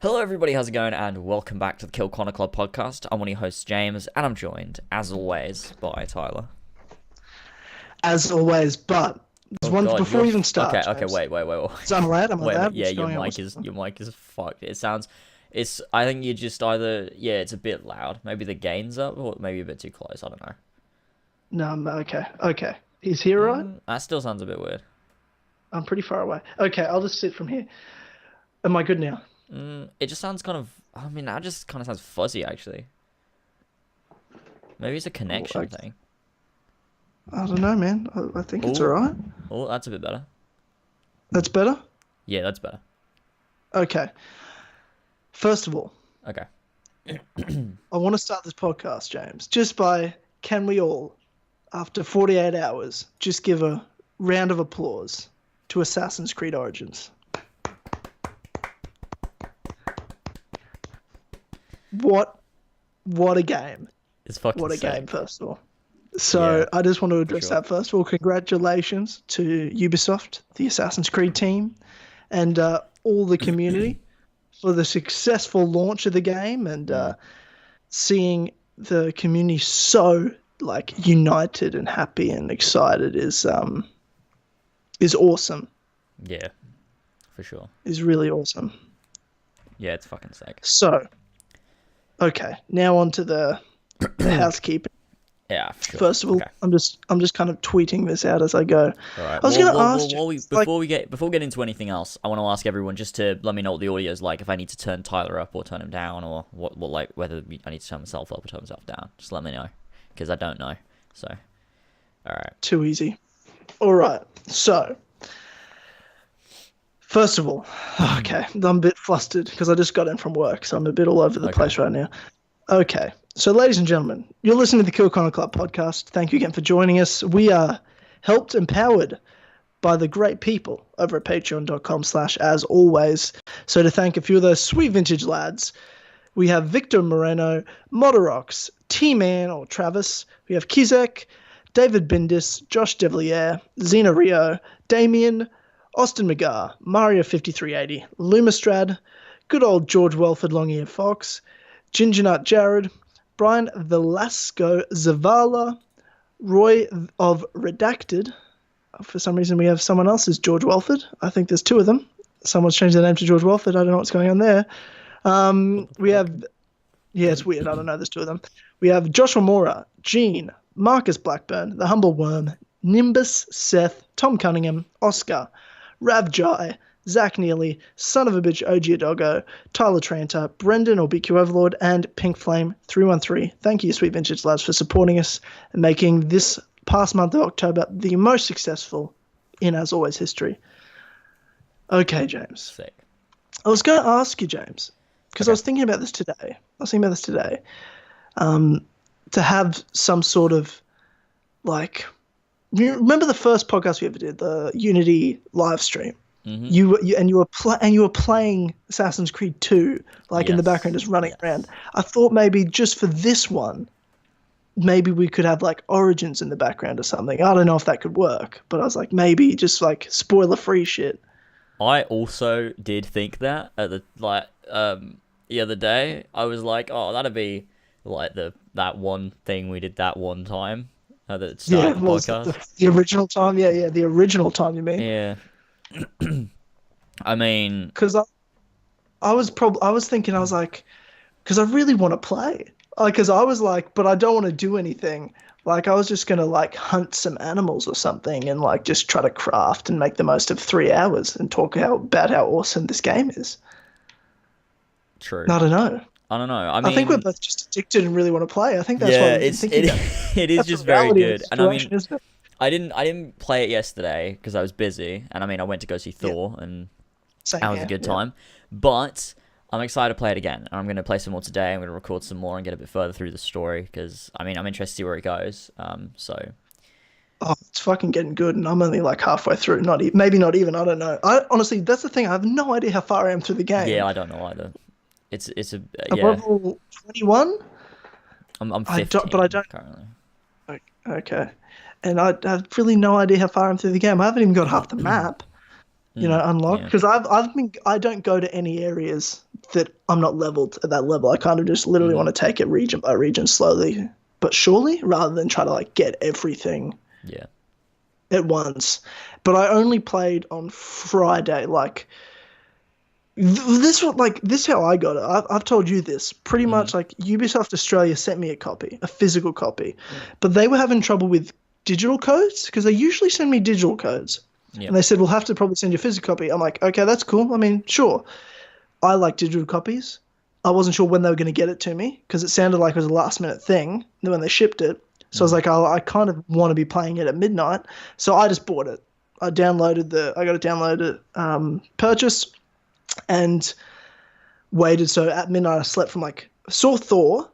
Hello everybody, how's it going, and welcome back to the Kill Corner Club podcast. I'm one of your hosts, James, and I'm joined, as always, by Tyler. As always, but before we even start, okay, wait. So I'm allowed. Yeah, your mic is fucked. I think you're just either, it's a bit loud. Maybe the gain's up, or maybe a bit too close. I don't know. No, okay. Is he right? That still sounds a bit weird. I'm pretty far away. Okay, I'll just sit from here. Am I good now? It just sounds that just kind of sounds fuzzy, actually. Maybe it's a connection thing. I don't know, man. I think it's alright. Oh, that's a bit better. That's better? Yeah, that's better. Okay. First of all. Okay. I want to start this podcast, James, just by, can we all, after 48 hours, just give a round of applause to Assassin's Creed Origins? What a game. It's fucking What a sick. game, first of all. So I just want to address that first of all. Congratulations to Ubisoft, the Assassin's Creed team, and all the community for the successful launch of the game, and seeing the community so united and happy and excited is awesome. Yeah, for sure. Is really awesome. Yeah, it's fucking sick. So, okay, now on to the housekeeping. Yeah, sure. First of all, okay. I'm just kind of tweeting this out as I go. All right. I was going to ask before we get into anything else, I want to ask everyone just to let me know what the audio is like. If I need to turn Tyler up or turn him down, or whether I need to turn myself up or turn myself down. Just let me know, because I don't know. So, all right. Too easy. All right. So, first of all, okay, I'm a bit flustered because I just got in from work, so I'm a bit all over the place right now. Okay. So, ladies and gentlemen, you're listening to the Kill Corner Club podcast. Thank you again for joining us. We are helped and powered by the great people over at patreon.com/as always. So to thank a few of those sweet vintage lads, we have Victor Moreno, Modorox, Tman or Travis, we have Quizhek, David Bindis, Josh Devellier, Xeno Rheao, Damian, Austin McGarr, Mario 5380, Lumistrad, good old George Welford Long-Ear Fox, GingerNutJared, Brian Velasco-Zavala, Roy of Redacted. For some reason, we have someone else as George Welford. I think there's two of them. Someone's changed their name to George Welford. I don't know what's going on there. We have... Yeah, it's weird. I don't know. There's two of them. We have Joshua Maurer, Gene, Marcus Blackburn, The Humble Worm, Nimbus, Seth, Tom Cunningham, Oscar, RAVJAI, Zach Neely, Son of a Bitch Ogeaidogo, Tyler Tranter, Brendan or BQ Overlord, and Pink Flame 313. Thank you, Sweet Vintage Lads, for supporting us and making this past month of October the most successful in As Always history. Okay, James. Sick. I was going to ask you, James, because I was thinking about this today. To have some sort of you remember the first podcast we ever did, the Unity live stream? Mm-hmm. You were playing Assassin's Creed 2 in the background, just running around. I thought maybe just for this one, maybe we could have Origins in the background or something. I don't know if that could work, but I was maybe just spoiler free shit. I also did think that at the other day. I was like, oh, that'd be that one thing we did that one time at the start of the podcast. The original time, the original time. You mean? Yeah. I mean, because I was thinking, because I really want to play, because I was but I don't want to do anything. I was just gonna hunt some animals or something and just try to craft and make the most of 3 hours and talk about how awesome this game is. True. I don't know. I mean, I think we're both just addicted and really want to play. I think that's what we're thinking. It is just very good. And I mean, I didn't play it yesterday because I was busy, and I mean I went to go see Thor, and that was a good time. But I'm excited to play it again, and I'm going to play some more today. I'm going to record some more and get a bit further through the story because I mean I'm interested to see where it goes. Oh, it's fucking getting good, and I'm only halfway through. Maybe not even. I don't know. Honestly, that's the thing. I have no idea how far I am through the game. Yeah, I don't know either. It's level 21. I'm 15. But I don't currently. Okay. And I have really no idea how far I'm through the game. I haven't even got half the map. unlock, because I don't go to any areas that I'm not leveled at that level. I kind of just literally want to take it region by region, slowly but surely, rather than try to like get everything at once. But I only played on Friday. Like this is how I got it. I've told you this pretty much. Like Ubisoft Australia sent me a physical copy, but they were having trouble with digital codes, because they usually send me digital codes. Yep. And they said, we'll have to probably send you a physical copy. I'm like, okay, that's cool. I mean, sure. I like digital copies. I wasn't sure when they were going to get it to me, because it sounded like it was a last-minute thing when they shipped it. So I was like, I kind of want to be playing it at midnight. So I just bought it. I got it downloaded, purchase, and waited. So at midnight, I slept from saw Thor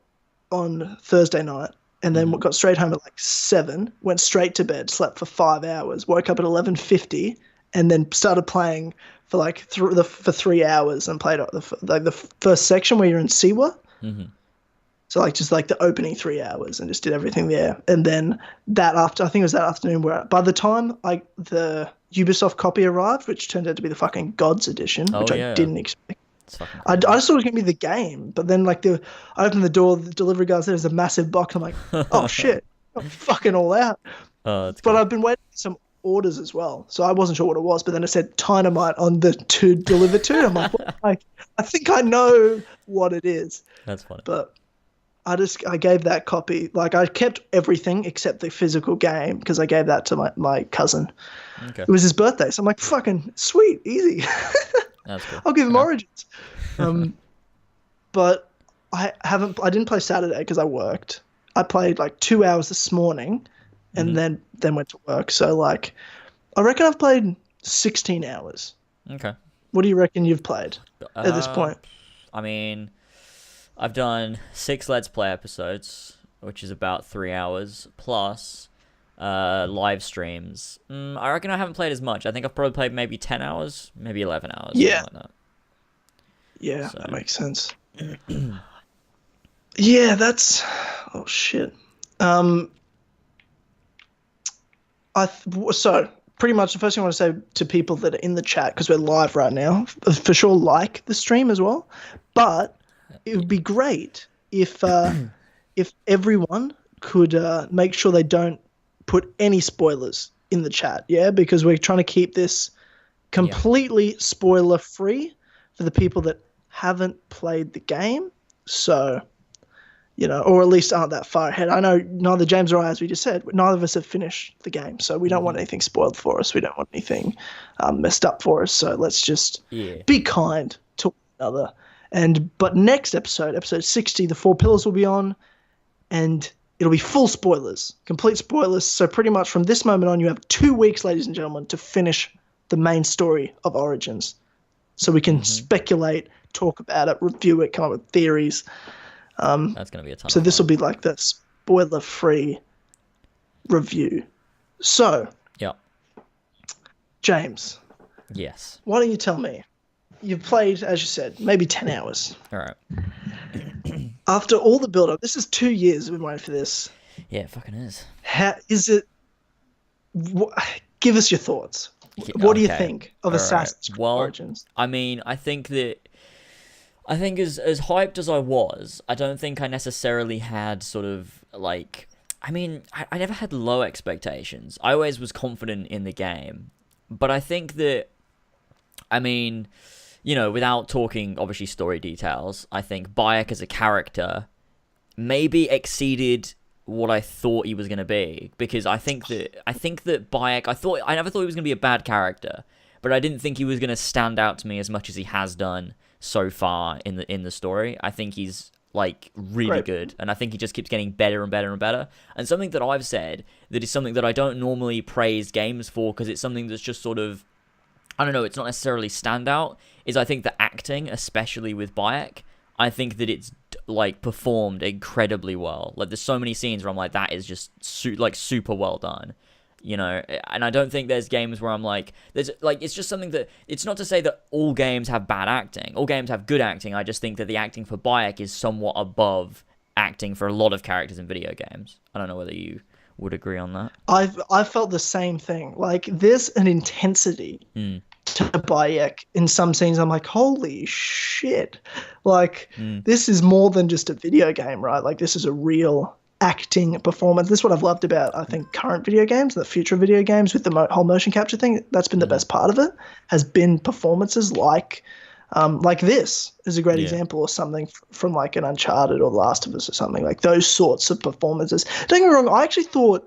on Thursday night, and then got straight home at 7, went straight to bed, slept for 5 hours, woke up at 11:50, and then started playing for for 3 hours, and played the first section where you're in Siwa. So just the opening 3 hours, and just did everything there. And then I think it was that afternoon, where by the time the Ubisoft copy arrived, which turned out to be the fucking Gods edition, which I didn't expect. I just thought it was going to be the game, but then I opened the door, the delivery guy said there's a massive box. I'm like, oh shit, I'm fucking all out. But cool. I've been waiting for some orders as well, so I wasn't sure what it was, but then it said Dynamite on the to deliver to. I'm like, I think I know what it is. That's funny. But I gave that copy, I kept everything except the physical game, because I gave that to my cousin. Okay. It was his birthday, so I'm like, fucking sweet, easy. That's cool. I'll give him Origins. But I didn't play Saturday because I worked. I played 2 hours this morning, and then went to work. So I reckon I've played 16 hours. Okay. What do you reckon you've played at this point? I mean, I've done 6 Let's Play episodes, which is about 3 hours, plus live streams. I reckon I haven't played as much. I think I've probably played maybe 10 hours, maybe 11 hours. Yeah. Like that. Yeah, so. That makes sense. Yeah, that's... Oh, shit. So, pretty much the first thing I want to say to people that are in the chat, because we're live right now, for sure like the stream as well, but it would be great if everyone could make sure they don't put any spoilers in the chat, because we're trying to keep this completely spoiler free for the people that haven't played the game, so or at least aren't that far ahead. I know neither James or I, as we just said, neither of us have finished the game, so we don't want anything spoiled for us. We don't want anything messed up for us, so let's just be kind to one another. But next episode 60, the 4 pillars will be on, and it'll be full spoilers, complete spoilers. So pretty much from this moment on, you have 2 weeks, ladies and gentlemen, to finish the main story of Origins. So we can speculate, talk about it, review it, come up with theories. That's going to be a ton. So this will be the spoiler-free review. So, James. Yes. Why don't you tell me? You've played, as you said, maybe 10 hours. All right. After all the build-up, this is 2 years we've been waiting for this. Yeah, it fucking is. How is it? Give us your thoughts. What do you think of Assassin's Creed Origins? I mean, I think as hyped as I was, I don't think I necessarily had sort of I never had low expectations. I always was confident in the game. But I think that, without talking, obviously, story details, I think Bayek as a character maybe exceeded what I thought he was going to be. Because I think that Bayek, I never thought he was going to be a bad character. But I didn't think he was going to stand out to me as much as he has done so far in the story. I think he's really good, and I think he just keeps getting better and better and better. And something that I've said that is something that I don't normally praise games for, because it's something that's just sort of, I don't know, it's not necessarily standout, is I think the acting, especially with Bayek, I think that it's performed incredibly well. There's so many scenes where I'm like, that is just super well done. And I don't think there's games where I'm it's just something that, it's not to say that all games have bad acting. All games have good acting. I just think that the acting for Bayek is somewhat above acting for a lot of characters in video games. I don't know whether you would agree on that. I felt the same thing. There's an intensity to Bayek in some scenes. I'm like, holy shit. Like, this is more than just a video game, right? Like, this is a real acting performance. This is what I've loved about, I think, current video games, the future video games with the whole motion capture thing. That's been the best part of it, has been performances like this is a great example, or something from like an Uncharted or The Last of Us or something, like those sorts of performances. Don't get me wrong, I actually thought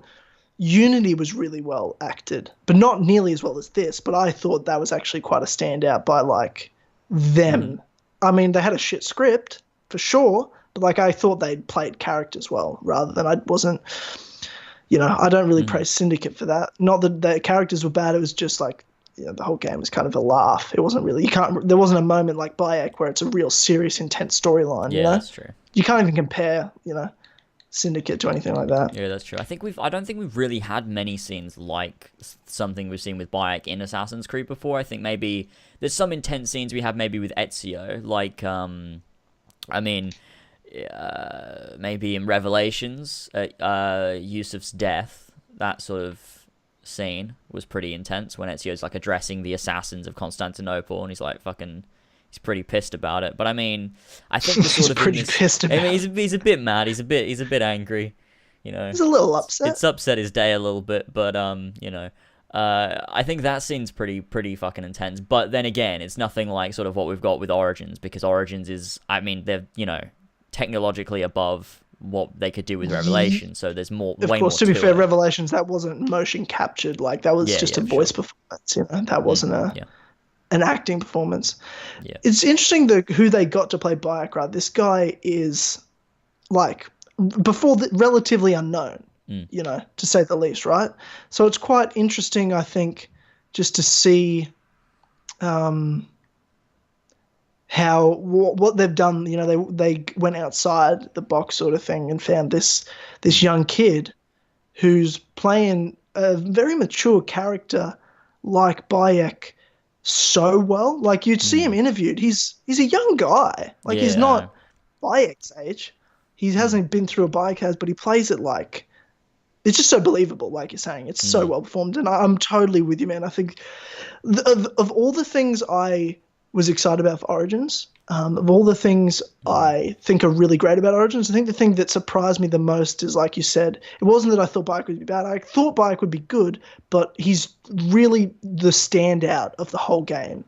Unity was really well acted, but not nearly as well as this, but I thought that was actually quite a standout by like them. I mean, they had a shit script for sure, but like I thought they'd played characters well, rather than I don't really praise Syndicate for that. Not that the characters were bad, it was just like, the whole game was kind of a laugh. It wasn't really, there wasn't a moment like Bayek where it's a real serious, intense storyline. Yeah, that's true. You can't even compare, Syndicate to anything like that. Yeah, that's true. I don't think we've really had many scenes like something we've seen with Bayek in Assassin's Creed before. I think maybe there's some intense scenes we have maybe with Ezio, like maybe in Revelations, Yusuf's death, that sort of scene was pretty intense when Ezio's like addressing the assassins of Constantinople, and he's like he's pretty pissed about it. But I mean, I think the sort of pissed about he's a bit mad, he's a bit angry, he's a little upset. It's upset his day a little bit, but I think that scene's pretty fucking intense. But then again, it's nothing like sort of what we've got with Origins, because Origins is, I mean, they're technologically above what they could do with Revelation, so there's more. Of course, to be fair, Revelations, that wasn't motion captured, like that was just a voice performance. That wasn't an acting performance. Yeah. It's interesting who they got to play Bayek, right? This guy is like relatively unknown, to say the least, right? So it's quite interesting, I think, just to see how what they've done. They went outside the box sort of thing and found this young kid who's playing a very mature character like Bayek so well. Like, you'd see him interviewed. He's a young guy. Like, he's not Bayek's age. He hasn't been through a Bayek has, but he plays it like it's just so believable. Like you're saying, it's so well performed, and I'm totally with you, man. I think of all the things I was excited about for Origins, of all the things I think are really great about Origins, I think the thing that surprised me the most is, like you said, it wasn't that I thought Bayek would be bad. I thought Bayek would be good, but he's really the standout of the whole game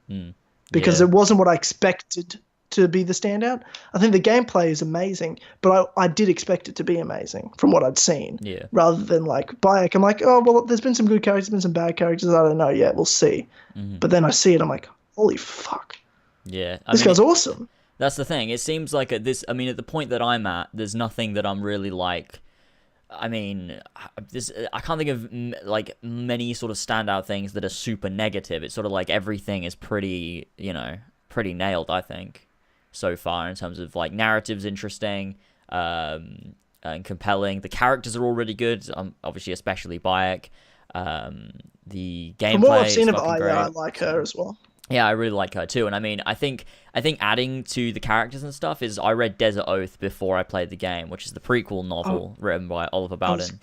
because it wasn't what I expected to be the standout. I think the gameplay is amazing, but I did expect it to be amazing from what I'd seen. Yeah. Rather than like Bayek, I'm like, oh, well, there's been some good characters, been some bad characters. I don't know yet. We'll see. But then I see it, I'm like, holy fuck. Yeah. This guy's awesome. That's the thing. It seems like at the point that I'm at, there's nothing that I'm really like. I mean, I can't think of like many sort of standout things that are super negative. It's sort of like everything is pretty nailed, I think, so far, in terms of like narrative's interesting and compelling. The characters are all really good, obviously, especially Bayek. The gameplay. From what I've seen of great. I like her as well. Yeah, I really like her too, and I mean, I think adding to the characters and stuff is, I read Desert Oath before I played the game, which is the prequel novel written by Oliver Bowden.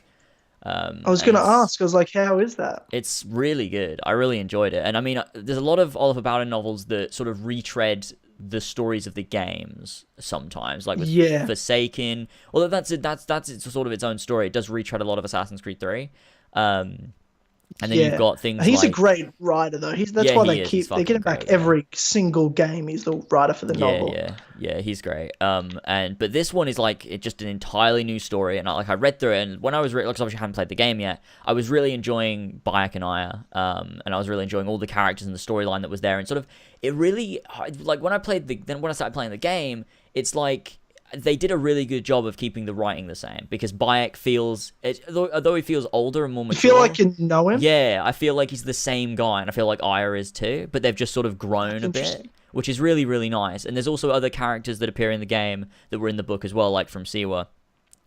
I was going to ask, I was like, how is that? It's really good. I really enjoyed it, and I mean, there's a lot of Oliver Bowden novels that sort of retread the stories of the games sometimes, like with Forsaken. Although that's sort of its own story. It does retread a lot of Assassin's Creed 3. And then you've got things he's like... a great writer, though. That's why they get him back every single game. He's the writer for the novel. Yeah, he's great. But this one is like just an entirely new story, and I read through it, and when I was because obviously I hadn't played the game yet, I was really enjoying Bayek and Aya, and I was really enjoying all the characters and the storyline that was there, and sort of it really like when I started playing the game, it's like they did a really good job of keeping the writing the same, because Bayek feels, although he feels older and more mature. You feel like you know him? Yeah, I feel like he's the same guy, and I feel like Aya is too, but they've just sort of grown a bit, which is really, really nice. And there's also other characters that appear in the game that were in the book as well, like from Siwa.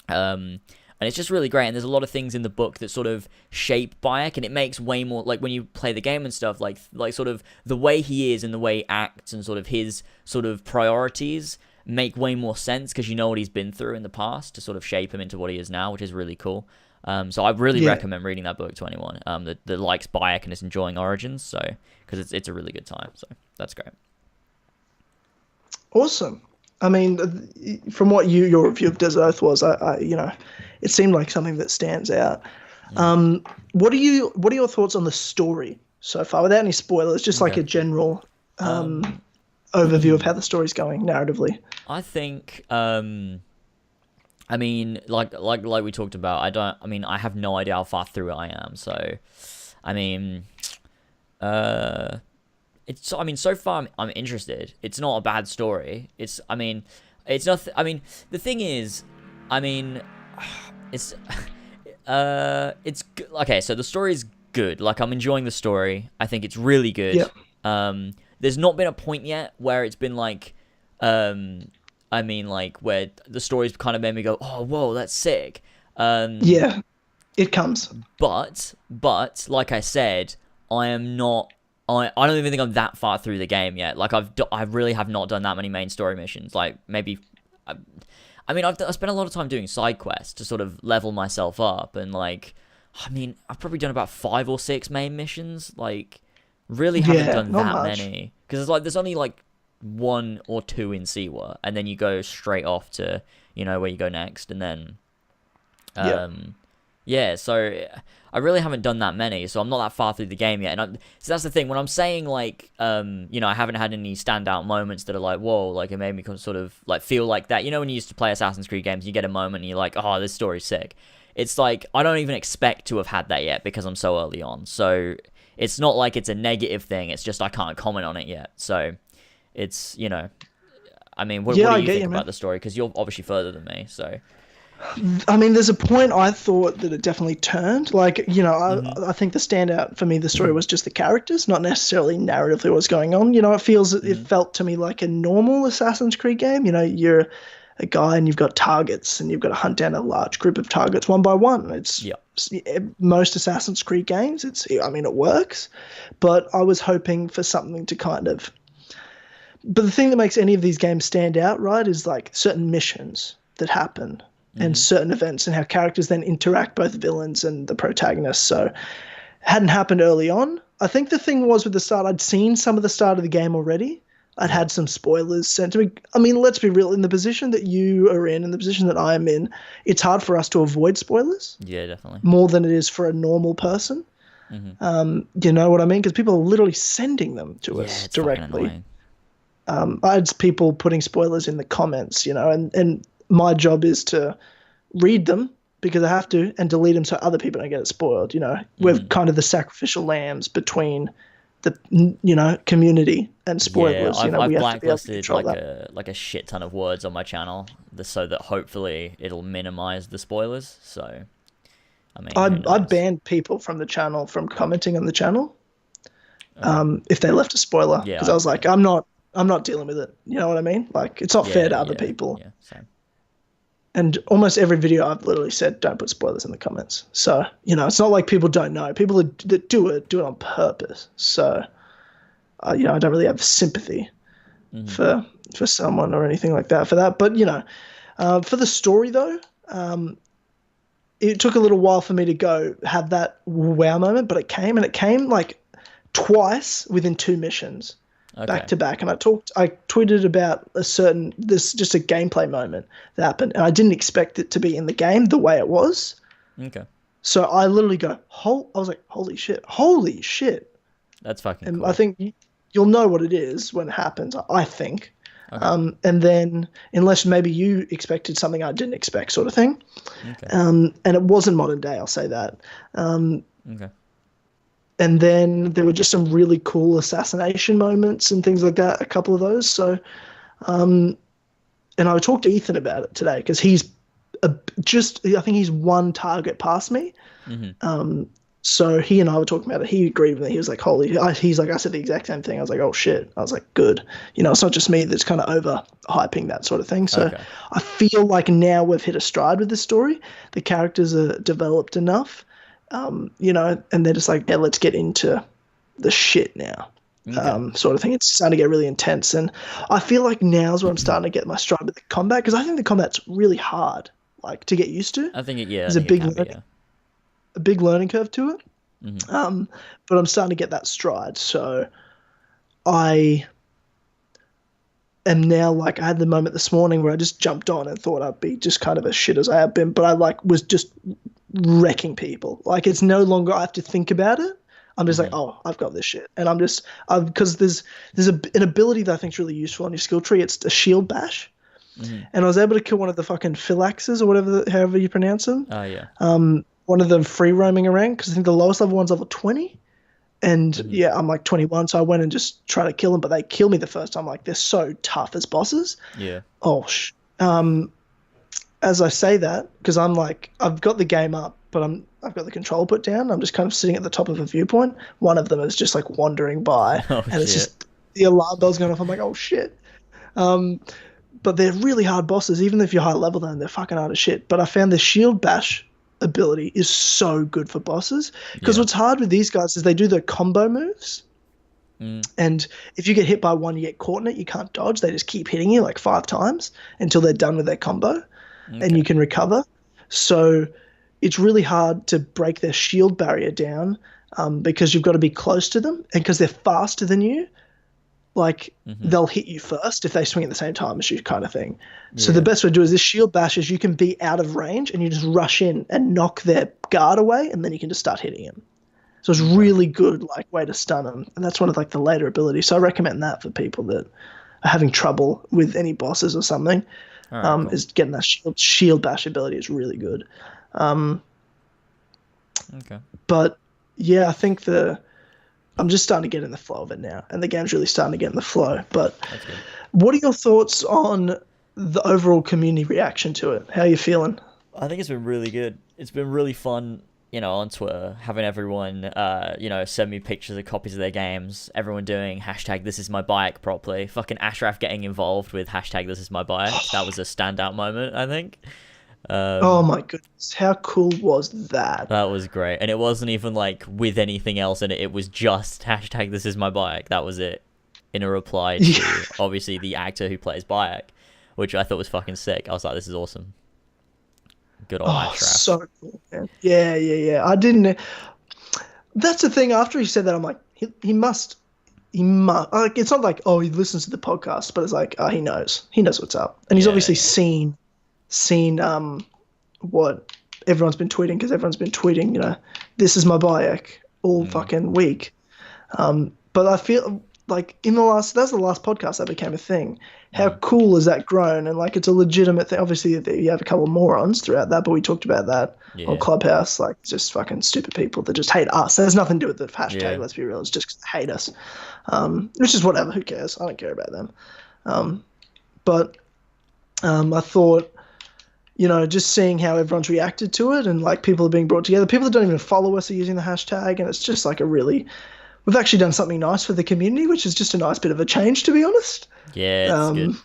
And it's just really great, and there's a lot of things in the book that sort of shape Bayek, and it makes way more, like when you play the game and stuff, like sort of the way he is and the way he acts and sort of his sort of priorities make way more sense, because you know what he's been through in the past to sort of shape him into what he is now, which is really cool. So I really recommend reading that book to anyone that likes Bayek and is enjoying Origins. So because it's a really good time. So that's great. Awesome. I mean, from what your review of Desert Oath was, I it seemed like something that stands out. What are your thoughts on the story so far, without any spoilers? Just like a general overview of how the story's going narratively. I think, I mean, like we talked about, I have no idea how far through I am. So, I mean, so far I'm interested. It's not a bad story. It's not. The thing is, it's okay. So the story's good. Like, I'm enjoying the story. I think it's really good. Yep. There's not been a point yet where it's been like, where the story's kind of made me go, oh, whoa, that's sick. Yeah, it comes. But like I said, I am not. I don't even think I'm that far through the game yet. Like, I really have not done that many main story missions. Like, maybe. I've spent a lot of time doing side quests to sort of level myself up, and like, I've probably done about 5 or 6 main missions. Like, really haven't done that many, because it's like there's only like 1 or 2 in Siwa, and then you go straight off to where you go next, and then so I really haven't done that many, so I'm not that far through the game yet. And so that's the thing, when I'm saying like I haven't had any standout moments that are like, whoa, like it made me sort of like feel like that. When you used to play Assassin's Creed games, you get a moment and you're like, oh, this story's sick. It's like I don't even expect to have had that yet because I'm so early on. So it's not like it's a negative thing. It's just I can't comment on it yet. So it's, what do you think about the story? Because you're obviously further than me, so. There's a point I thought that it definitely turned. Like, I think the standout for me, the story was just the characters, not necessarily narratively what's going on. It felt to me like a normal Assassin's Creed game. You're a guy and you've got targets and you've got to hunt down a large group of targets one by one. It's most Assassin's Creed games. It works, but I was hoping for something to kind of. But the thing that makes any of these games stand out, right, is like certain missions that happen. And certain events and how characters then interact, both villains and the protagonists. So it hadn't happened early on. I think the thing was with the start, I'd seen some of the start of the game already. I'd had some spoilers sent to me. Let's be real. In the position that you are in the position that I am in, it's hard for us to avoid spoilers. Yeah, definitely. More than it is for a normal person. You know what I mean? Because people are literally sending them to us directly. I had people putting spoilers in the comments, and my job is to read them because I have to and delete them so other people don't get it spoiled. We're kind of the sacrificial lambs between the community and spoilers. I've blacklisted like a shit ton of words on my channel so that hopefully it'll minimize the spoilers. So I banned people from the channel from commenting on the channel if they left a spoiler, because I was like, I'm not dealing with it. You know what I mean? Like, it's not fair to other people. Yeah, same. And almost every video I've literally said, don't put spoilers in the comments. So, it's not like people don't know. People that do it on purpose. So, I don't really have sympathy for someone or anything like that for that. But, for the story, though, it took a little while for me to have that wow moment, but it came like twice within 2 missions. Okay. Back to back, and I tweeted about just a gameplay moment that happened, and I didn't expect it to be in the game the way it was. Okay. So I literally I was like, holy shit. That's fucking cool. I think you'll know what it is when it happens, I think. Okay. And then, unless maybe you expected something I didn't expect, sort of thing. Okay. And it wasn't modern day, I'll say that. Okay. And then there were just some really cool assassination moments and things like that, a couple of those. So, and I talked to Ethan about it today because he's I think he's 1 target past me. So he and I were talking about it. He agreed with me. He was like, he's like, I said the exact same thing. I was like, oh shit. I was like, good. It's not just me that's kind of over hyping that sort of thing. So okay. I feel like now we've hit a stride with this story. The characters are developed enough. And they're just like, let's get into the shit now, sort of thing. It's starting to get really intense. And I feel like now's where I'm starting to get my stride with the combat, because I think the combat's really hard, like, to get used to. I think it, yeah. It's a big learning. a big learning curve to it. Mm-hmm. But I'm starting to get that stride. So I am now like, I had the moment this morning where I just jumped on and thought I'd be just kind of as shit as I have been, but I like was just wrecking people. Like, it's no longer I have to think about it. I'm just like, oh, I've got this shit. And because there's an ability that I think is really useful on your skill tree. It's a shield bash. And I was able to kill one of the fucking phylaxes or whatever, however you pronounce them. Oh, yeah. One of them free roaming around, because I think the lowest level one's level 20. And yeah, I'm like 21, so I went and just tried to kill them, but they killed me the first time. Like, they're so tough as bosses. Yeah. Oh, as I say that, because I'm like, I've got the game up, but I've got the control put down. I'm just kind of sitting at the top of a viewpoint. One of them is just like wandering by, and it's just the alarm bell's going off. I'm like, oh shit. But they're really hard bosses. Even if you're high level, then they're fucking hard as shit. But I found the shield bash ability is so good for bosses, because what's hard with these guys is they do the combo moves, and if you get hit by one, you get caught in it, you can't dodge. They just keep hitting you like 5 times until they're done with their combo, and you can recover. So it's really hard to break their shield barrier down, because you've got to be close to them, and because they're faster than you, like they'll hit you first if they swing at the same time as you, kind of thing. So the best way to do is this shield bash is you can be out of range and you just rush in and knock their guard away, and then you can just start hitting him. So it's really good like way to stun them, and that's one of like the later abilities. So I recommend that for people that are having trouble with any bosses or something. Cool. Is getting that shield bash ability is really good. But yeah, I think I'm just starting to get in the flow of it now, and the game's really starting to get in the flow. But what are your thoughts on the overall community reaction to it? How are you feeling? I think it's been really good. It's been really fun, on Twitter, having everyone, send me pictures of copies of their games, everyone doing #ThisIsMyBike properly. Fucking Ashraf getting involved with #ThisIsMyBike. That was a standout moment, I think. Oh my goodness, how cool was that? That was great. And it wasn't even like with anything else in it. It was just #ThisIsMyBike. That was it, in a reply to obviously the actor who plays Bike, which I thought was fucking sick. I was like, this is awesome. Good old Ashraf. So cool, man. Yeah. I didn't. That's the thing. After he said that, I'm like, he must. Like, it's not like, oh, he listens to the podcast, but it's like, oh, he knows what's up, and he's obviously seen what everyone's been tweeting, because everyone's been tweeting, this is my bike all fucking week. But I feel like that was the last podcast that became a thing. How cool has that grown? And like, it's a legitimate thing. Obviously you have a couple of morons throughout that, but we talked about that on Clubhouse, like just fucking stupid people that just hate us. There's nothing to do with the hashtag, let's be real. It's just 'cause they hate us. Which is whatever, who cares? I don't care about them. But I thought, just seeing how everyone's reacted to it, and like people are being brought together. People that don't even follow us are using the hashtag, and it's just like we've actually done something nice for the community, which is just a nice bit of a change, to be honest. Yeah, it's good.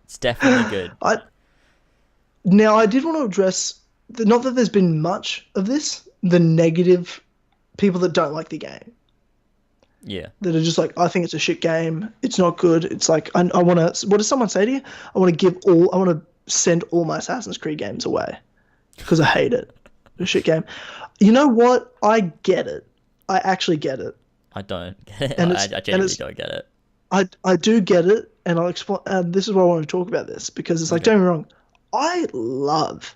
It's definitely good. I did want to address, not that there's been much of this, the negative people that don't like the game. Yeah. That are just like, I think it's a shit game. It's not good. It's like, I want to, what does someone say to you? I want to send all my Assassin's Creed games away because I hate it. It's a shit game. You know what? I get it. I actually get it. I don't get it. I genuinely don't get it. I do get it, and I'll explain. This is why I want to talk about this, because it's like, don't get me wrong, I love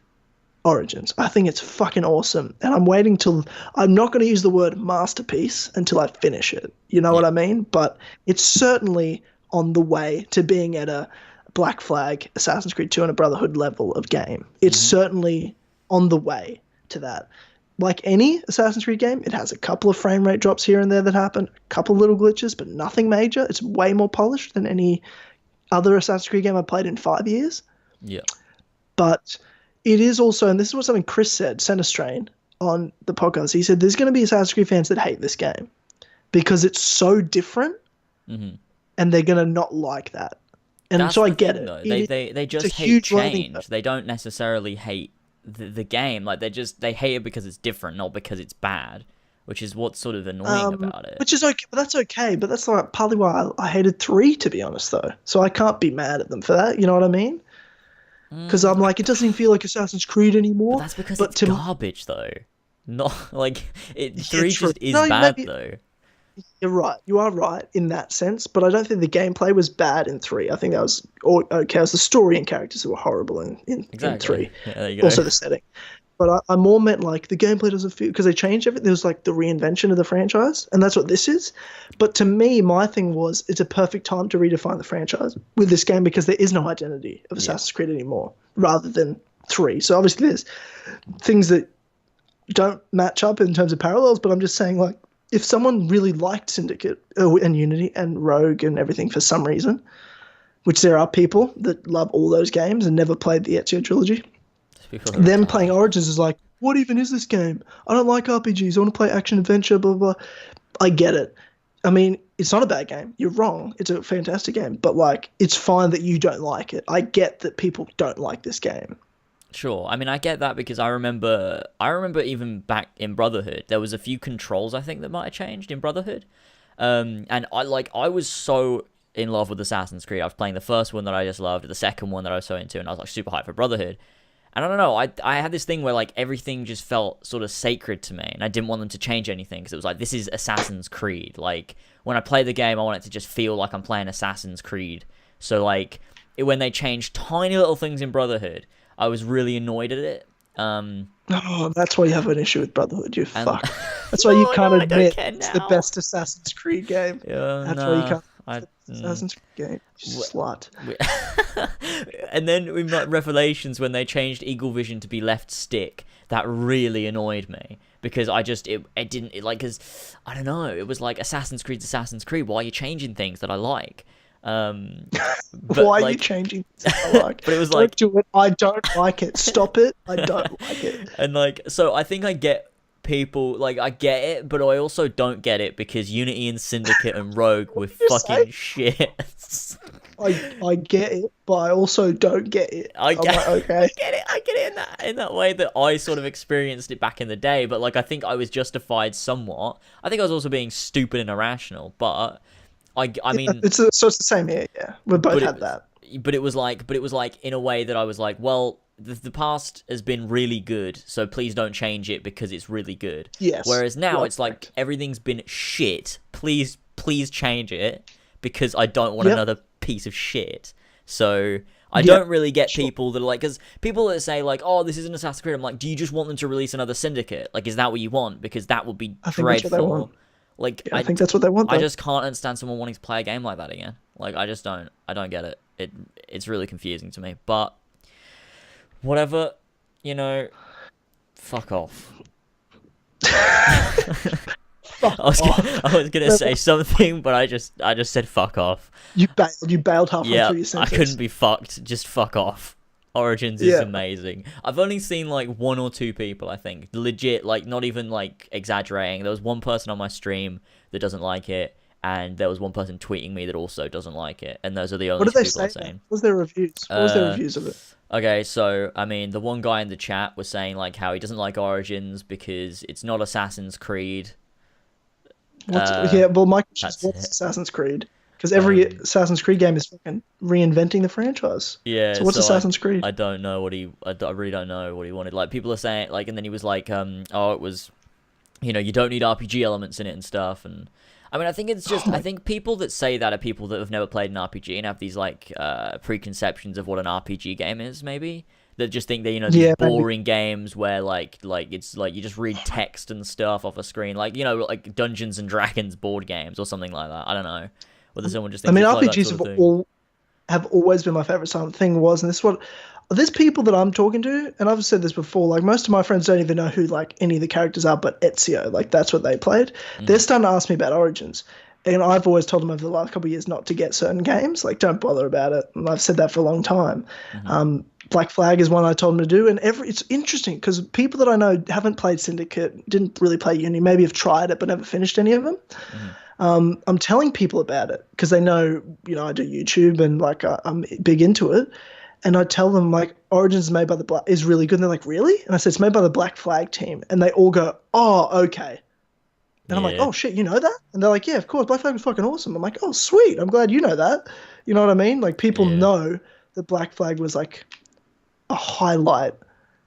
Origins. I think it's fucking awesome, and I'm waiting till I'm not going to use the word masterpiece until I finish it. You know what I mean? But it's certainly on the way to being at a Black Flag, Assassin's Creed 2, and a Brotherhood level of game. It's certainly on the way to that. Like any Assassin's Creed game, it has a couple of frame rate drops here and there that happen, a couple of little glitches, but nothing major. It's way more polished than any other Assassin's Creed game I've played in 5 years. Yeah. But it is also, and this is what something Chris said, Centerstrain, on the podcast. He said there's going to be Assassin's Creed fans that hate this game because it's so different, and they're going to not like that. And that's so I get it. Though. They just hate change. They don't necessarily hate the game. Like, they hate it because it's different, not because it's bad, which is what's sort of annoying about it. Which is okay, but that's okay. But that's like partly why I hated 3, to be honest, though. So I can't be mad at them for that. You know what I mean? Because I'm like, it doesn't even feel like Assassin's Creed anymore. But that's because it's garbage, though. Not like it. 3 just is bad though. You're right. You are right in that sense, but I don't think the gameplay was bad in 3. I think that was okay. It was the story and characters that were horrible in 3. Yeah, there you go. Also the setting. But I more meant like the gameplay doesn't feel, because they changed everything. There was like the reinvention of the franchise, and that's what this is. But to me, my thing was it's a perfect time to redefine the franchise with this game, because there is no identity of Assassin's Creed anymore, rather than 3. So obviously there's things that don't match up in terms of parallels, but I'm just saying, like, if someone really liked Syndicate and Unity and Rogue and everything for some reason, which there are people that love all those games and never played the Ezio trilogy, them playing Origins is like, what even is this game? I don't like RPGs. I want to play action adventure, blah, blah, blah. I get it. I mean, it's not a bad game. You're wrong. It's a fantastic game. But, like, it's fine that you don't like it. I get that people don't like this game. Sure. I mean, I get that, because I remember even back in Brotherhood, there was a few controls, I think, that might have changed in Brotherhood. And I was so in love with Assassin's Creed. I was playing the first one that I just loved, the second one that I was so into, and I was like super hyped for Brotherhood. And I don't know, I had this thing where, like, everything just felt sort of sacred to me, and I didn't want them to change anything, because it was like, this is Assassin's Creed. Like, when I play the game, I want it to just feel like I'm playing Assassin's Creed. So, like, when they changed tiny little things in Brotherhood, I was really annoyed at it. Oh, that's why you have an issue with Brotherhood, you fuck. That's why you can't admit it's the best Assassin's Creed game. That's why you can't. Assassin's Creed game, slut. And then we got Revelations, when they changed Eagle Vision to be left stick. That really annoyed me, because I just because I don't know, it was like Assassin's Creed's Assassin's Creed. Why are you changing things that I like? Why are you changing things I like? But it was like, don't do it. I don't like it. Stop it. I don't like it. And like, so I think I get people, like, I get it, but I also don't get it, because Unity and Syndicate and Rogue were fucking shit. I get it, but I also don't get it. I get it in that way that I sort of experienced it back in the day, but like, I think I was justified somewhat. I think I was also being stupid and irrational, but I mean, it's the same here. Yeah, we both had that. But it was like in a way that I was like, well, the past has been really good, so please don't change it because it's really good. Yes. Whereas now it's like, everything's been shit. Please change it, because I don't want another piece of shit. So I don't really get people that are like, because people that say like, oh, this isn't Assassin's Creed, I'm like, do you just want them to release another Syndicate? Like, is that what you want? Because that would be dreadful. Like, I think that's what they want. I just can't understand someone wanting to play a game like that again. Like, I just don't. I don't get it. It's really confusing to me. But whatever, you know, fuck off. I was gonna say something, but I just said fuck off. You bailed halfway through your sentence. I couldn't be fucked. Just fuck off. Origins is amazing. I've only seen like 1 or 2 people, I think, legit, like, not even like exaggerating. There was one person on my stream that doesn't like it, and there was one person tweeting me that also doesn't like it, and those are the only two people I've seen. What was their reviews? What was their reviews of it? Okay, so I mean, the one guy in the chat was saying like how he doesn't like Origins because it's not Assassin's Creed. Well, my question is, what's Assassin's Creed? Because every Assassin's Creed game is fucking reinventing the franchise. Yeah. So what's Assassin's Creed? I don't know I really don't know what he wanted. Like, people are saying, like, and then he was like, oh, it was, you know, you don't need RPG elements in it and stuff. And I mean, I think it's just, I think people that say that are people that have never played an RPG and have these like preconceptions of what an RPG game is, maybe. That just think that, you know, these boring games where like it's like you just read text and stuff off a screen, like, you know, like Dungeons and Dragons board games or something like that. I don't know. Whether someone just thinks, I mean, RPGs have always been my favorite thing was, and this is what there's people that I'm talking to, and I've said this before, like, most of my friends don't even know who like any of the characters are, but Ezio, like, that's what they played. They're starting to ask me about Origins, and I've always told them over the last couple of years not to get certain games, like, don't bother about it, and I've said that for a long time. Black Flag is one I told them to do, and it's interesting because people that I know haven't played Syndicate, didn't really play Uni, maybe have tried it but never finished any of them. I'm telling people about it because they know, you know, I do YouTube and like I'm big into it, and I tell them like Origins is made by is really good, and they're like, really? And I said it's made by the Black Flag team, and they all go, oh, okay. And I'm like, oh shit, you know that? And they're like, yeah, of course, Black Flag was fucking awesome. I'm like, oh sweet, I'm glad you know that. You know what I mean? Like, people know that Black Flag was like a highlight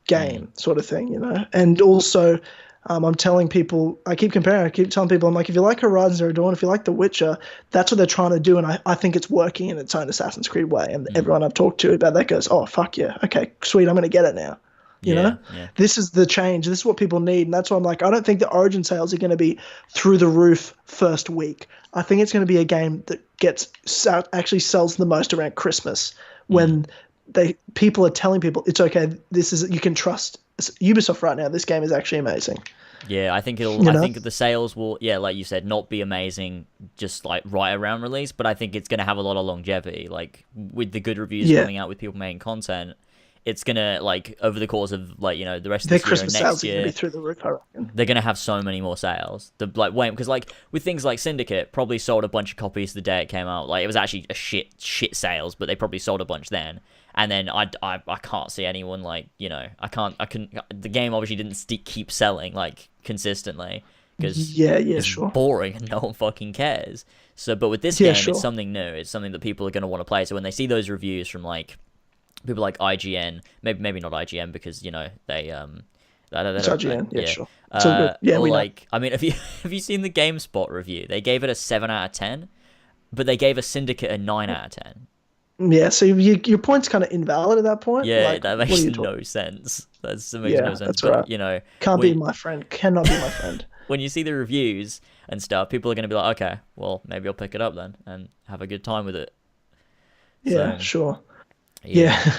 game sort of thing, you know. And also I'm telling people, I keep comparing, I keep telling people, I'm like, if you like Horizon Zero Dawn, if you like The Witcher, that's what they're trying to do, and I think it's working in its own Assassin's Creed way. And everyone I've talked to about that goes, oh, fuck yeah, okay, sweet, I'm going to get it now. You know? This is the change. This is what people need, and that's why I'm like, I don't think the Origin sales are going to be through the roof first week. I think it's going to be a game that actually sells the most around Christmas when people are telling people it's okay. You can trust Ubisoft right now. This game is actually amazing. Yeah, I think I think the sales will, like you said, not be amazing just like right around release, but I think it's going to have a lot of longevity. Like with the good reviews coming out, with people making content, it's gonna, like, over the course of, like, you know, the rest of this Christmas year and next sales are gonna be through the roof, I reckon. They're gonna have so many more sales. Because like with things like Syndicate, probably sold a bunch of copies the day it came out. Like, it was actually a shit sales, but they probably sold a bunch then. And then I can't see anyone, like, you know, the game obviously didn't keep selling, like, consistently, because it's boring and no one fucking cares. So, but with this game, it's something new. It's something that people are going to want to play. So when they see those reviews from, like, people like IGN, maybe not IGN, because, you know, they it's IGN, sure. It's all good. Yeah, we like know. I mean, have you seen the GameSpot review? They gave it a 7 out of 10, but they gave a Syndicate a 9 out of 10. Yeah, so your point's kind of invalid at that point. Yeah, like, that makes no sense. That makes no sense. That's but, right. You know, cannot be my friend. When you see the reviews and stuff, people are going to be like, okay, well, maybe I'll pick it up then and have a good time with it. Yeah, sure. Yeah.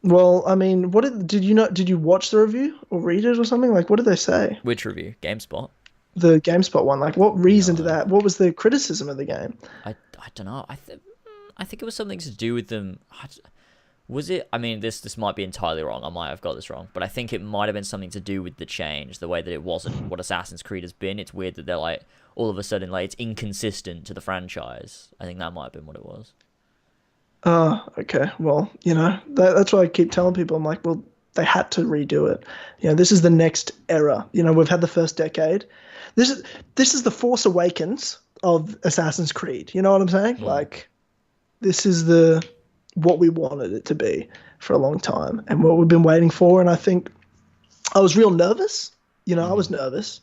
Well, I mean, did you watch the review or read it or something? Like, what did they say? Which review? GameSpot? The GameSpot one. Like, what reason did that? What was the criticism of the game? I don't know. I think it was something to do with them. Was it? I mean, this might be entirely wrong. I might have got this wrong, but I think it might have been something to do with the change, the way that it wasn't what Assassin's Creed has been. It's weird that they're like, all of a sudden, like, it's inconsistent to the franchise. I think that might have been what it was. Okay. Well, you know, that's why I keep telling people. I'm like, well, they had to redo it. You know, this is the next era. You know, we've had the first decade. This is the Force Awakens of Assassin's Creed. You know what I'm saying? Like, this is what we wanted it to be for a long time and what we've been waiting for. And I think I was real nervous. You know, I was nervous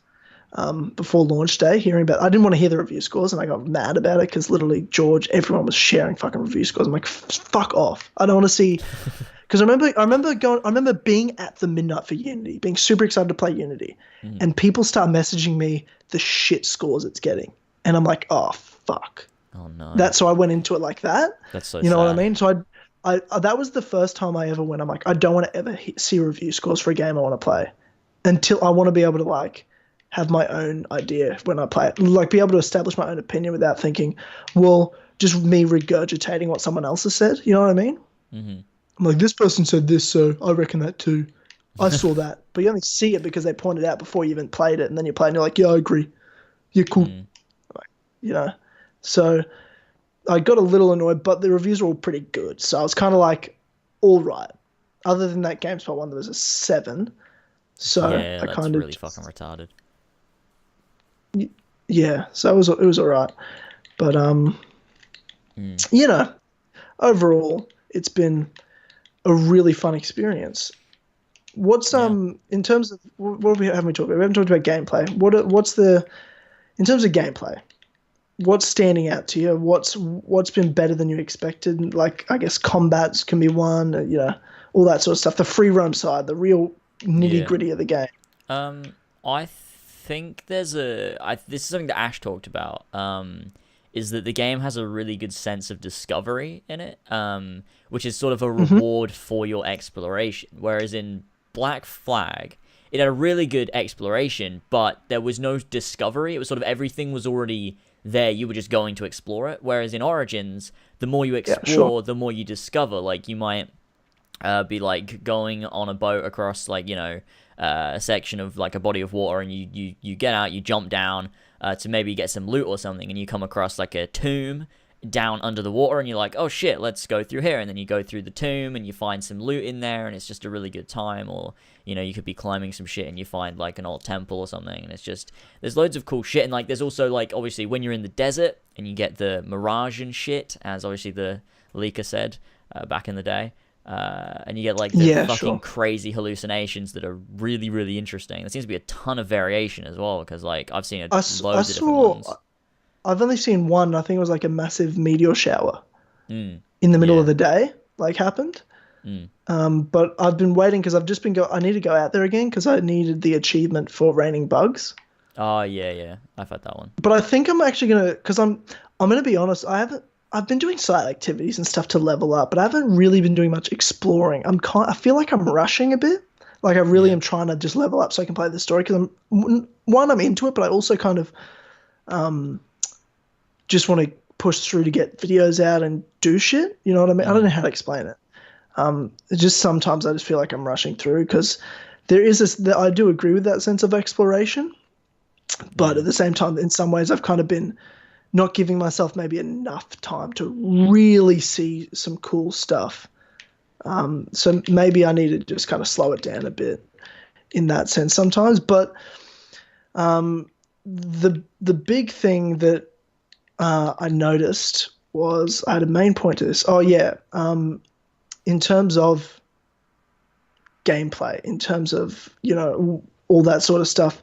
before launch day I didn't want to hear the review scores, and I got mad about it because literally everyone was sharing fucking review scores. I'm like, fuck off. I don't want to see, because I remember being at the midnight for Unity, being super excited to play Unity, and people start messaging me the shit scores it's getting. And I'm like, oh, fuck. Oh no. So I went into it like that. That's so You know sad. what I mean? So I that was the first time I ever went, I'm like, I don't want to ever see review scores for a game I want to play until I want to be able to, like, have my own idea when I play it. Like, be able to establish my own opinion without thinking, well, just me regurgitating what someone else has said. You know what I mean? Mm-hmm. I'm like, this person said this, so I reckon that too. I saw that. But you only see it because they pointed out before you even played it, and then you play it and you're like, yeah, I agree. Yeah, cool. Like, you know? So I got a little annoyed, but the reviews were all pretty good. So I was kind of like, all right. Other than that GameSpot one, there was a 7. So yeah, that's really fucking retarded. Yeah, so it was all right. But, you know, overall, it's been a really fun experience. What's, in terms of, what haven't we talked about? We haven't talked about gameplay. In terms of gameplay, what's standing out to you? What's been better than you expected? Like, I guess combats can be one, you know, all that sort of stuff. The free roam side, the real nitty gritty of the game. I think this is something that Ash talked about, is that the game has a really good sense of discovery in it, which is sort of a reward for your exploration. Whereas in Black Flag, it had a really good exploration, but there was no discovery. It was sort of everything was already there. You were just going to explore it. Whereas in Origins, the more you explore, the more you discover. Like, you might be, like, going on a boat across, like, you know, a section of, like, a body of water, and you get out, you jump down to maybe get some loot or something, and you come across, like, a tomb down under the water, and you're like, oh shit, let's go through here. And then you go through the tomb and you find some loot in there, and it's just a really good time. Or, you know, you could be climbing some shit and you find, like, an old temple or something, and it's just, there's loads of cool shit. And, like, there's also, like, obviously when you're in the desert and you get the mirage and shit, as obviously the leaker said back in the day, and you get like the fucking crazy hallucinations that are really, really interesting. There seems to be a ton of variation as well, because like I've seen loads of different ones. I've only seen one. I think it was like a massive meteor shower in the middle of the day, like happened. But I've been waiting because I've just been I need to go out there again because I needed the achievement for raining bugs. Oh yeah, I've had that one. But I think I'm actually gonna, because I'm gonna be honest. I've been doing side activities and stuff to level up, but I haven't really been doing much exploring. I feel like I'm rushing a bit. Like I really am trying to just level up so I can play the story, because I'm into it, but I also kind of just want to push through to get videos out and do shit. You know what I mean? I don't know how to explain it. Just sometimes I just feel like I'm rushing through, because there is I do agree with that sense of exploration, but at the same time, in some ways, I've kind of been not giving myself maybe enough time to really see some cool stuff. So maybe I need to just kind of slow it down a bit in that sense sometimes. But the big thing that I noticed was, I had a main point to this. Oh yeah, in terms of gameplay, in terms of, all that sort of stuff,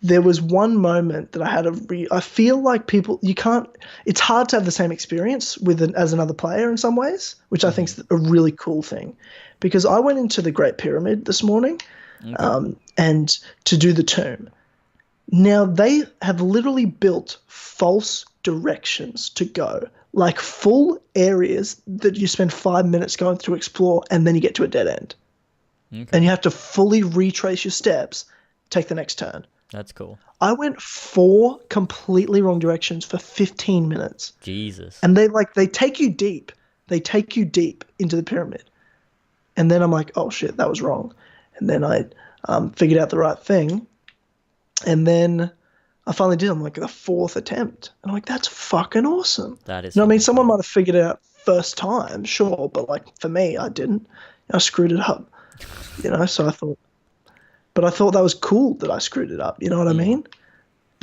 there was one moment that I had I feel like it's hard to have the same experience as another player in some ways, which I think is a really cool thing, because I went into the Great Pyramid this morning and to do the tomb. Now they have literally built false directions to go, like full areas that you spend 5 minutes going through, explore, and then you get to a dead end. And you have to fully retrace your steps, take the next turn. That's cool. I went 4 completely wrong directions for 15 minutes. Jesus. And they take you deep. They take you deep into the pyramid. And then I'm like, oh shit, that was wrong. And then I figured out the right thing. And then I finally did. I'm like, the 4th attempt. And I'm like, that's fucking awesome. That is. You know what I mean? Someone might have figured it out first time, sure. But like for me, I didn't. I screwed it up. So I thought that was cool that I screwed it up. You know what I mean?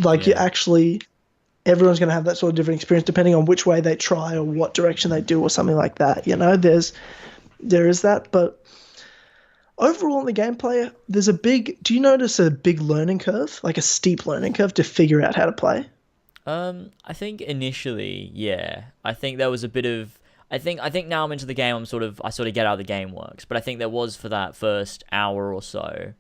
Like everyone's going to have that sort of different experience depending on which way they try or what direction they do or something like that. There is that. But overall in the gameplay, do you notice a big learning curve, like a steep learning curve to figure out how to play? I think initially, yeah. I think there was a bit of, I think now I'm into the game, I sort of get how the game works. But I think there was, for that first hour or so,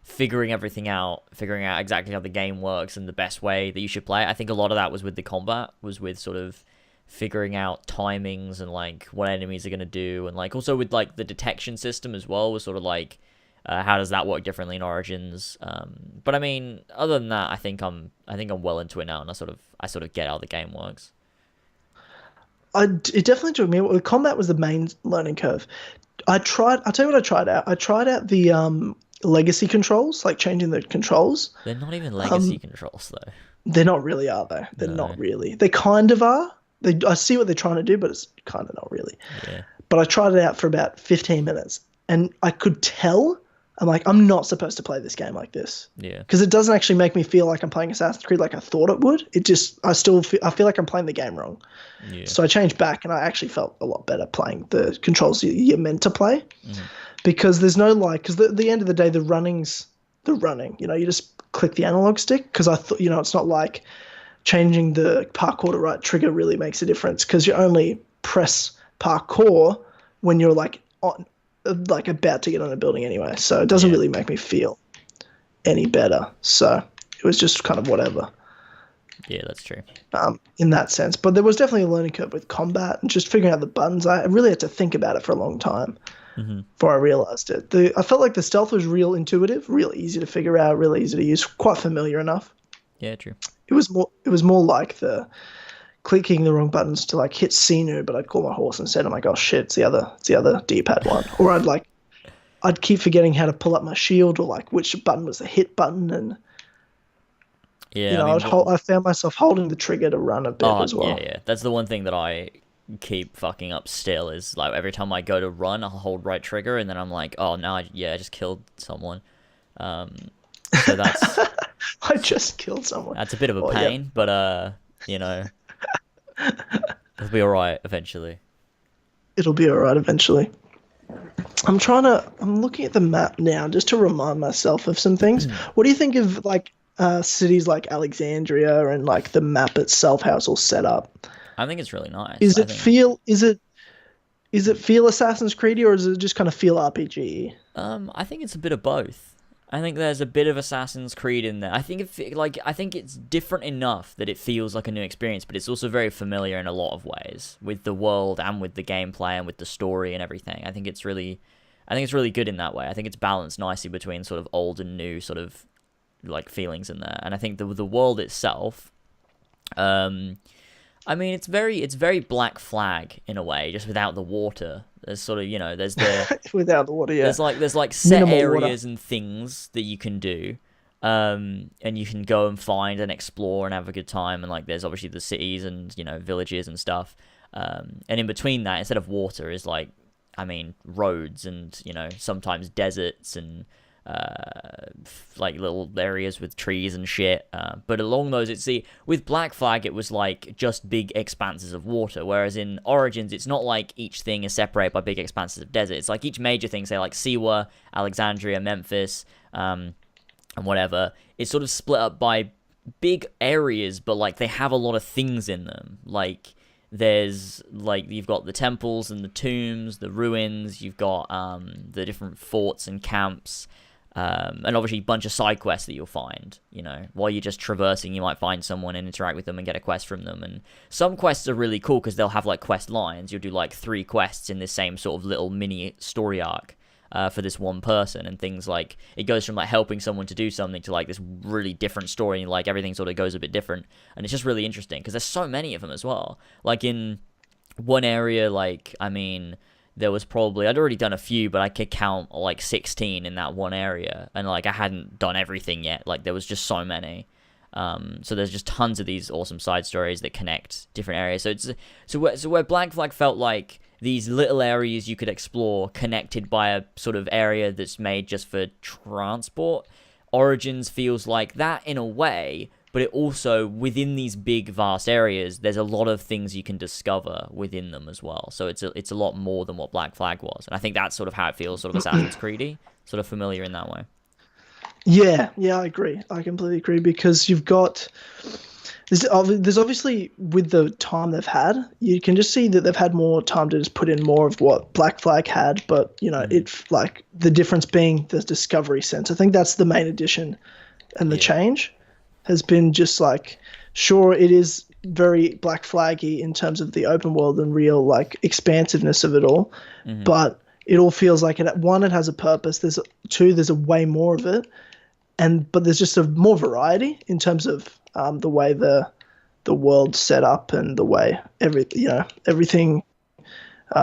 figuring everything out, figuring out exactly how the game works and the best way that you should play. I think a lot of that was with the combat, was with sort of figuring out timings and like what enemies are going to do, and like also with like the detection system as well, was sort of like how does that work differently in Origins. But I mean, other than that, I think I'm well into it now, and I sort of get how the game works. It definitely took me. The combat was the main learning curve. I'll tell you what I tried out. I tried out the legacy controls, like changing the controls. They're not even legacy controls, though. They're not really, are they? They're not really. They kind of are. I see what they're trying to do, but it's kind of not really. Yeah. But I tried it out for about 15 minutes, and I could tell, I'm like, I'm not supposed to play this game like this. Yeah. Because it doesn't actually make me feel like I'm playing Assassin's Creed like I thought it would. I feel like I'm playing the game wrong. Yeah. So I changed back, and I actually felt a lot better playing the controls you're meant to play. Mm-hmm. Because there's no because at the end of the day, the running's the running. You just click the analog stick, because I thought, it's not like changing the parkour to right trigger really makes a difference, because you only press parkour when you're like about to get on a building anyway. So it doesn't really make me feel any better. So it was just kind of whatever. Yeah, that's true. In that sense. But there was definitely a learning curve with combat and just figuring out the buttons. I really had to think about it for a long time before I realized it. I felt like the stealth was real intuitive, real easy to figure out, really easy to use, quite familiar enough. Yeah, true. It was more like the clicking the wrong buttons to like hit Xeno, but I'd call my horse instead. I'm like, oh shit, it's the other D-pad one. Or I'd keep forgetting how to pull up my shield, or like which button was the hit button, and I found myself holding the trigger to run a bit as well. Yeah. That's the one thing that I keep fucking up still, is like every time I go to run, I'll hold right trigger, and then I'm like, oh no, I just killed someone. So that's I just killed someone. That's a bit of a pain, but it'll be alright eventually. it'll be alright eventually. I'm looking at the map now just to remind myself of some things. What do you think of like cities like Alexandria and like the map itself, how it's all set up? I think it's really nice. Is it feel Assassin's Creed or does it just kind of feel RPG? I think it's a bit of both. I think there's a bit of Assassin's Creed in there. I think it's different enough that it feels like a new experience, but it's also very familiar in a lot of ways with the world and with the gameplay and with the story and everything. I think it's really good in that way. I think it's balanced nicely between sort of old and new sort of like feelings in there. And I think the world itself, I mean, it's very Black Flag in a way, just without the water. There's sort of, there's the without the water, yeah. There's like set minimal areas water and things that you can do, and you can go and find and explore and have a good time. And like, there's obviously the cities and villages and stuff. And in between that, instead of water, is like, I mean, roads and sometimes deserts and like little areas with trees and shit, but along those, with Black Flag it was like just big expanses of water, whereas in Origins it's not like each thing is separated by big expanses of desert. It's like each major thing, say like Siwa, Alexandria, Memphis, and whatever, it's sort of split up by big areas, but like they have a lot of things in them. Like there's like, you've got the temples and the tombs, the ruins, you've got the different forts and camps, and obviously a bunch of side quests that you'll find, while you're just traversing. You might find someone and interact with them and get a quest from them. And some quests are really cool because they'll have like quest lines. You'll do like 3 quests in this same sort of little mini story arc for this one person, and things like, it goes from like helping someone to do something to like this really different story, and like everything sort of goes a bit different, and it's just really interesting because there's so many of them as well. Like in one area, like, I mean, there was probably, I'd already done a few, but I could count like 16 in that one area, and like I hadn't done everything yet. Like there was just so many. So there's just tons of these awesome side stories that connect different areas. So where Black Flag felt like these little areas you could explore connected by a sort of area that's made just for transport, Origins feels like that in a way, but it also, within these big vast areas, there's a lot of things you can discover within them as well. So it's a lot more than what Black Flag was, and I think that's sort of how it feels, sort of Assassin's Creedy, sort of familiar in that way. Yeah, I agree. I completely agree, because you've got, there's obviously, with the time they've had, you can just see that they've had more time to just put in more of what Black Flag had, but it's like the difference being the discovery sense. I think that's the main addition, and the change has been just like, sure, it is very Black Flaggy in terms of the open world and real like expansiveness of it all, but it all feels like it has a purpose. There's a way more of it, but there's just a more variety in terms of the way the world's set up and the way everything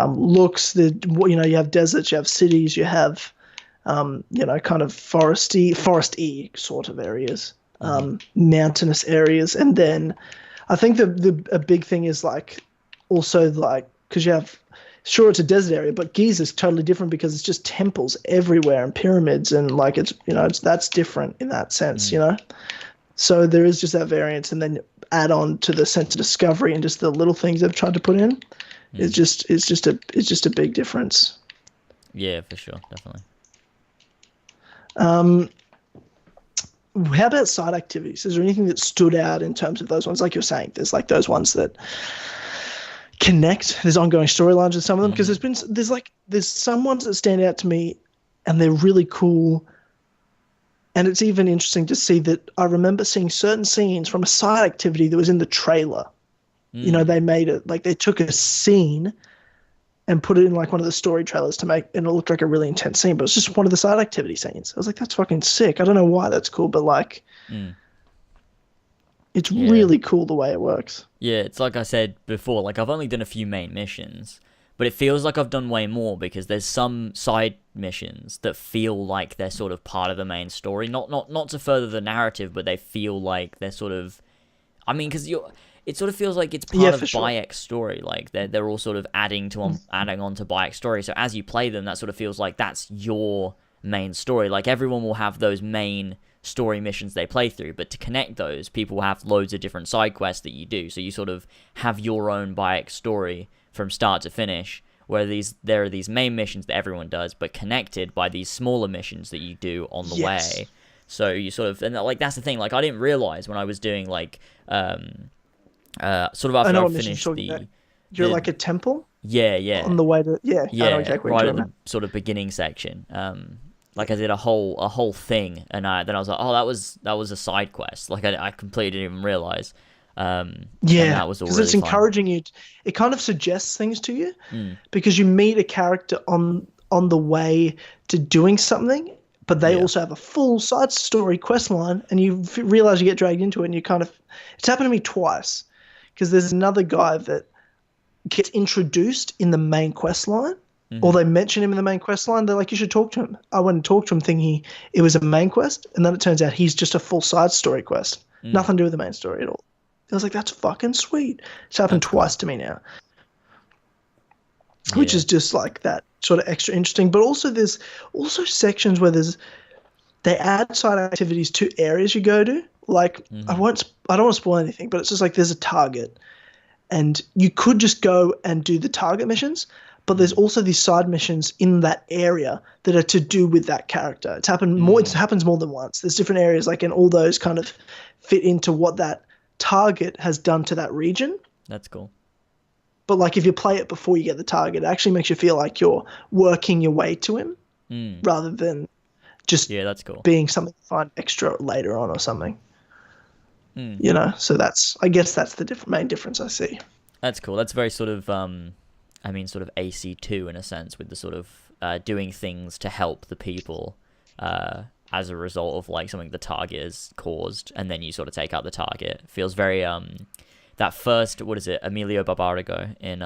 looks. You have deserts, you have cities, you have kind of forest-y sort of areas. Mountainous areas, and then I think a big thing is like, also like, because you have, sure, it's a desert area, but Giza is totally different because it's just temples everywhere and pyramids, and like that's different in that sense, So there is just that variance, and then add on to the sense of discovery and just the little things they've tried to put in. It's just a big difference. Yeah, for sure, definitely. How about side activities? Is there anything that stood out in terms of those ones? Like you're saying, there's like those ones that connect. There's ongoing storylines with some of them, because there's some ones that stand out to me, and they're really cool. And it's even interesting to see that I remember seeing certain scenes from a side activity that was in the trailer. They made it like, they took a scene and put it in like one of the story trailers and it looked like a really intense scene, but it's just one of the side activity scenes. I was like, that's fucking sick. I don't know why that's cool, but like, it's really cool the way it works. Yeah, it's like I said before, like I've only done a few main missions, but it feels like I've done way more, because there's some side missions that feel like they're sort of part of the main story. Not to further the narrative, but they feel like they're sort of, I mean, because it sort of feels like it's part of Bayek's story. Like they're all sort of adding on to Bayek's story. So as you play them, that sort of feels like that's your main story. Like everyone will have those main story missions they play through, but to connect those, people will have loads of different side quests that you do. So you sort of have your own Bayek story from start to finish, where there are these main missions that everyone does, but connected by these smaller missions that you do on the way. So you sort of, and like that's the thing. Like I didn't realize when I was doing like sort of after I finished the. You're like a temple. Yeah. On the way to I know exactly right at the sort of beginning section. Like I did a whole thing, and then I was like, oh, that was a side quest. Like I completely didn't even realize. That was all because really it's encouraging you. It kind of suggests things to you because you meet a character on the way to doing something, but they also have a full side story quest line, and you realize you get dragged into it, and you kind of. It's happened to me twice, because there's another guy that gets introduced in the main quest line. Or they mention him in the main quest line. They're like, you should talk to him. I went and talked to him thinking it was a main quest, and then it turns out he's just a full side story quest. Nothing to do with the main story at all. I was like, that's fucking sweet. It's happened twice to me now. Which is just like that sort of extra interesting. But also there's also sections where they add side activities to areas you go to. Like I don't want to spoil anything, but it's just like there's a target. And you could just go and do the target missions, but there's also these side missions in that area that are to do with that character. It happens more than once. There's different areas, like, and all those kind of fit into what that target has done to that region. That's cool. But like if you play it before you get the target, it actually makes you feel like you're working your way to him rather than just that's cool. being something to find extra later on or something. You know, so I guess that's the main difference I see. That's cool. That's very sort of, sort of AC2 in a sense, with the sort of doing things to help the people as a result of like something the target has caused, and then you sort of take out the target. Feels very that first, what is it, Emilio Barbarigo in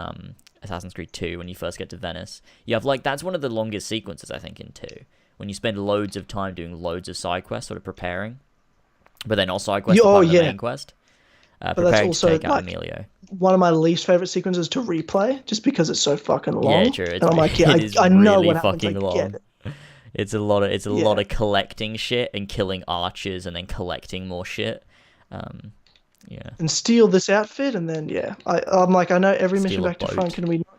Assassin's Creed 2 when you first get to Venice. You have like, that's one of the longest sequences I think in 2, when you spend loads of time doing loads of side quests, sort of preparing. But then also side quest part of the main quest. But that's also to take out Emilio. One of my least favorite sequences to replay, just because it's so fucking long. Yeah, true. And I'm like, I know what happens. Fucking long. It's a lot of collecting shit and killing archers and then collecting more shit. And steal this outfit, and then I'm like, I know every mission back to front. Can we not?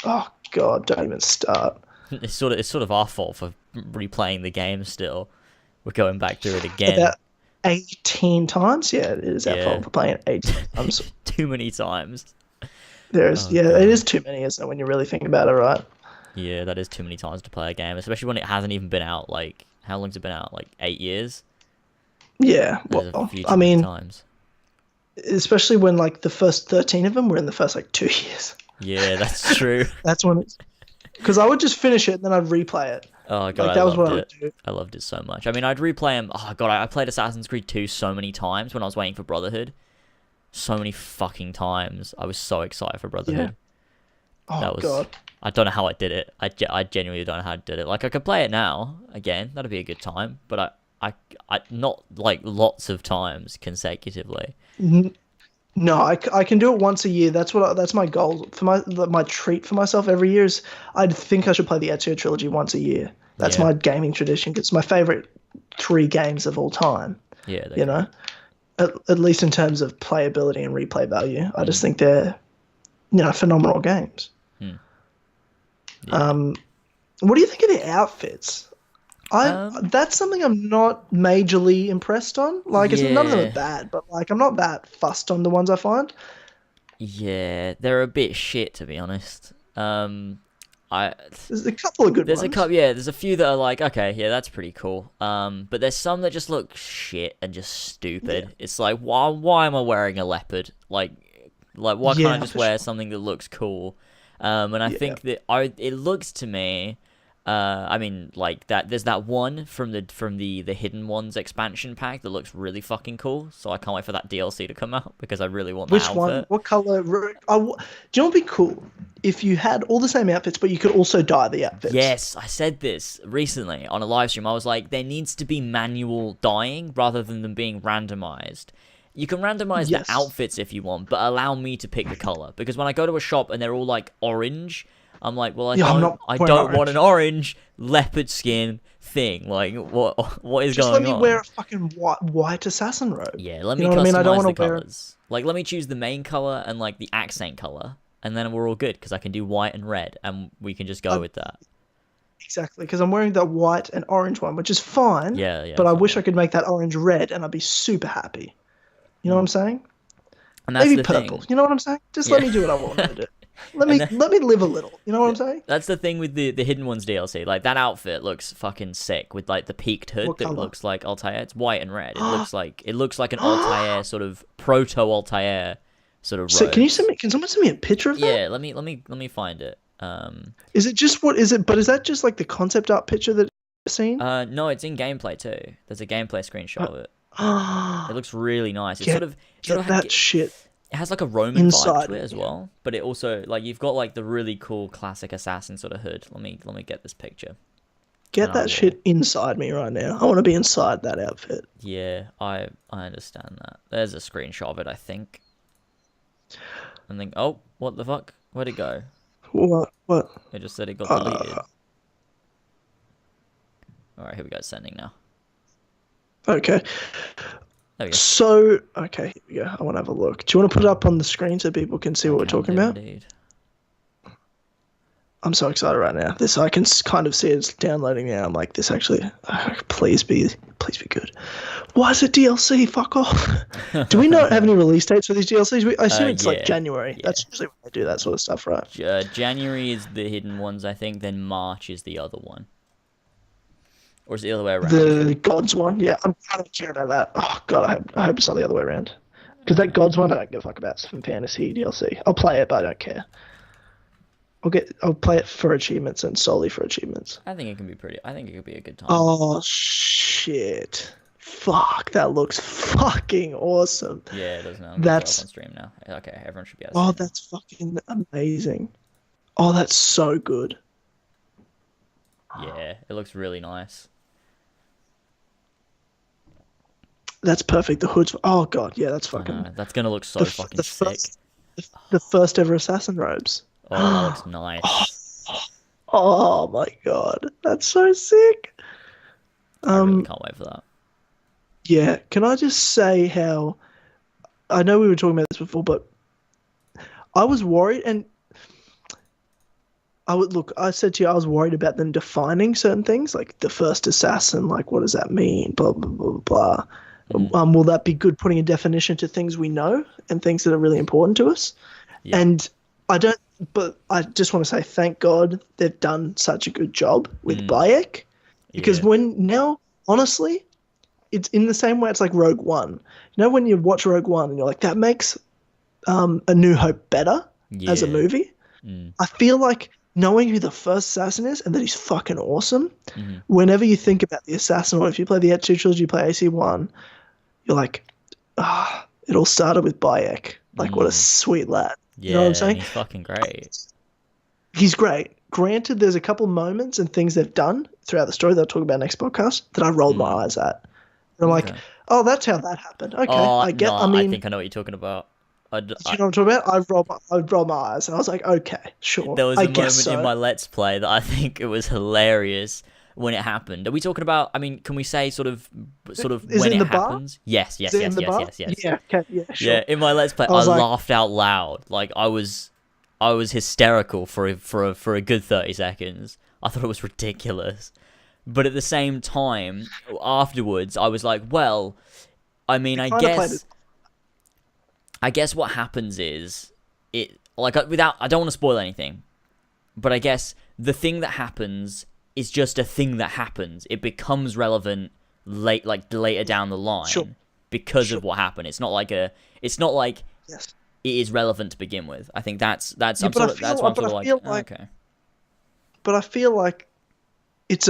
Oh god, don't even start. It's sort of our fault for replaying the game. Still, we're going back through it again. About 18 times. Yeah, it is our fault for playing it 18 times. Too many times. It is too many, isn't it, when you really think about it, right? Yeah, that is too many times to play a game, especially when it hasn't even been out. Like, how long's it been out? Like 8 years. Yeah, well, I mean, times. Especially when like the first 13 of them were in the first like 2 years. Yeah, that's true. That's when it's because I would just finish it and then I'd replay it. Oh god, like, that was what I would do. I loved it so much. I mean, I'd replay them. Oh god, I played Assassin's Creed 2 so many times when I was waiting for Brotherhood. So many fucking times. I was so excited for Brotherhood. Yeah. Oh god. I don't know how I did it. I genuinely don't know how I did it. Like, I could play it now again. That'd be a good time. But I not like lots of times consecutively. No, I can do it once a year. That's my goal for my treat for myself every year. Is I think I should play the Ezio trilogy once a year. That's my gaming tradition. It's my favorite 3 games of all time. Yeah, you know, at least in terms of playability and replay value. I just think they're phenomenal games. Yeah. What do you think of the outfits? That's something I'm not majorly impressed on. Like, none of them are bad, but like I'm not that fussed on the ones I find. Yeah, they're a bit shit, to be honest. There's a couple of good ones. There's a few that are like, okay, yeah, that's pretty cool. But there's some that just look shit and just stupid. Yeah. It's like, why am I wearing a leopard? Like why can't I just wear something that looks cool? And I think that it looks to me. I mean, like that. There's that one from the Hidden Ones expansion pack that looks really fucking cool. So I can't wait for that DLC to come out because I really want that outfit. Which one? What color? Do you know what would be cool? If you had all the same outfits, but you could also dye the outfits. Yes, I said this recently on a live stream. I was like, there needs to be manual dyeing rather than them being randomized. You can randomize the outfits if you want, but allow me to pick the color. Because when I go to a shop and they're all like orange, I'm like, well, I don't want an orange leopard skin thing. Like, what is going on? Just let me wear a fucking white assassin robe. Yeah, let me customize the colors. Like, let me choose the main color and like the accent color. and then we're all good because I can do white and red, and we can just go with that. Exactly, because I'm wearing that white and orange one, which is fine. Yeah. But I wish I could make that orange red, and I'd be super happy. You know what I'm saying? And that's maybe the purple. thing. You know what I'm saying? Just let me do what I want to do. Let me live a little. You know what I'm saying? That's the thing with the Hidden Ones DLC. Like, that outfit looks fucking sick with like the peaked hood that looks like Altair. It's white and red. It looks like an Altair sort of proto Altair sort of. So can someone send me a picture of that? Yeah, let me find it. Is it just what is it? But is that just like the concept art picture that you've seen? No, it's in gameplay too. There's a gameplay screenshot of it. It looks really nice. It's sort of shit. It has like a Roman vibe to it as well, but it also like you've got like the really cool classic assassin sort of hood. Let me get this picture. Get that shit inside me right now. I want to be inside that outfit. Yeah, I understand that. There's a screenshot of it, I think. And then oh, what the fuck? Where'd it go? What? It just said it got deleted. All right, here we go. Sending now. Okay. So, okay, here we go. I want to have a look. Do you want to put it up on the screen so people can see what we're talking about? Indeed. I'm so excited right now. I can kind of see it's downloading now. I'm like, this actually, please be good. Why is it DLC? Fuck off. Do we not have any release dates for these DLCs? I assume it's like January. Yeah. That's usually when they do that sort of stuff, right? January is the Hidden Ones, I think. Then March is the other one. Or is it the other way around? The Gods one? Yeah, I'm kind of curious about that. Oh, God, I hope it's not the other way around. Because that Gods one, I don't give a fuck about. It's some fantasy DLC. I'll play it, but I don't care. I'll play it for achievements and solely for achievements. I think it could be a good time. Oh, shit. Fuck, that looks fucking awesome. Yeah, it does now. That's on stream now. Okay, everyone should be able to see it. That's fucking amazing. Oh, that's so good. Yeah, it looks really nice. That's perfect. The hood's... Oh, God. Yeah, that's fucking... That's going to look so fucking sick. The first ever assassin robes. Oh, that looks nice. Oh, my God. That's so sick. I really can't wait for that. Yeah. Can I just say how... I know we were talking about this before, but I was worried, and... I said to you, I was worried about them defining certain things, like the first assassin, like what does that mean? Blah, blah, blah, blah. Will that be good putting a definition to things we know and things that are really important to us? Yeah. And but I just want to say thank God they've done such a good job with Bayek, because honestly, it's in the same way it's like Rogue One. You know, when you watch Rogue One and you're like, that makes A New Hope better as a movie. I feel like knowing who the first assassin is and that he's fucking awesome, whenever you think about the assassin, or if you play the Ecto trilogy, you play AC1, you're like, it all started with Bayek. Like, what a sweet lad. Yeah, you know what I'm saying? He's fucking great. He's great. Granted, there's a couple moments and things they've done throughout the story that I'll talk about next podcast that I rolled my eyes at. And I'm like, oh, that's how that happened. Okay, I think I know what you're talking about. Do you know what I'm talking about? I'd roll my eyes and I was like, okay, sure. There was a moment in my Let's Play that I think it was hilarious when it happened. Are we talking about, I mean, can we say sort of when it happens? Yes. Yeah, okay, yeah, sure. Yeah, in my Let's Play, I laughed out loud. Like, I was hysterical for a good 30 seconds. I thought it was ridiculous. But at the same time, afterwards, I was like, well, I mean, I guess what happens is I don't want to spoil anything, but I guess the thing that happens is just a thing that happens. It becomes relevant later down the line because of what happened. It's not like it is relevant to begin with. I think that's why I'm sort of like, okay. But I feel like it's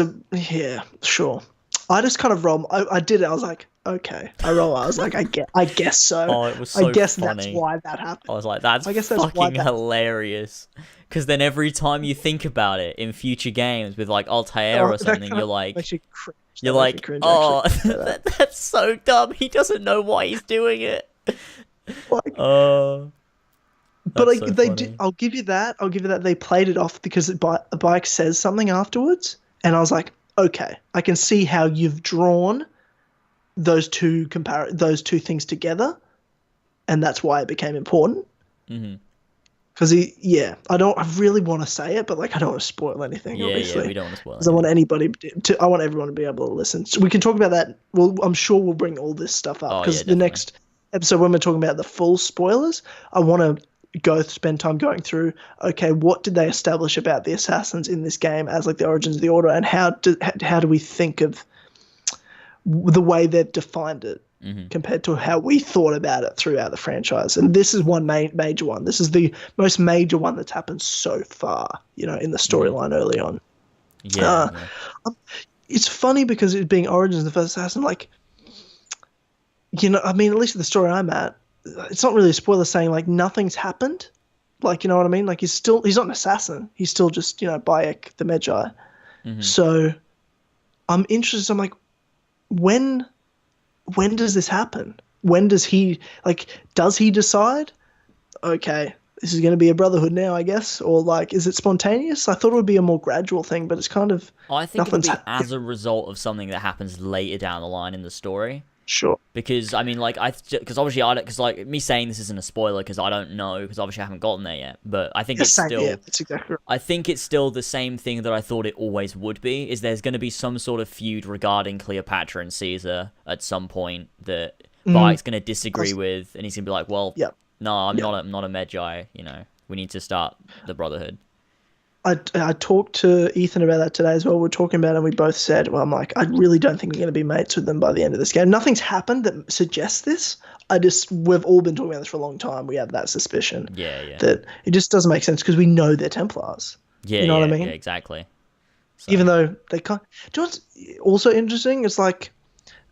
sure. I just kind of roll. I did it. I was like, okay. I was like, I guess so. Oh, it was so I guess funny. That's why that happened. I was like, that's fucking hilarious. Because then every time you think about it in future games with like Altair or something, you're like, oh, that's so dumb. He doesn't know why he's doing it. Like, but like, they did. I'll give you that. They played it off because the bike says something afterwards, and I was like, okay, I can see how you've drawn those two things together, and that's why it became important. Because I really want to say it, but like I don't want to spoil anything. Obviously. Yeah, we don't want to spoil. Because I want I want everyone to be able to listen. So we can talk about that. Well, I'm sure we'll bring all this stuff up because the next episode when we're talking about the full spoilers, I want to spend time going through. Okay, what did they establish about the assassins in this game as like the origins of the order, and how do we think of the way they've defined it? Compared to how we thought about it throughout the franchise. And this is one major one. This is the most major one that's happened so far, in the storyline early on. Yeah. It's funny because it being Origins of the first assassin, like, at least the story I'm at, it's not really a spoiler saying, like, nothing's happened. Like, you know what I mean? Like, he's not an assassin. He's still just, Bayek the Magi. So I'm interested. I'm like, when does this happen? When does he decide, okay, this is going to be a brotherhood now, I guess? Or like, is it spontaneous? I thought it would be a more gradual thing, but it's kind of... I think it'll be as a result of something that happens later down the line in the story. Sure. Because, because obviously, because like, me saying this isn't a spoiler because I don't know, because obviously I haven't gotten there yet, but I think it's still... Yeah, that's exactly right. I think it's still the same thing that I thought it always would be, is there's going to be some sort of feud regarding Cleopatra and Caesar at some point that Bayek's going to disagree with, and he's going to be like, well, no, I'm not a Magi, we need to start the Brotherhood. I talked to Ethan about that today as well. We're talking about it and we both said, well, I'm like, I really don't think we're going to be mates with them by the end of this game. Nothing's happened that suggests this. We've all been talking about this for a long time. We have that suspicion. Yeah. That it just doesn't make sense because we know they're Templars. Yeah, you know what I mean? Yeah, exactly. So. Even though they can't. Do you know what's also interesting? It's like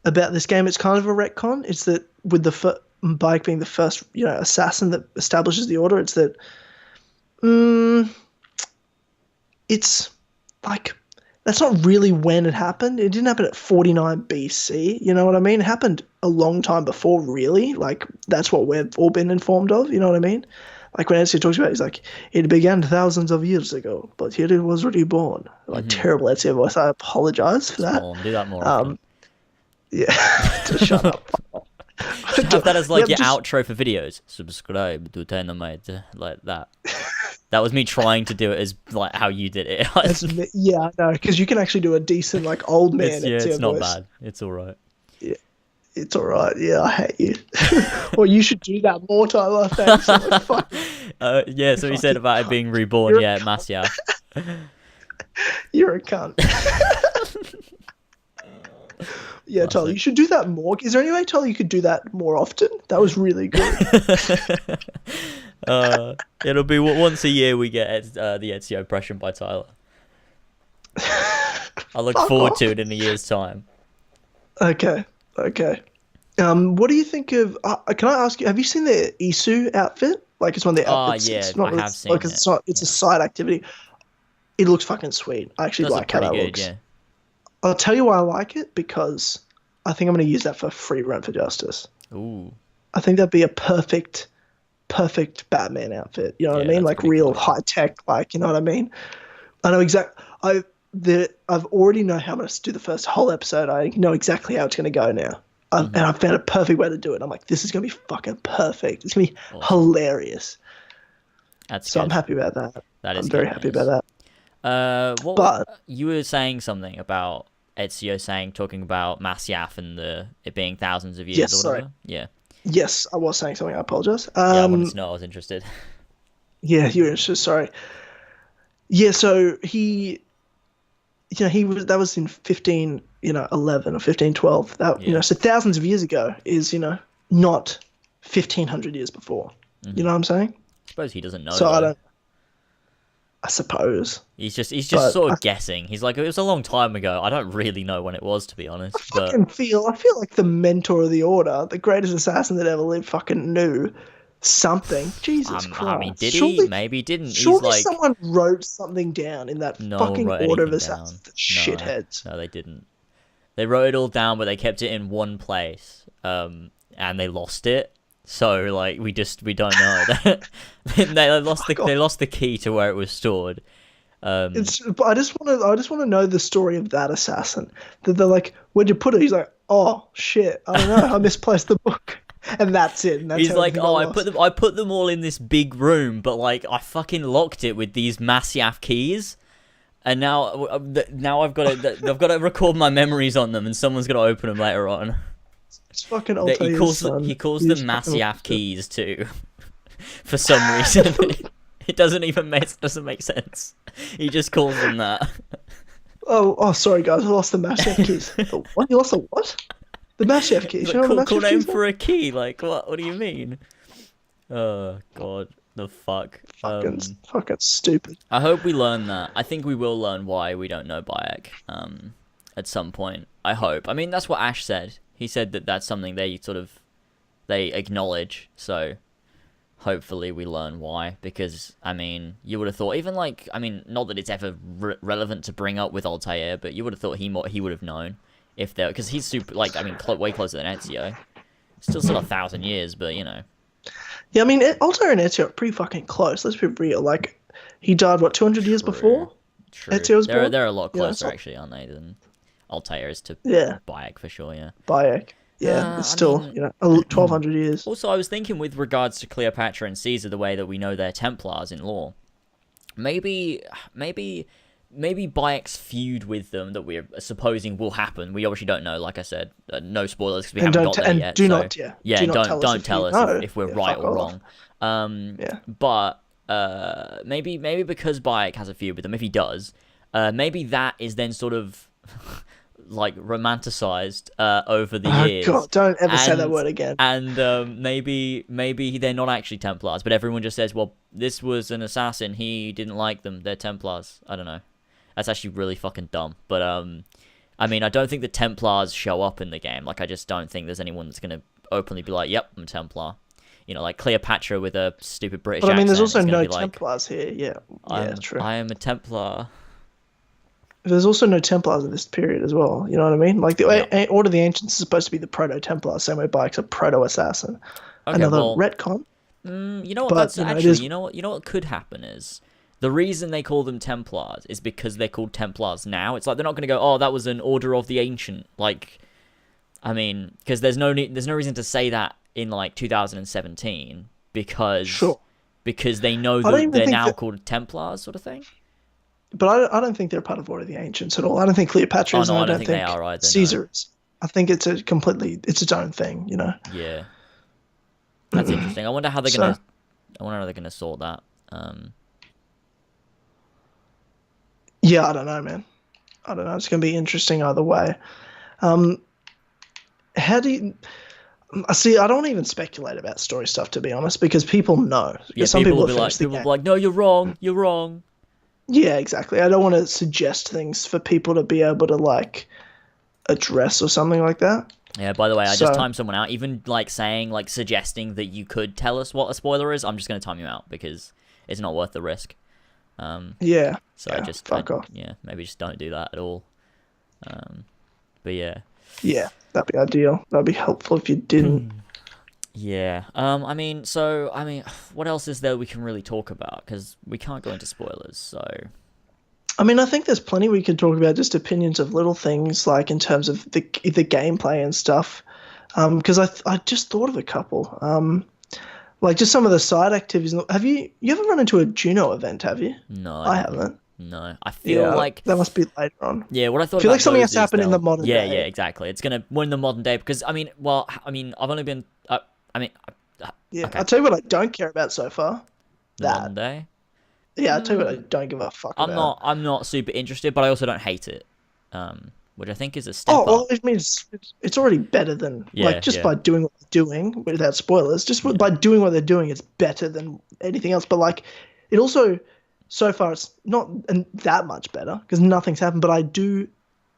about this game, it's kind of a retcon. It's that with Bayek being the first, assassin that establishes the order, it's that it's like that's not really when it happened. It didn't happen at 49 BC. You know what I mean? It happened a long time before, really. Like, that's what we've all been informed of. You know what I mean? Like, when Ezio talks about it, he's like, it began thousands of years ago, but here it was reborn. Like, terrible Ezio voice. I apologize for that. Do that more often. Yeah. Just shut up. Have that as like your outro for videos. Subscribe to Dynamite, like that. That was me trying to do it as like how you did it. Yeah, no, because you can actually do a decent like old man. It's not bad. It's all right. Yeah, it's all right. Yeah, I hate you. Well, you should do that more, Tyler. Thanks. Yeah, so you said about it being reborn. Yeah, Masyaf. You're a cunt. Yeah, Tyler, you should do that more. Is there any way, Tyler, you could do that more often? That was really good. It'll be once a year we get the Ezio impression by Tyler. I look forward to it in a year's time. Okay. What do you think of... can I ask you, have you seen the Isu outfit? Like, it's one of the outfits. Yeah, I have seen it. It's a side activity. It looks fucking sweet. I actually like how that looks. Yeah. I'll tell you why I like it, because I think I'm going to use that for Free Run for Justice. Ooh. I think that'd be a perfect Batman outfit. You know what I mean? Like real cool. High tech, like, you know what I mean? I know exactly. I've already know how I'm going to do the first whole episode. I know exactly how it's going to go now. And I've found a perfect way to do it. I'm like, this is going to be fucking perfect. It's going to be hilarious. That's so good. I'm happy about that. I'm very happy about that. You were saying something about Ezio talking about Masyaf and it being thousands of years. Yes, or whatever. sorry. Yeah. Yes, I was saying something. I apologize. I wanted to know. I was interested. Yeah, you were interested. Sorry. Yeah, so he was, that was in 11 or 1512. That, so thousands of years ago is, not 1,500 years before. Mm-hmm. You know what I'm saying? I suppose he doesn't know. So I suppose. He's just sort of guessing. He's like, it was a long time ago. I don't really know when it was, to be honest. I feel like the mentor of the order, the greatest assassin that ever lived, fucking knew something. Jesus Christ. I mean, did he? Maybe he didn't. Surely someone wrote something down in that fucking order of assassins. Shitheads. No, they didn't. They wrote it all down, but they kept it in one place, and they lost it. So like we don't know. They lost the key to where it was stored. But I just want to know the story of that assassin. That they're like, where'd you put it? He's like, oh shit, I don't know, I misplaced the book. And that's it. And that's He's like, oh, I put them all in this big room, but like I fucking locked it with these Masyaf keys, and now I've got to record my memories on them, and someone's gonna open them later on. It's fucking Altair's son. He calls them Masyaf keys too, for some reason. It doesn't make sense. He just calls them that. Oh, sorry guys, I lost the Masyaf keys. What? You lost the what? The Masyaf keys. Cool name for a key. Like what? What do you mean? Oh god, the fuck. Fucking stupid. I hope we learn that. I think we will learn why we don't know Bayek. At some point. I hope. I mean, that's what Ash said. He said that that's something they acknowledge. So hopefully we learn why. Because I mean, you would have thought not that it's ever relevant to bring up with Altair, but you would have thought he would have known. If they're, because he's super, way closer than Ezio. Still 1,000 years, but you know. Yeah, I mean, Altair and Ezio are pretty fucking close. Let's be real. Like, he died 200 years before. True. Ezio was born. They're a lot closer actually, aren't they? Than Altair is to Bayek for sure. Yeah. Bayek. Yeah, it's still 1,200 years. Also, I was thinking with regards to Cleopatra and Caesar, the way that we know they're Templars in lore. Maybe Bayek's feud with them that we're supposing will happen. We obviously don't know. Like I said, no spoilers because we haven't got there yet. Don't tell us if we're right or wrong. But maybe because Bayek has a feud with them, if he does, maybe that is then sort of like romanticized over the years. Oh God, don't ever say that word again. And maybe they're not actually Templars, but everyone just says, well, this was an assassin. He didn't like them. They're Templars. I don't know. That's actually really fucking dumb. But, I mean, I don't think the Templars show up in the game. Like, I just don't think there's anyone that's going to openly be like, yep, I'm Templar. You know, like Cleopatra with a stupid British accent. But I mean, there's also no Templars here. Yeah, true. I am a Templar. There's also no Templars in this period as well. You know what I mean? Like, the Order of the Ancients is supposed to be the proto-Templar, same way Bayek's a proto-assassin. Okay, another retcon. You know what? You know what could happen is, the reason they call them Templars is because they're called Templars now. It's like they're not going to go, oh, that was an Order of the Ancient. Like, I mean, because there's no reason to say that in like 2017 because they know that they're now called Templars, sort of thing. But I don't think they're part of Order of the Ancients at all. I don't think Cleopatra is. I don't think they are either. Caesar is. I think it's its own thing. You know. Yeah. That's interesting. I wonder how they're gonna sort that. Yeah, I don't know, man. I don't know. It's going to be interesting either way. How do you... See, I don't even speculate about story stuff, to be honest, because people know. Yeah, some people will be like, no, you're wrong. You're wrong. Yeah, exactly. I don't want to suggest things for people to be able to, like, address or something like that. Yeah, by the way, I just timed someone out. Even, suggesting that you could tell us what a spoiler is, I'm just going to time you out because it's not worth the risk. Yeah. So fuck off. Yeah, maybe just don't do that at all. But yeah. Yeah, that'd be ideal. That'd be helpful if you didn't. Yeah. I mean, what else is there we can really talk about? Because we can't go into spoilers, so... I mean, I think there's plenty we could talk about, just opinions of little things, like in terms of the gameplay and stuff. Because I just thought of a couple. Like just some of the side activities. Have you ever run into a Juno event, have you? No. I haven't. No. I feel like... That must be later on. Yeah, what I thought I feel like something has to happen in the modern day. Yeah, exactly. It's going to... Well, in the modern day, because, I've only been... Okay. I'll tell you what I don't care about so far. Modern day? Yeah, I'll tell you what I don't give a fuck about. I'm not super interested, but I also don't hate it. Which I think is a step up. Well, it means it's already better than... by doing what they're doing, without spoilers, by doing what they're doing, it's better than anything else. But, it also... So far, it's not that much better, because nothing's happened, but I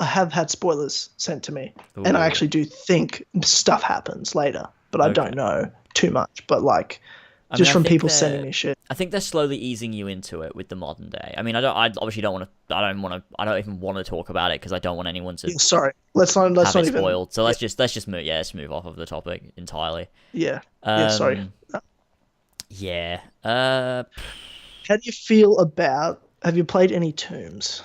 have had spoilers sent to me. Ooh. And I actually do think stuff happens later, but I don't know too much. But, just from people sending me shit. I think they're slowly easing you into it with the modern day. I mean, I obviously don't want to. I don't even want to talk about it because I don't want anyone to. Yeah, sorry, let's not even spoiled. So let's just move. Yeah, let's move off of the topic entirely. Yeah. Sorry. Yeah. How do you feel about? Have you played any Tombs?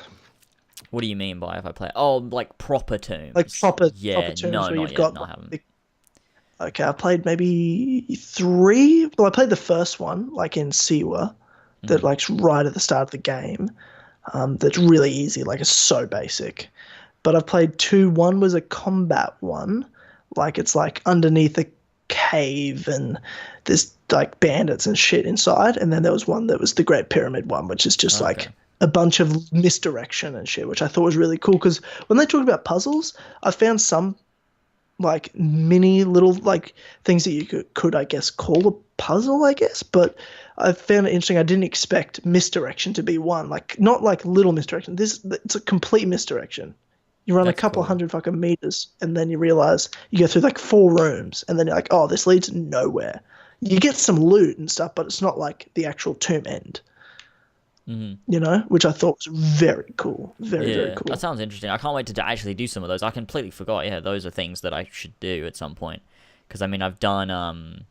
What do you mean by if I play? Oh, like proper Tombs. Like proper Tombs where you've got. I haven't. Okay, I played maybe 3. Well, I played the first one, like in Siwa, that like's right at the start of the game. That's really easy, like it's so basic. But I've played 2. One was a combat one, like it's like underneath a cave and there's like bandits and shit inside. And then there was one that was the Great Pyramid one, which is just like a bunch of misdirection and shit, which I thought was really cool. Because when they talk about puzzles, I found some like mini little like things that you could I guess call a puzzle, I guess, but I found it interesting. I didn't expect misdirection to be one, like not like little misdirection. It's a complete misdirection. You run a couple hundred fucking meters and then you realize you go through like 4 rooms and then you're like, oh, this leads nowhere. You get some loot and stuff, but it's not like the actual tomb end. You know, which I thought was very cool. Very cool. That sounds interesting. I can't wait to actually do some of those. I completely forgot. Yeah, those are things that I should do at some point. Because I mean, I've done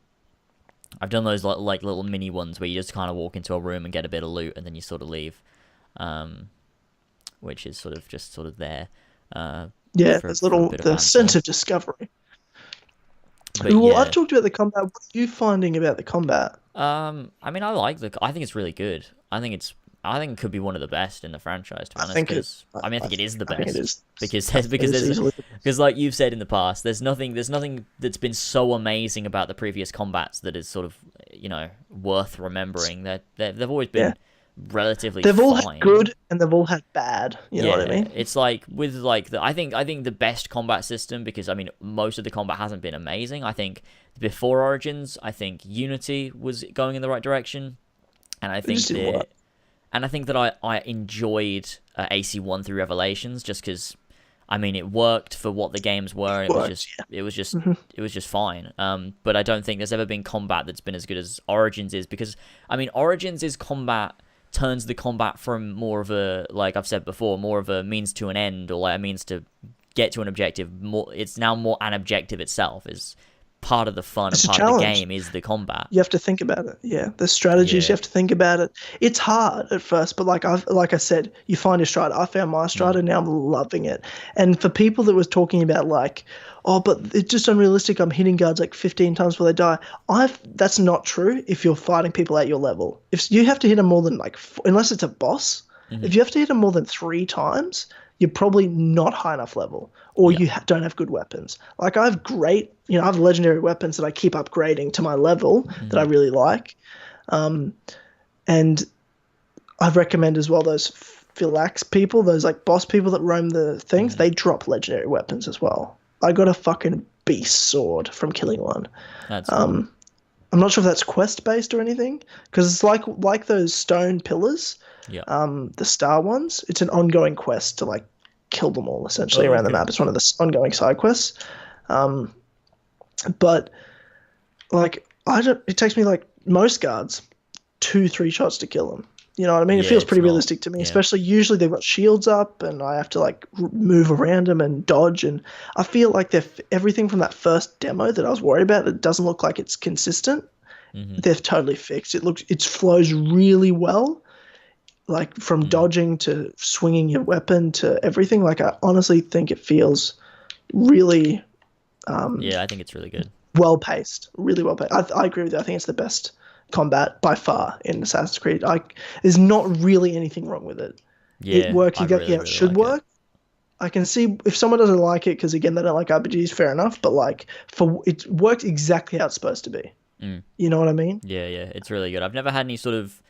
those like little mini ones where you just kind of walk into a room and get a bit of loot and then you sort of leave, which is sort of there. There's the sense of discovery. But, I've talked about the combat. What are you finding about the combat? I mean, I think it's really good. I think it could be one of the best in the franchise, to be honest. I think it is the best. Because like you've said in the past, there's nothing that's been so amazing about the previous combats that is sort of, you know, worth remembering. They've always been relatively They've all had good and they've all had bad. You know what I mean? It's like with like I think the best combat system, because I mean most of the combat hasn't been amazing. I think before Origins, I think Unity was going in the right direction. And I think that I enjoyed AC1 through Revelations just because, I mean, it worked for what the games were. And it was just fine. But I don't think there's ever been combat that's been as good as Origins is, because I mean Origins' combat turns the combat from more of a, like I've said before, more of a means to an end, or like a means to get to an objective. It's now more an objective itself. Is part of the fun and part of the game is the combat. You have to think about it. Yeah, the strategies, you have to think about it. It's hard at first, but like I said, you find your stride. I found my stride and now I'm loving it. And for people that was talking about like, oh, but it's just unrealistic, I'm hitting guards like 15 times before they die. That's not true if you're fighting people at your level. If you have to hit them more than like, unless it's a boss, if you have to hit them more than 3 times, you're probably not high enough level, or you don't have good weapons. Like I have legendary weapons that I keep upgrading to my level that I really like. And I recommend as well those Philax people, those like boss people that roam the things, they drop legendary weapons as well. I got a fucking beast sword from killing one. That's cool. I'm not sure if that's quest based or anything, because it's like those stone pillars. The star ones. It's an ongoing quest to like kill them all essentially around the map. It's one of the ongoing side quests. But like it takes me like most guards 2-3 shots to kill them. You know what I mean? It feels pretty realistic to me, especially usually they've got shields up and I have to like move around them and dodge. And I feel like everything from that first demo that I was worried about, it doesn't look like it's consistent. They've totally fixed. It flows really well. Like from dodging to swinging your weapon to everything. Like I honestly think it feels really I think it's really good. Well paced. Really well paced. I agree with you. I think it's the best combat by far in Assassin's Creed. There's not really anything wrong with it. It works exactly how it should work. I can see if someone doesn't like it because again they don't like RPGs, fair enough. But like it works exactly how it's supposed to be. You know what I mean? Yeah, it's really good. I've never had any sort of,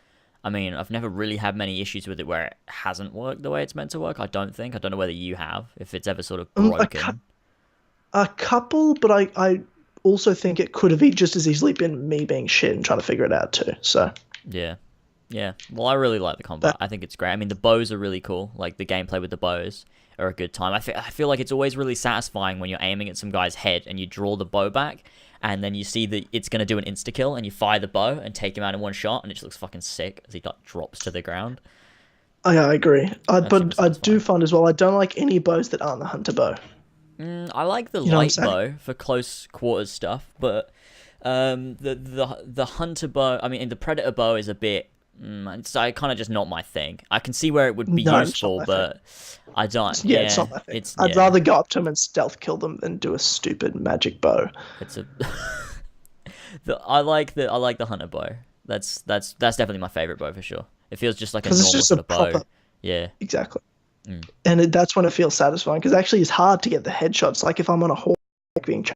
I've never really had many issues with it where it hasn't worked the way it's meant to work. I don't know whether you have, if it's ever sort of broken. A couple, but I also think it could have just as easily been me being shit and trying to figure it out too. So yeah. Well, I really like the combat. I think it's great. I mean, the bows are really cool. Like the gameplay with the bows are a good time. I feel like it's always really satisfying when you're aiming at some guy's head and you draw the bow back, and then you see that it's going to do an insta-kill, and you fire the bow and take him out in one shot, and it just looks fucking sick as he drops to the ground. Oh, yeah, I agree. But I do find as well, I don't like any bows that aren't the hunter bow. I like the light bow for close quarters stuff, but the hunter bow, the predator bow is a bit it's kind of just not my thing. I can see where it would be useful, but I don't. Yeah, it's not my thing. I'd rather go up to them and stealth kill them than do a stupid magic bow. It's a. I like the hunter bow. That's definitely my favorite bow for sure. It feels just like a normal sort of bow. Yeah. Exactly. And that's when it feels satisfying, because actually it's hard to get the headshots. Like if I'm on a horse being.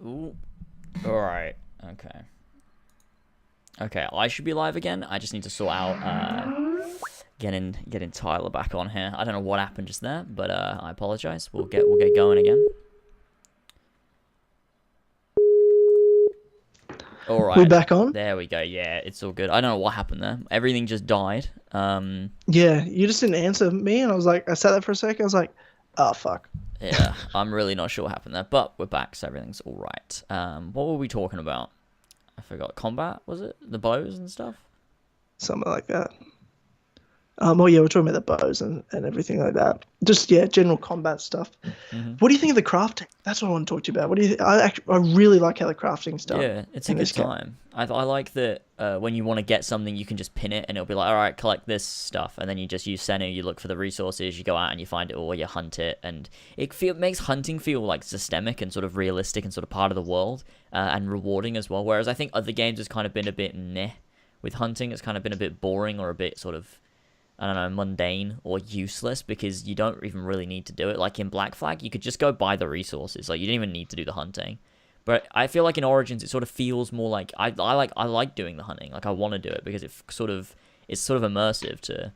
Ooh. All right. Okay, I should be live again. I just need to sort out getting Tyler back on here. I don't know what happened just there, but I apologize. We'll get going again. All right. We're back on. There we go. Yeah, it's all good. I don't know what happened there. Everything just died. Yeah, you just didn't answer me, and I was like, I sat there for a second. I was like, oh fuck. Yeah, I'm really not sure what happened there, but we're back, so everything's all right. What were we talking about? I forgot. Combat, was it? The bows and stuff? Something like that. Oh yeah, we're talking about the bows and everything like that. Just general combat stuff. What do you think of the crafting? That's what I want to talk to you about. What do you? I really like how the crafting stuff. Yeah, it's a good time. I like that when you want to get something, you can just pin it, and it'll be like, all right, collect this stuff, and then you just use Xeno. You look for the resources, you go out and you find it, or you hunt it, and it makes hunting feel like systemic and sort of realistic and sort of part of the world, and rewarding as well. Whereas I think other games has kind of been a bit meh with hunting. It's kind of been a bit boring or a bit sort of, I don't know, mundane or useless, because you don't even really need to do it. Like in Black Flag, you could just go buy the resources. Like you didn't even need to do the hunting. But I feel like in Origins, it sort of feels more like I like doing the hunting. Like I want to do it because it's sort of immersive to,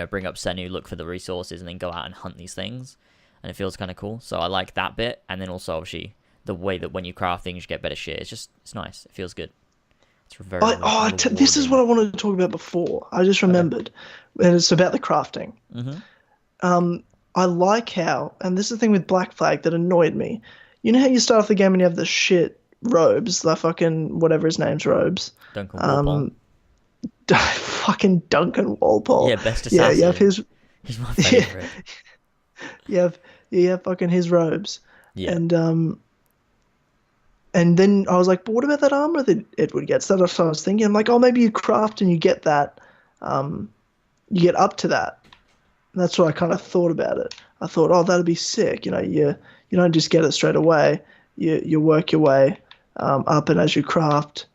bring up Xenu, look for the resources, and then go out and hunt these things, and it feels kind of cool. So I like that bit, and then also obviously the way that when you craft things, you get better shit. It's nice. It feels good. This is what I wanted to talk about before. I just remembered, and it's about the crafting. I like how, and this is the thing with Black Flag that annoyed me. You know how you start off the game and you have the shit robes, the fucking whatever his name's robes. Duncan Walpole. Fucking Duncan Walpole. Yeah, best assassin. Yeah, you have his. He's my favorite. you have fucking his robes. Yeah. And then I was like, but what about that armor that Edward gets? That's what I was thinking. I'm like, oh, maybe you craft and you get that. You get up to that. And that's what I kind of thought about it. I thought, oh, that'd be sick. You don't just get it straight away. You work your way up, and as you craft,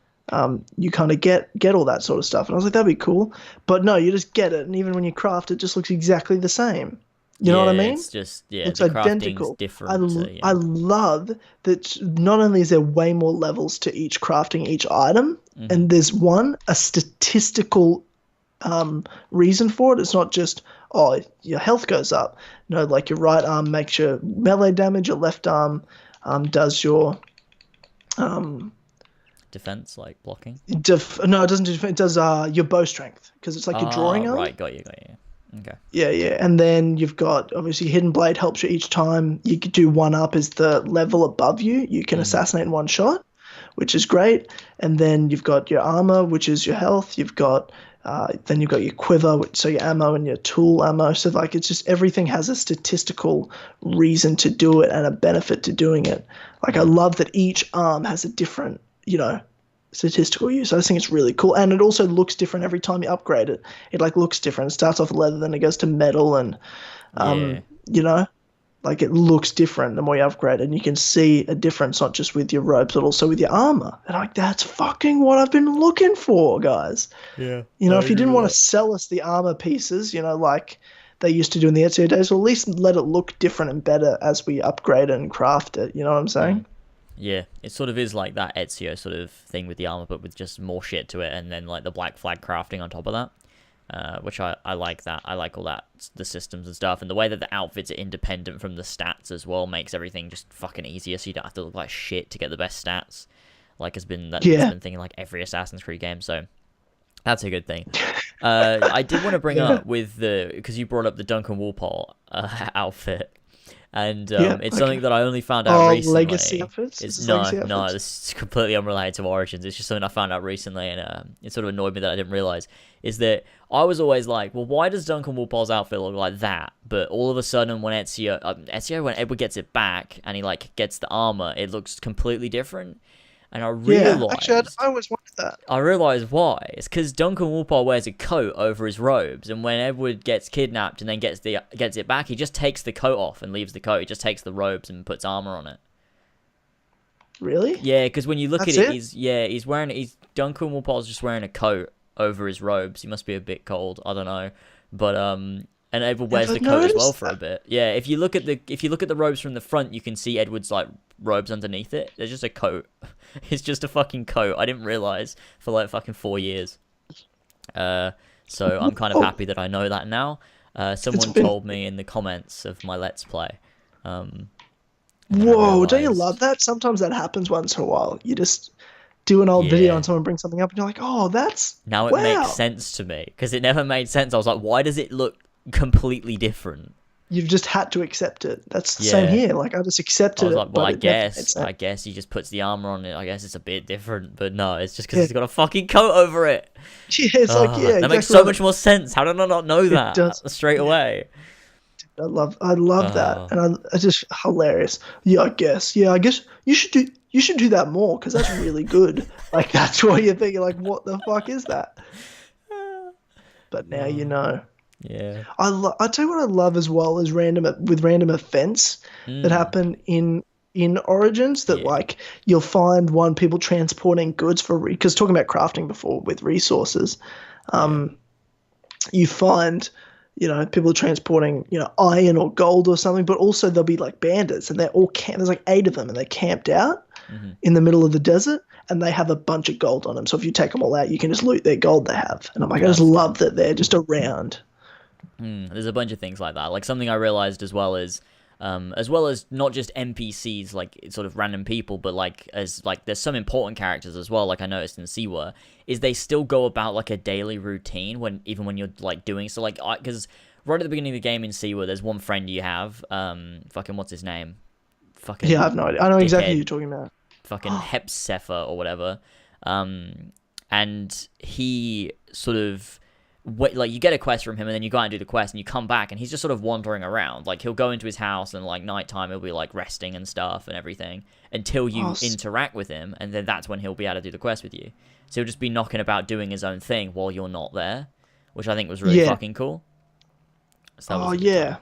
you kind of get all that sort of stuff. And I was like, that'd be cool. But no, you just get it, and even when you craft, it just looks exactly the same. You know what I mean? It's just, it's identical. Different. I love that not only is there way more levels to each crafting each item, and there's a statistical reason for it. It's not just, oh, your health goes up. No, like your right arm makes your melee damage, your left arm does your defense, like blocking. No, it doesn't do defense. It does your bow strength, because it's like your drawing arm. Right, got you. Okay. Yeah, and then you've got, obviously, Hidden Blade helps you each time. You could do one up as the level above you. You can assassinate in one shot, which is great. And then you've got your armor, which is your health. You've got then you've got your quiver, so your ammo, and your tool ammo. So like, it's just everything has a statistical reason to do it and a benefit to doing it. Like I love that each arm has a different, statistical use. I just think it's really cool, and it also looks different every time you upgrade it. It like looks different. It starts off leather, then it goes to metal, and like it looks different the more you upgrade, and you can see a difference not just with your robes but also with your armor. And like, that's fucking what I've been looking for, guys. Yeah. If you didn't want to sell us the armor pieces, like they used to do in the Ezio days, well, at least let it look different and better as we upgrade and craft it. You know what I'm saying? Yeah, it sort of is like that Ezio sort of thing with the armor, but with just more shit to it, and then like the Black Flag crafting on top of that, which I like that. I like all that, the systems and stuff, and the way that the outfits are independent from the stats as well makes everything just fucking easier, so you don't have to look like shit to get the best stats, like has been thinking like every Assassin's Creed game. So that's a good thing. I did want to bring up because you brought up the Duncan Walpole outfit. And it's something that I only found out recently. Legacy outfits? No, this is completely unrelated to Origins. It's just something I found out recently, and it sort of annoyed me that I didn't realize. Is that I was always like, well, why does Duncan Walpole's outfit look like that? But all of a sudden, when when Edward gets it back and he like gets the armor, it looks completely different. And I realised... actually, I always wondered that. I realised why. It's because Duncan Wolpaw wears a coat over his robes, and when Edward gets kidnapped and then gets it back, he just takes the coat off and leaves the coat. He just takes the robes and puts armour on it. Really? Yeah, because when you look at it, Duncan Wolpaw's just wearing a coat over his robes. He must be a bit cold. I don't know. But, and Edward wears the coat as well for a bit. Yeah, if you look at the robes from the front, you can see Edward's, like, robes underneath it. They're just a coat. It's just a fucking coat. I didn't realise for like fucking 4 years. So I'm kind of happy that I know that now. Someone told me in the comments of my Let's Play. Whoa, don't you love that? Sometimes that happens once in a while. You just do an old video and someone brings something up and you're like, oh, that's... Now it makes sense to me. Because it never made sense. I was like, why does it look completely different? You've just had to accept it. That's the same here. Like, I just accepted it. Like, well, I guess he just puts the armor on it. I guess it's a bit different, but no, it's just because he's got a fucking coat over it. Yeah, it's that makes so much more sense. How did I not know that straight away? I love that, and it's just hilarious. Yeah, I guess you should do that more because that's really good. Like, that's what you're thinking. Like, what the fuck is that? But now you know. Yeah, I tell you what I love as well is random events that happen in Origins that like you'll find people transporting goods because talking about crafting before with resources, you find people transporting iron or gold or something, but also there'll be like bandits and they're all there's like 8 of them and they're camped out in the middle of the desert and they have a bunch of gold on them. So if you take them all out, you can just loot their gold they have. And I'm like, I just love that they're just around. There's a bunch of things like that. Like something I realized as well as not just NPCs, like sort of random people, but there's some important characters as well. Like I noticed in Siwa, is they still go about like a daily routine even when you're like doing so. Like because right at the beginning of the game in Siwa, there's one friend you have, fucking what's his name? Fucking I have no idea. I know exactly who you're talking about. Fucking Hepsefer or whatever. And he sort of. Like you get a quest from him and then you go out and do the quest and you come back and he's just sort of wandering around. Like he'll go into his house and like nighttime he'll be like resting and stuff and everything until you interact with him, and then that's when he'll be able to do the quest with you. So he'll just be knocking about doing his own thing while you're not there, which I think was really fucking cool. So yeah,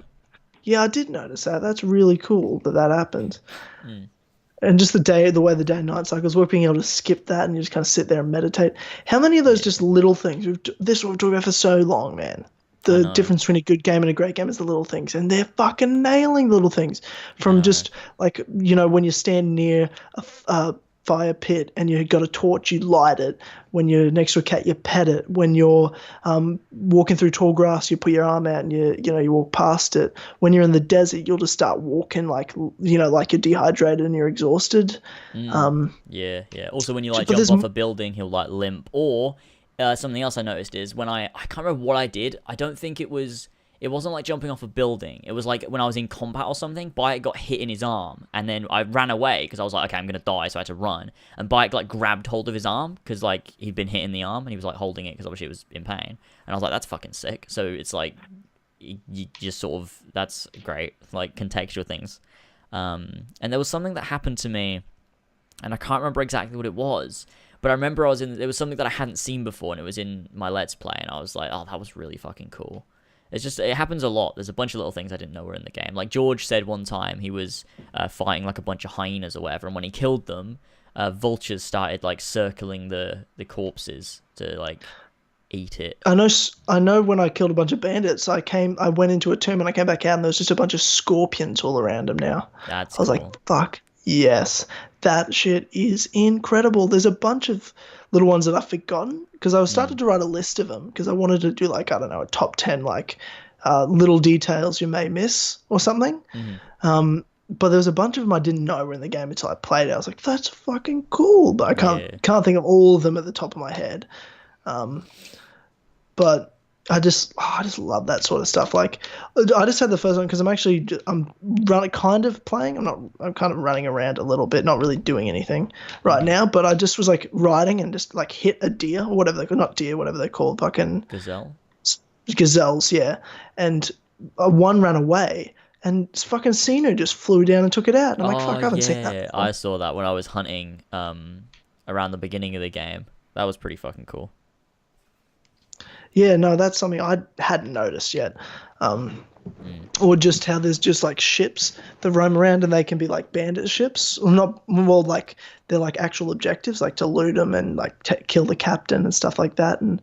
I did notice that. That's really cool that happened. And just the way the day and night cycles work, being able to skip that and you just kind of sit there and meditate. How many of those just little things? This is what we've talked about for so long, man. The difference between a good game and a great game is the little things. And they're fucking nailing the little things. From just, like, when you stand near a fire pit and you've got a torch, you light it. When you're next to a cat, you pet it. When you're walking through tall grass, you put your arm out and you walk past it. When you're in the desert, you'll just start walking like you're dehydrated and you're exhausted. Also, when you like jump off a building, he'll like limp. Or something else I noticed is when I can't remember what I did. I don't think it wasn't like jumping off a building. It was like when I was in combat or something, Bayek got hit in his arm, and then I ran away because I was like, okay, I'm going to die, so I had to run. And Bayek like grabbed hold of his arm because like he'd been hit in the arm, and he was like holding it because obviously it was in pain. And I was like, that's fucking sick. So it's like, you just sort of, that's great, like contextual things. And there was something that happened to me, and I can't remember exactly what it was, but I remember there was something that I hadn't seen before, and it was in my Let's Play, and I was like, oh, that was really fucking cool. It happens a lot. There's a bunch of little things I didn't know were in the game. Like George said one time he was fighting like a bunch of hyenas or whatever, and when he killed them, vultures started like circling the corpses to like eat it. I know when I killed a bunch of bandits, I went into a tomb and I came back out and there was just a bunch of scorpions all around them now. I was like, fuck, yes. That shit is incredible. There's a bunch of little ones that I've forgotten because I was started to write a list of them because I wanted to do like, I don't know, a top 10 like little details you may miss or something. But there was a bunch of them I didn't know were in the game until I played it. I was like, that's fucking cool. But I can't think of all of them at the top of my head. But I just love that sort of stuff. Like, I just had the first one because I'm running, kind of playing. I'm kind of running around a little bit, not really doing anything right now. But I just was like riding and just like hit a deer or whatever they call, not deer, whatever they're called, fucking gazelles, yeah. And one ran away, and fucking Xeno just flew down and took it out. And I'm like, fuck, I haven't seen that before. I saw that when I was hunting around the beginning of the game. That was pretty fucking cool. Yeah, no, that's something I hadn't noticed yet. Or just how there's just like ships that roam around and they can be like bandit ships, or not, well, like they're like actual objectives, like to loot them and like kill the captain and stuff like that. And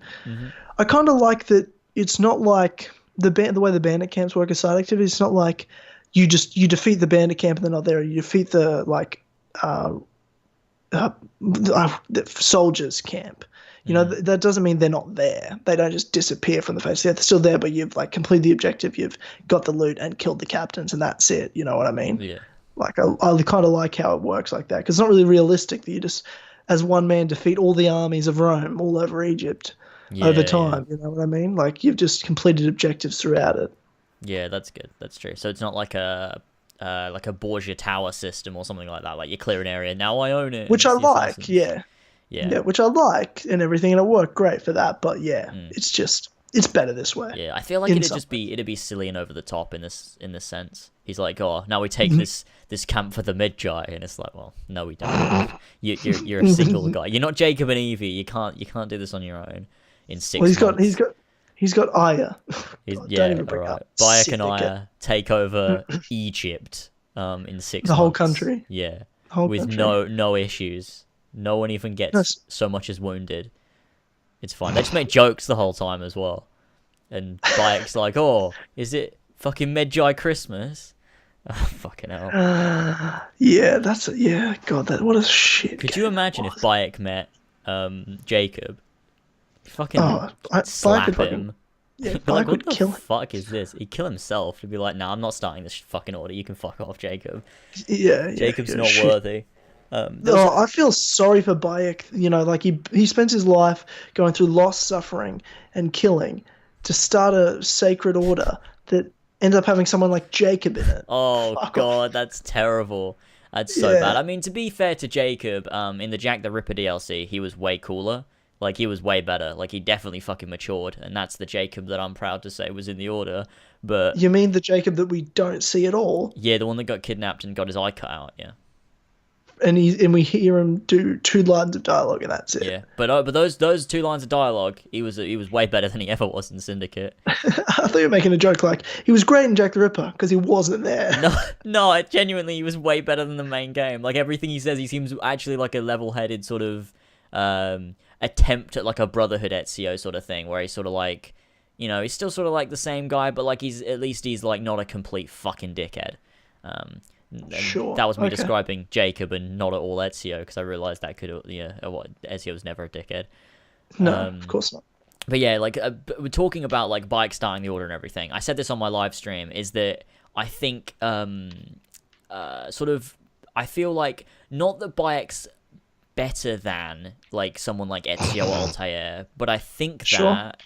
I kind of like that it's not like the way the bandit camps work as side activities. It's not like you defeat the bandit camp and they're not there. You defeat the the soldiers camp. You know, that doesn't mean they're not there. They don't just disappear from the face. They're still there, but you've like completed the objective. You've got the loot and killed the captains, and that's it. You know what I mean? Yeah. Like I kind of like how it works like that, because it's not really realistic that you just, as one man, defeat all the armies of Rome all over Egypt over time. Yeah. You know what I mean? Like you've just completed objectives throughout it. Yeah, that's good. That's true. So it's not like a Borgia Tower system or something like that. Like you clear an area, now I own it. Which I like. Yeah. Yeah, which I like and everything, and it worked great for that. But it's better this way. Yeah, I feel like it'd be silly and over the top in this sense. He's like, oh, now we take this camp for the Magi, and it's like, well, no, we don't. You're a single guy. You're not Jacob and Evie. You can't do this on your own in 6 months. He's got Aya. Right. Bayek and Aya take over Egypt in 6 months. The whole country. Yeah, with no issues. No one even gets so much as wounded. It's fine. They just make jokes the whole time as well. And Bayek's like, oh, is it fucking Magi Christmas? Oh, fucking hell. God, what a shit. Could you imagine if Bayek met Jacob? Fucking slap him. Yeah, like, what the fuck is this? He'd kill himself. He'd be like, nah, I'm not starting this fucking order. You can fuck off, Jacob. Yeah. Jacob's not worthy. I feel sorry for Bayek. You know, like he spends his life going through loss, suffering, and killing to start a sacred order that ends up having someone like Jacob in it. Oh God, that's terrible. That's so bad. I mean, to be fair to Jacob, in the Jack the Ripper DLC, he was way cooler. Like he was way better. Like he definitely fucking matured, and that's the Jacob that I'm proud to say was in the order. But you mean the Jacob that we don't see at all? Yeah, the one that got kidnapped and got his eye cut out. Yeah. And we hear him do 2 lines of dialogue, and that's it. Yeah, but those 2 lines of dialogue, he was way better than he ever was in Syndicate. I thought you were making a joke, like he was great in Jack the Ripper because he wasn't there. No, genuinely, he was way better than the main game. Like everything he says, he seems actually like a level-headed sort of attempt at like a Brotherhood Ezio sort of thing, where he's sort of like, you know, he's still sort of like the same guy, but like he's like not a complete fucking dickhead. Sure. That was me describing Jacob and not at all Ezio, because I realised that Ezio was never a dickhead. No, of course not. But yeah, like we're talking about like Bayek starting the order and everything. I said this on my live stream, is that I think I feel like not that Bayek's better than like someone like Ezio or Altair, but I think that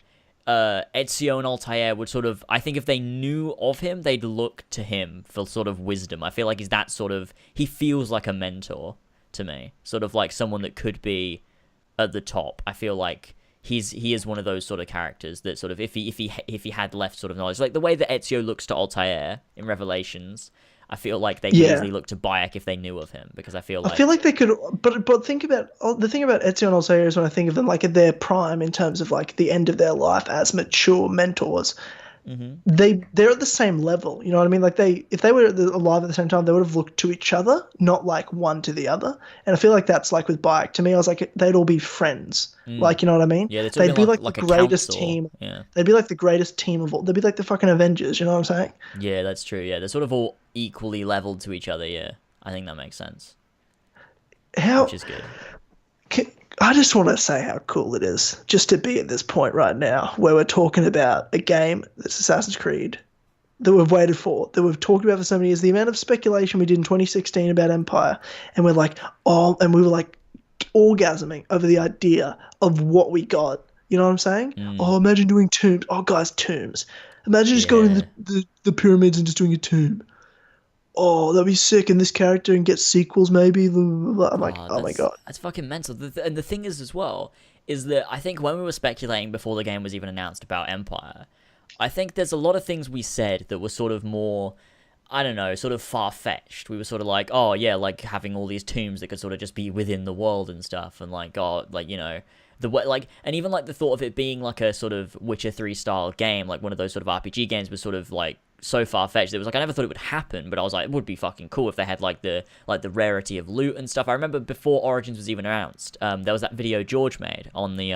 Ezio and Altair would sort of, I think if they knew of him, they'd look to him for sort of wisdom. I feel like he's that sort of, he feels like a mentor to me, sort of like someone that could be at the top. I feel like he is one of those sort of characters that sort of, if he had left sort of knowledge, like the way that Ezio looks to Altair in Revelations, I feel like they could easily look to Bayek if they knew of him, because I feel like they could, but think about the thing about Ezio and Altair is when I think of them like at their prime in terms of like the end of their life as mature mentors, they're at the same level. You know what I mean? Like if they were alive at the same time, they would have looked to each other, not like one to the other. And I feel like that's like with Bayek. To me, I was like they'd all be friends. Like, you know what I mean? Yeah, they'd be like the greatest council. team. Yeah. They'd be like the greatest team of all. They'd be like the fucking Avengers. You know what I'm saying? Yeah, that's true. Yeah, they're sort of all equally leveled to each other. Yeah, I think that makes sense. Which is good. I just want to say how cool it is just to be at this point right now where we're talking about a game that's Assassin's Creed that we've waited for, that we've talked about for so many years. The amount of speculation we did in 2016 about Empire, and we're like, and we were like orgasming over the idea of what we got. You know what I'm saying? Oh, imagine doing tombs. Oh, guys, tombs. Imagine just going to the pyramids and just doing a tomb. Oh, that'd be sick. And this character and get sequels maybe. I'm like, oh my God. That's fucking mental. And the thing is as well, is that I think when we were speculating before the game was even announced about Empire, I think there's a lot of things we said that were sort of more I don't know, sort of far-fetched. We were sort of like, oh yeah, like having all these tombs that could sort of just be within the world and stuff, and like, oh, like, you know, the way, like, and even like the thought of it being like a sort of Witcher 3 style game, like one of those sort of RPG games, was sort of like so far-fetched. It was like, I never thought it would happen, but I was like, it would be fucking cool if they had like the rarity of loot and stuff. I remember before Origins was even announced, there was that video George made on the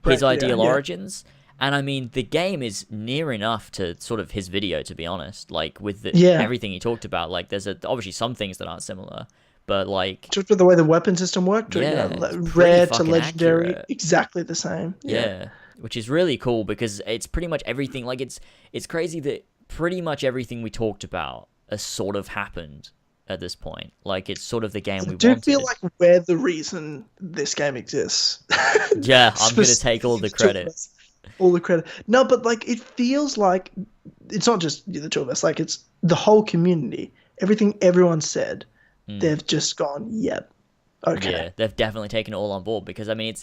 his ideal Origins. And I mean, the game is near enough to sort of his video, to be honest. Like with everything he talked about, like there's obviously some things that aren't similar, but like just with the way the weapon system worked, rare to legendary, accurate. Exactly the same. Yeah, which is really cool because it's pretty much everything. Like it's crazy that pretty much everything we talked about has sort of happened at this point. Like it's sort of the game we wanted. I do feel like we're the reason this game exists. Yeah, I'm gonna take all the credit. All the credit. No, but like it feels like it's not just the two of us. Like it's the whole community. Everything everyone said, they've just gone, yep, okay. Yeah, they've definitely taken it all on board because I mean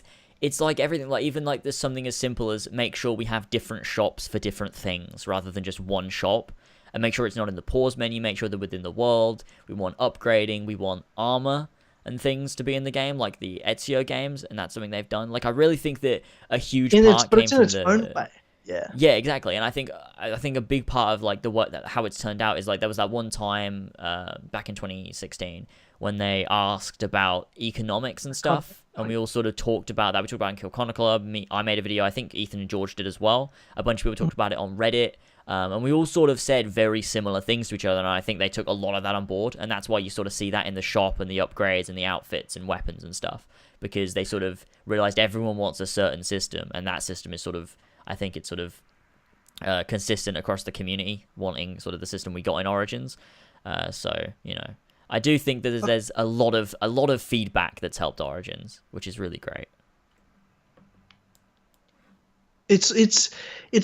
it's like everything. Like even like there's something as simple as make sure we have different shops for different things rather than just one shop, and make sure it's not in the pause menu. Make sure they're within the world. We want upgrading. We want armor and things to be in the game, like the Ezio games, and that's something they've done. Like I really think that a huge part came from the own way. Yeah, exactly. And I think a big part of like the how it's turned out is like there was that one time back in 2016 when they asked about economics and stuff, and we all sort of talked about that. We talked about it in Kill Connor Club. I made a video. I think Ethan and George did as well. A bunch of people talked about it on Reddit. And we all sort of said very similar things to each other, and I think they took a lot of that on board, and that's why you sort of see that in the shop and the upgrades and the outfits and weapons and stuff, because they sort of realized everyone wants a certain system, and that system is sort of, I think it's sort of consistent across the community, wanting sort of the system we got in Origins. So, you know, I do think that there's a lot of feedback that's helped Origins, which is really great. It's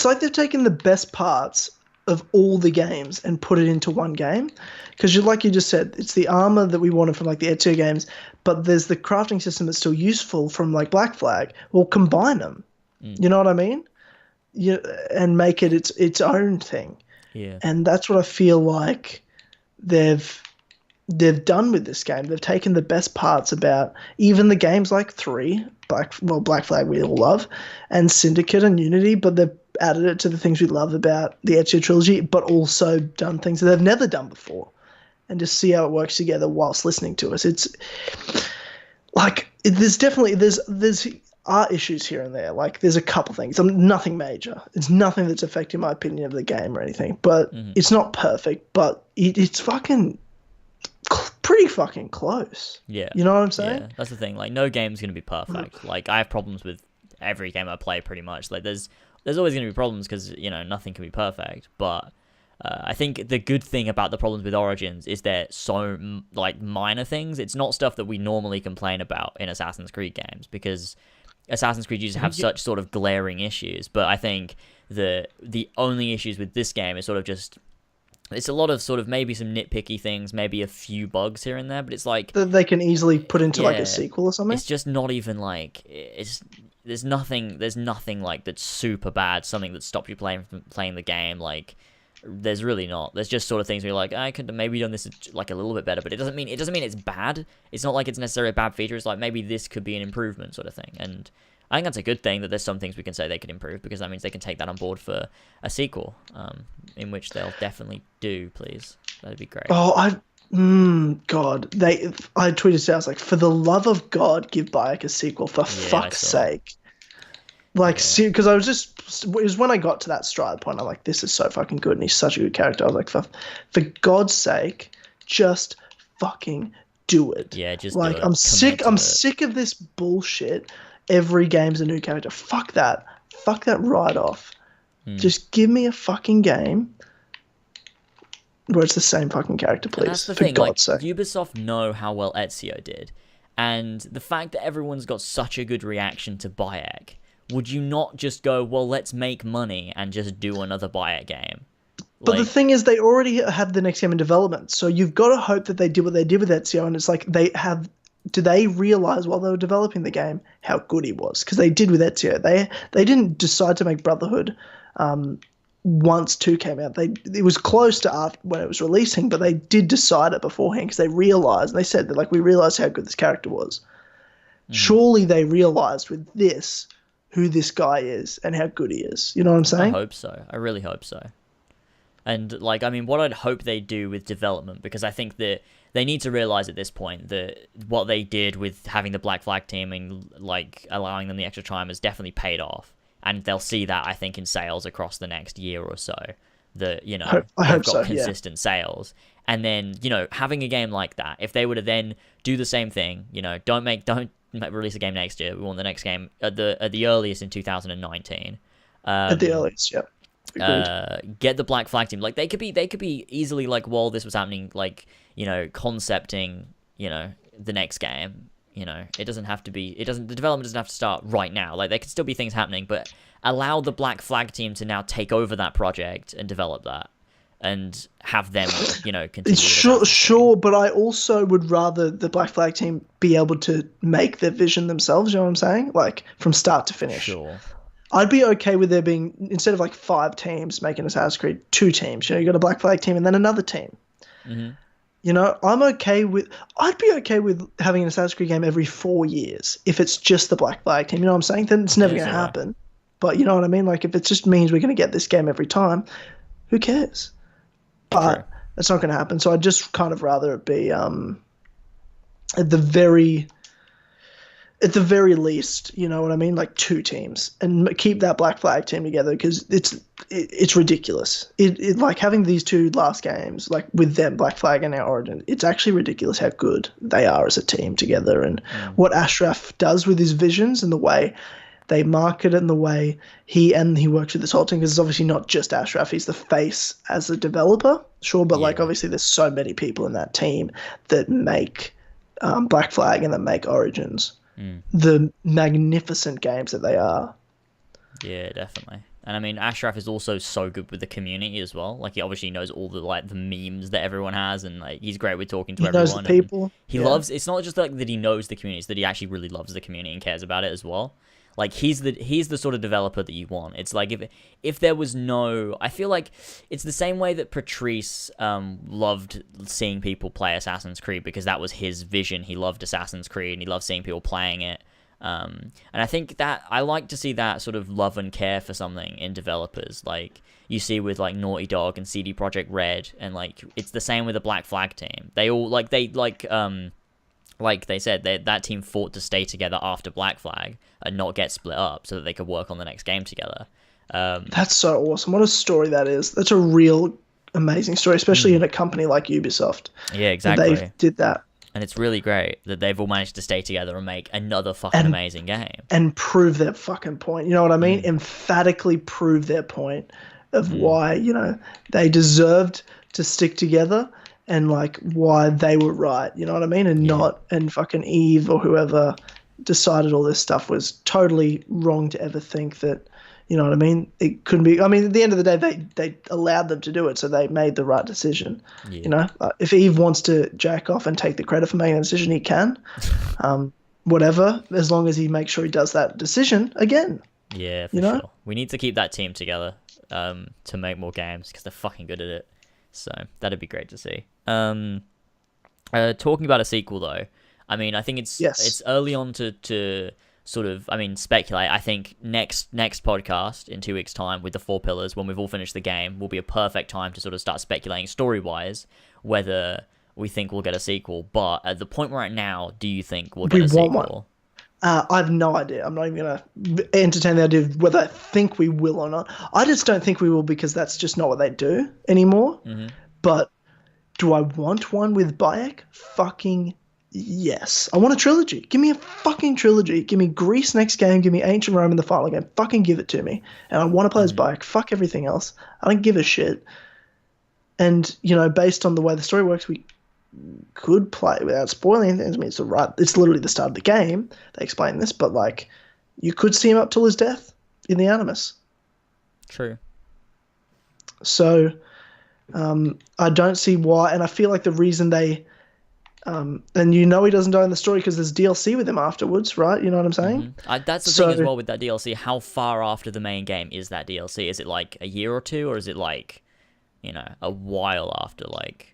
like they've taken the best parts of all the games and put it into one game, because like you just said, it's the armor that we wanted from like the Ezio games, but there's the crafting system that's still useful from like Black Flag. We'll combine them. You know what I mean? And make it its own thing. Yeah. And that's what I feel like they've done with this game. They've taken the best parts about even the games like 3, Black Flag we all love, and Syndicate and Unity, but they've added it to the things we love about the Ezio trilogy, but also done things that they've never done before, and just see how it works together whilst listening to us. It's like there's art issues here and there. Like there's a couple things. Nothing major. It's nothing that's affecting my opinion of the game or anything. But it's not perfect. But it's fucking pretty fucking close. Yeah. You know what I'm saying? Yeah, that's the thing. Like no game's gonna be perfect. Like I have problems with every game I play pretty much. Like there's always gonna be problems because you know nothing can be perfect. But I think the good thing about the problems with Origins is they're so like minor things. It's not stuff that we normally complain about in Assassin's Creed games, because Assassin's Creed used to have such sort of glaring issues. But I think the only issues with this game is sort of just, it's a lot of sort of maybe some nitpicky things, maybe a few bugs here and there, but it's like that they can easily put into like a sequel or something. It's just not even like there's nothing like that's super bad, something that stopped you playing the game. Like there's really not. There's just sort of things where you're like, I could have maybe done this like a little bit better, but it doesn't mean it's bad. It's not like it's necessarily a bad feature. It's like maybe this could be an improvement sort of thing. And I think that's a good thing that there's some things we can say they could improve, because that means they can take that on board for a sequel, in which they'll definitely do, please. That'd be great. Oh, God. I tweeted out, I was like, for the love of God, give Bayek a sequel, for fuck's sake. Like, because it was when I got to that stride point, I'm like, this is so fucking good, and he's such a good character. I was like, for God's sake, just fucking do it. Yeah, just like, do it. I'm sick of this bullshit. Every game's a new character. Fuck that right off. Just give me a fucking game where it's the same fucking character, please. And that's the thing, like, Ubisoft know how well Ezio did, and the fact that everyone's got such a good reaction to Bayek, would you not just go, well, let's make money and just do another Bayek game? But the thing is, they already have the next game in development, so you've got to hope that they did what they did with Ezio, and it's like do they realize while they were developing the game how good he was? Because they did with Ezio. They didn't decide to make Brotherhood once 2 came out. It was close to after when it was releasing, but they did decide it beforehand because they realized, and they said that, like, we realized how good this character was. Surely they realized with this who this guy is and how good he is. You know what I'm saying? I hope so. I really hope so. And, like, I mean, what I'd hope they do with development, because I think that they need to realize at this point that what they did with having the Black Flag team and, like, allowing them the extra time has definitely paid off. And they'll see that, I think, in sales across the next year or so. That, you know, they've got consistent sales. And then, you know, having a game like that, if they were to then do the same thing, you know, don't release a game next year. We want the next game at the earliest in 2019. At the earliest, yeah. Get the Black Flag team. Like, they could be easily, like, while this was happening, like, you know, concepting, you know, the next game. You know, the development doesn't have to start right now. Like, there could still be things happening, but allow the Black Flag team to now take over that project and develop that, and have them, you know, continue. Sure, but I also would rather the Black Flag team be able to make their vision themselves. You know what I'm saying? Like, from start to finish. Sure. I'd be okay with there being, instead of like 5 teams making Assassin's Creed, 2 teams. You know, you got a Black Flag team and then another team. Mm-hmm. You know, I'd be okay with having an Assassin's Creed game every 4 years if it's just the Black Flag team. You know what I'm saying? Then it's never going to happen. But you know what I mean? Like, if it just means we're going to get this game every time, who cares? But that's not going to happen. So I'd just kind of rather it be at the very least, you know what I mean? Like 2 teams, and keep that Black Flag team together, because it's ridiculous. It like having these 2 last games, like with them, Black Flag and now Origin, it's actually ridiculous how good they are as a team together, and what Ashraf does with his visions and the way they market it and the way he works with this whole team, because it's obviously not just Ashraf, he's the face as a developer, sure, but like obviously there's so many people in that team that make Black Flag and that make Origins. The magnificent games that they are. Yeah, definitely. And I mean, Ashraf is also so good with the community as well. Like, he obviously knows all the, like, the memes that everyone has, and like, he's great with talking to everyone. He knows the people. He loves. It's not just like that he knows the community; it's that he actually really loves the community and cares about it as well. Like, he's the sort of developer that you want. It's like, if there was no, I feel like it's the same way that Patrice loved seeing people play Assassin's Creed, because that was his vision. He loved Assassin's Creed and he loved seeing people playing it. And I think that I like to see that sort of love and care for something in developers, like you see with like Naughty Dog and CD Projekt Red, and like it's the same with the Black Flag team. They all like they said, that team fought to stay together after Black Flag and not get split up so that they could work on the next game together. That's so awesome. What a story that is. That's a real amazing story, especially in a company like Ubisoft. Yeah, exactly. They did that. And it's really great that they've all managed to stay together and make another fucking amazing game. And prove their fucking point. You know what I mean? Emphatically prove their point of why, you know, they deserved to stick together, and like why they were right, you know what I mean? And fucking Eve or whoever decided all this stuff was totally wrong to ever think that, you know what I mean? It couldn't be. I mean, at the end of the day, they allowed them to do it, so they made the right decision. Yeah. You know, if Eve wants to jack off and take the credit for making a decision, he can. Whatever, as long as he makes sure he does that decision again. Yeah, for sure. We need to keep that team together to make more games, because they're fucking good at it. So that'd be great to see. Talking about a sequel, though, I mean, I think it's early on to sort of, I mean, speculate. I think next podcast in 2 weeks' time with the 4 pillars, when we've all finished the game, will be a perfect time to sort of start speculating story-wise whether we think we'll get a sequel. But at the point we're at now, do you think we'll get a sequel? One. I have no idea. I'm not even going to entertain the idea of whether I think we will or not. I just don't think we will, because that's just not what they do anymore. Mm-hmm. But do I want one with Bayek? Fucking yes. I want a trilogy. Give me a fucking trilogy. Give me Greece next game. Give me Ancient Rome in the final game. Fucking give it to me. And I want to play as Bayek. Fuck everything else. I don't give a shit. And, you know, based on the way the story works, we could play without spoiling anything. I mean, it's literally the start of the game. They explain this, but like, you could see him up till his death in the Animus. True. So, I don't see why, and I feel like the reason they And you know he doesn't die in the story because there's DLC with him afterwards, right? You know what I'm saying? That's the thing as well with that DLC. How far after the main game is that DLC? Is it like a year or two, or is it like, a while after? Like,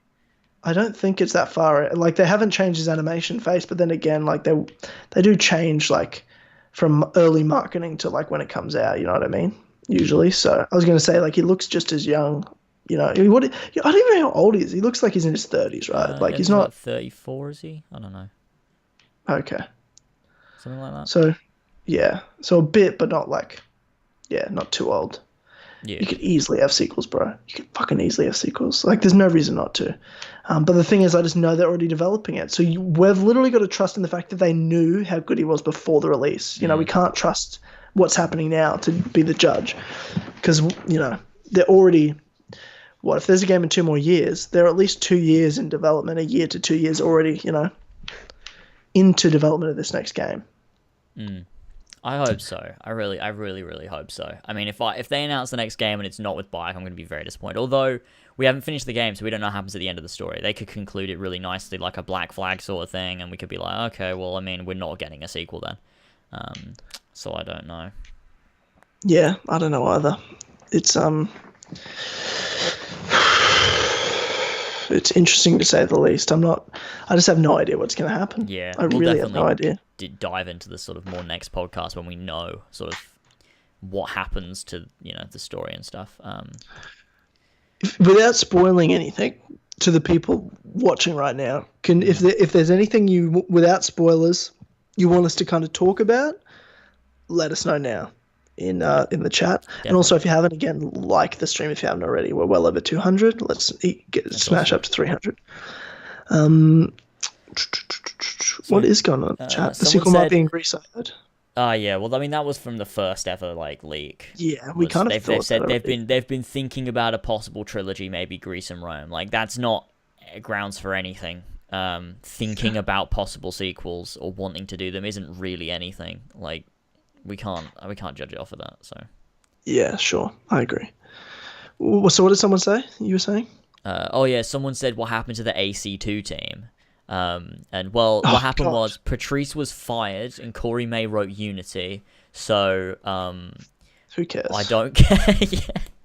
I don't think it's that far. Like, they haven't changed his animation face, but then again, like they do change like from early marketing to like when it comes out. You know what I mean? Usually. So I was gonna say like he looks just as young. I don't even know how old he is. He looks like he's in his 30s, right? Like he's not 34, is he? I don't know. Okay. Something like that. So, yeah. So a bit, but not like, not too old. Yeah. You could easily have sequels, bro. You could fucking easily have sequels. Like, there's no reason not to. But the thing is, I just know they're already developing it. So we've literally got to trust in the fact that they knew how good he was before the release. We can't trust what's happening now to be the judge. Because, they're already... What, if there's a game in 2 more years, they're at least 2 years in development, a year to 2 years already, into development of this next game. I hope so. I really, really hope so. I mean, if they announce the next game and it's not with Bike, I'm going to be very disappointed. Although, we haven't finished the game, so we don't know what happens at the end of the story. They could conclude it really nicely, like a Black Flag sort of thing, and we could be like, okay, well, I mean, we're not getting a sequel then. So I don't know. Yeah, I don't know either. It's interesting to say the least. I just have no idea what's going to happen. Yeah, I really have no idea. Dive into this sort of more next podcast when we know sort of what happens to, the story and stuff. Without spoiling anything to the people watching right now, if there's anything without spoilers, you want us to kind of talk about, let us know now in the chat. Definitely. And also, if you haven't, again, like the stream if you haven't already. We're well over 200. Let's smash up to 300. What is going on in the chat? The sequel might be in Greece, I heard. Yeah. Well, I mean, that was from the first ever leak. Yeah, we kind of they've said they've been thinking about a possible trilogy, maybe Greece and Rome. Like, that's not grounds for anything. Thinking about possible sequels or wanting to do them isn't really anything. Like, we can't judge it off of that. So. Yeah, sure, I agree. So, what did someone say? You were saying? Someone said what happened to the AC2 team. What happened was Patrice was fired and Corey May wrote Unity. So, who cares? I don't care.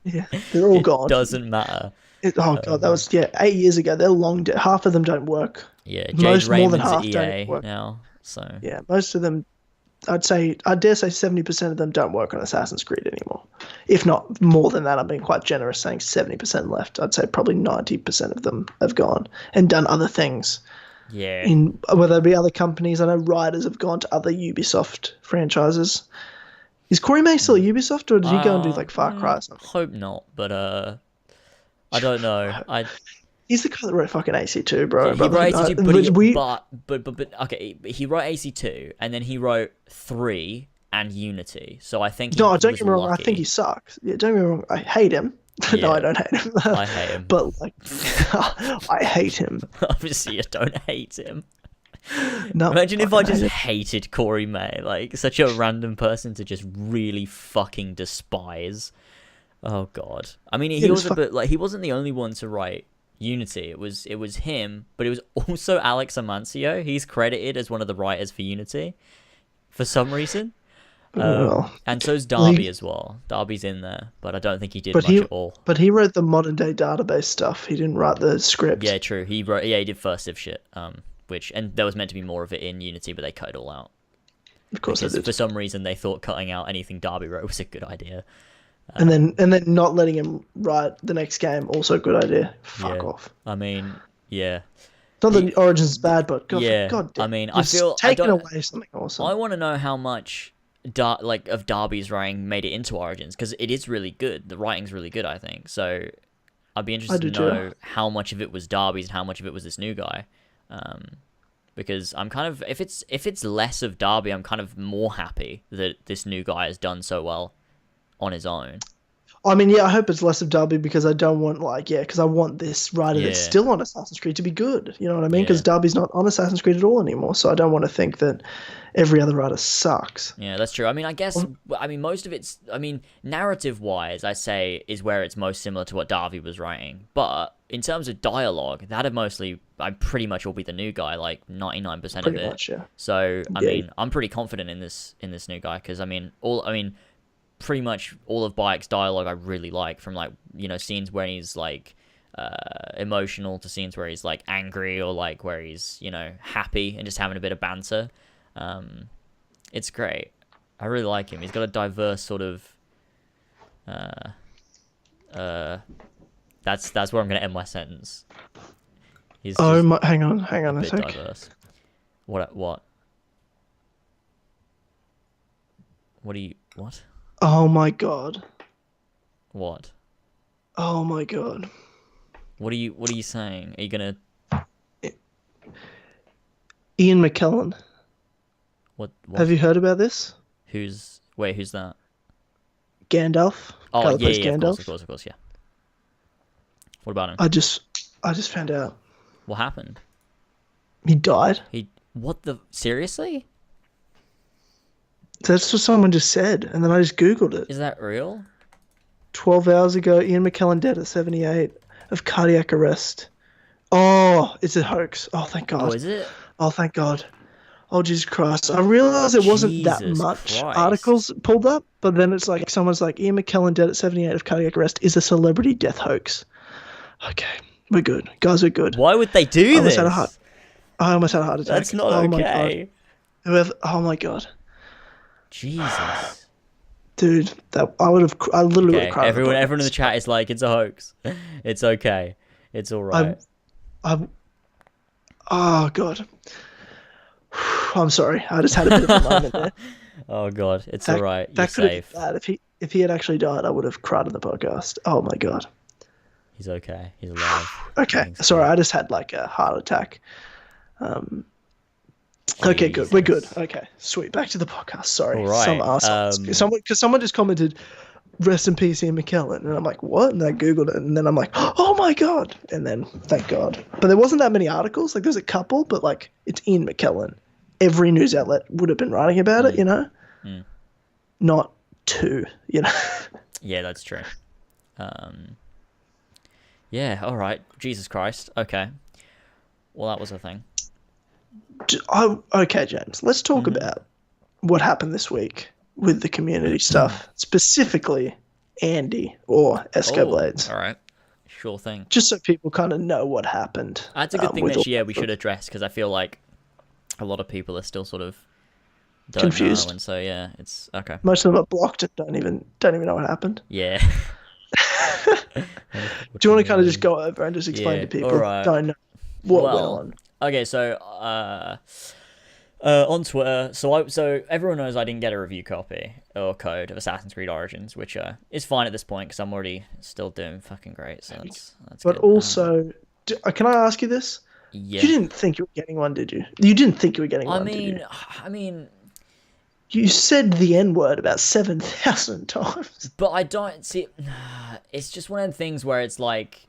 Yeah, they're all gone. It doesn't matter. God, that was 8 years ago. They're long dead. Half of them don't work. Yeah, Jade Raymond's at EA now. So yeah, most of them. I dare say 70% of them don't work on Assassin's Creed anymore. If not more than that, I'm being quite generous saying 70% left. I'd say probably 90% of them have gone and done other things. Yeah. Whether it be other companies. I know writers have gone to other Ubisoft franchises. Is Corey May still at Ubisoft, or did he go and do Far Cry or something? Hope not, but I don't know. He's the guy that wrote fucking AC2, bro. He wrote AC2, but okay, he wrote AC2, and then he wrote 3 and Unity. So I think don't get me wrong. I think he sucks. Yeah, don't get me wrong. I hate him. Yeah. No, I don't hate him. I hate him. But I hate him. Obviously, you don't hate him. No. Imagine if I just hated Corey May, such a random person to just really fucking despise. Oh God. I mean, he was a bit he wasn't the only one to write Unity. It was him, but it was also Alex Amancio. He's credited as one of the writers for Unity for some reason. And so's Darby as well. Darby's in there, but I don't think he did much at all. But he wrote the modern day database stuff. He didn't write the script. Yeah, true. He did first civ shit. And there was meant to be more of it in Unity, but they cut it all out. Of course, they did. For some reason they thought cutting out anything Darby wrote was a good idea. And then not letting him write the next game, also a good idea. Fuck off. I mean, yeah. Not that Origins is bad, but God damn. I mean, I feel taken away something awesome. I want to know how much of Darby's writing made it into Origins, because it is really good. The writing's really good, I think. So I'd be interested to know how much of it was Darby's and how much of it was this new guy. Because I'm kind of if it's less of Darby, I'm kind of more happy that this new guy has done so well on his own. I mean, yeah, I hope it's less of Darby, because I don't want because I want this writer that's still on Assassin's Creed to be good. You know what I mean? Because Darby's not on Assassin's Creed at all anymore, so I don't want to think that every other writer sucks. Yeah, that's true. I mean, I guess most of it's narrative-wise, I say is where it's most similar to what Darby was writing. But in terms of dialogue, I pretty much will be the new guy, like 99% of it. Much, yeah. So I mean, I'm pretty confident in this new guy because pretty much all of Bayek's dialogue I really like, from like, you know, scenes where he's like emotional to scenes where he's like angry, or like where he's, you know, happy and just having a bit of banter. It's great. I really like him. He's got a diverse sort of that's where I'm gonna end my sentence. He's hang on a bit sec. diverse. What Oh my god. What? Oh my god. What are you saying? Are you gonna Ian McKellen? What? Have you heard about this? Who's that? Gandalf. Oh yeah, of course, yeah. What about him? I just found out. What happened? He died. Seriously? That's what someone just said, and then I just Googled it. Is that real? 12 hours ago, Ian McKellen dead at 78 of cardiac arrest. Oh, it's a hoax. Oh, thank God. Oh, is it? Oh, thank God. Oh, Jesus Christ. I realized it wasn't that much articles pulled up, but then it's like someone's like, Ian McKellen dead at 78 of cardiac arrest is a celebrity death hoax. Okay, we're good. Guys, we're good. Why would they do this? I almost had a heart attack. That's not okay. Oh my God. Jesus. Dude, I literally would have cried. Everyone in the chat is like, it's a hoax. It's okay. It's all right. Oh God. I'm sorry. I just had a bit of a moment there. Oh God, it's all right. You're safe. If he had actually died, I would have cried on the podcast. Oh my God. He's okay. He's alive. Okay. Sorry, I just had like a heart attack. Okay, good. We're good. Okay, sweet. Back to the podcast. Sorry. All right. Because someone just commented, "Rest in peace, Ian McKellen," and I'm like, "What?" And I googled it, and then I'm like, "Oh my God!" And then, thank God. But there wasn't that many articles. Like, there's a couple, but like, it's Ian McKellen. Every news outlet would have been writing about it, you know. Not two, you know. Yeah, that's true. Yeah. All right. Jesus Christ. Okay. Well, that was a thing. Okay, James. Let's talk about what happened this week with the community stuff, specifically Andy or EscoBlades. All right. Sure thing. Just so people kind of know what happened. That's a good thing that we should address, because I feel like a lot of people are still sort of confused. Know, and so yeah, it's okay. Most of them are blocked and don't even know what happened. Yeah. Do you want to kind of just go over and just explain to people who don't know what went on? Okay, so on Twitter, so everyone knows I didn't get a review copy or code of Assassin's Creed Origins, which is fine at this point because I'm already still doing fucking great. So that's but good. Also, can I ask you this? Yeah. You didn't think you were getting one, did you? You didn't think you were getting one, did you? I mean, you said the N-word about 7,000 times. But I don't see. It's just one of the things where it's like,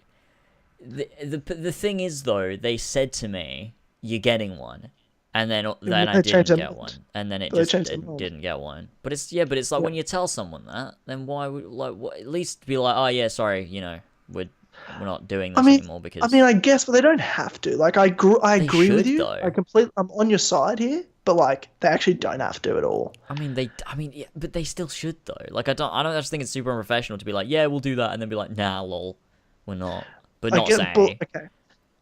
the thing is though, they said to me, "You're getting one," and then I didn't get one, and then it didn't get one. But it's like when you tell someone that, then why would at least be like, "Oh yeah, sorry, you know, we're not doing this anymore," because I guess, but they don't have to. Like I agree with you. Though. I'm on your side here, but like they actually don't have to at all. Yeah, but they still should though. Like I just think it's super unprofessional to be like, "Yeah, we'll do that," and then be like, "Nah, lol, we're not." But not saying. Okay,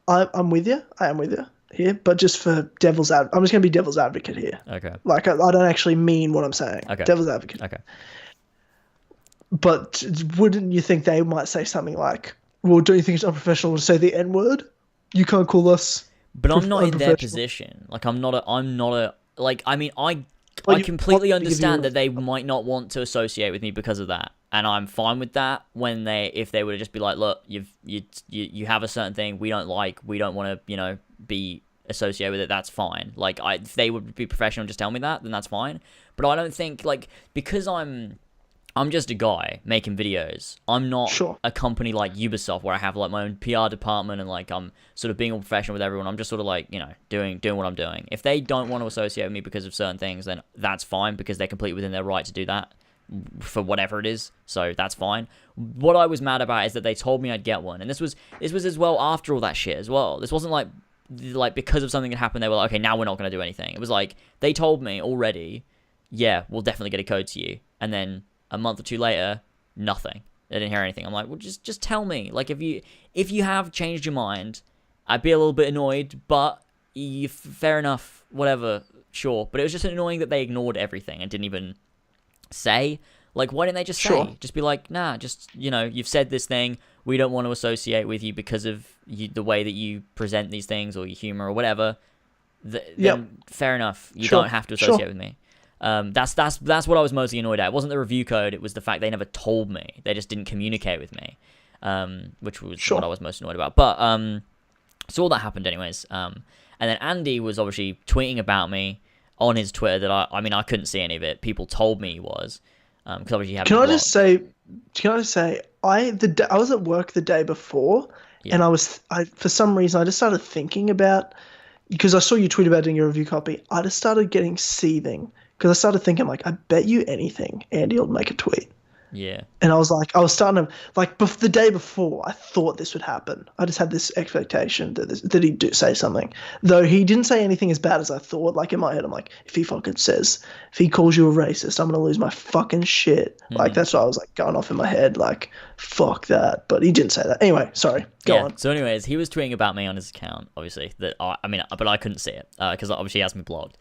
I'm with you. I am with you here, but just for devil's advocate, I'm just going to be devil's advocate here. Okay. Like I don't actually mean what I'm saying. Okay. Devil's advocate. Okay. But wouldn't you think they might say something like, "Well, don't you think it's unprofessional to say the N-word? You can't call us." But I'm not in their position. Like I completely understand that they might not want to associate with me because of that, and I'm fine with that. If they were to just be like, "Look, you have a certain thing we don't like, we don't want to, be associated with it," that's fine. Like if they would be professional and just tell me that, then that's fine. But I don't think because I'm just a guy making videos. I'm not a company like Ubisoft where I have like my own PR department and like I'm sort of being all professional with everyone. I'm just sort of like, doing what I'm doing. If they don't want to associate with me because of certain things, then that's fine because they're completely within their right to do that. for whatever it is, so that's fine. What I was mad about is that they told me I'd get one, and this was as well after all that shit as well. This wasn't like because of something that happened, they were like, okay, now we're not going to do anything. It was like, they told me already, yeah, we'll definitely get a code to you, and then a month or two later, nothing. I didn't hear anything. I'm like, well, just tell me. Like, if you have changed your mind, I'd be a little bit annoyed, but fair enough, whatever, sure. But it was just annoying that they ignored everything and didn't even say. Like, why didn't they just say? Just be like, nah, just, you've said this thing, we don't want to associate with you because of the way that you present these things or your humor or whatever. Then fair enough, you don't have to associate with me. That's what I was mostly annoyed at. It wasn't the review code, it was the fact they never told me. They just didn't communicate with me, which was what I was most annoyed about. But so all that happened anyways. And then Andy was obviously tweeting about me on his Twitter that I couldn't see any of it. People told me he was, because obviously he had. Can I just say I was at work the day before, and I for some reason I just started thinking about, because I saw you tweet about doing a review copy. I just started getting seething. Because I started thinking, like, I bet you anything Andy will make a tweet. Yeah. And I was starting to, like, the day before, I thought this would happen. I just had this expectation that he'd say something. Though he didn't say anything as bad as I thought. Like, in my head, I'm like, if he calls you a racist, I'm going to lose my fucking shit. Mm. Like, that's what I was, like, going off in my head. Like, fuck that. But he didn't say that. Anyway, sorry. Go on. So anyways, he was tweeting about me on his account, obviously. But I couldn't see it. Because obviously he has me blocked.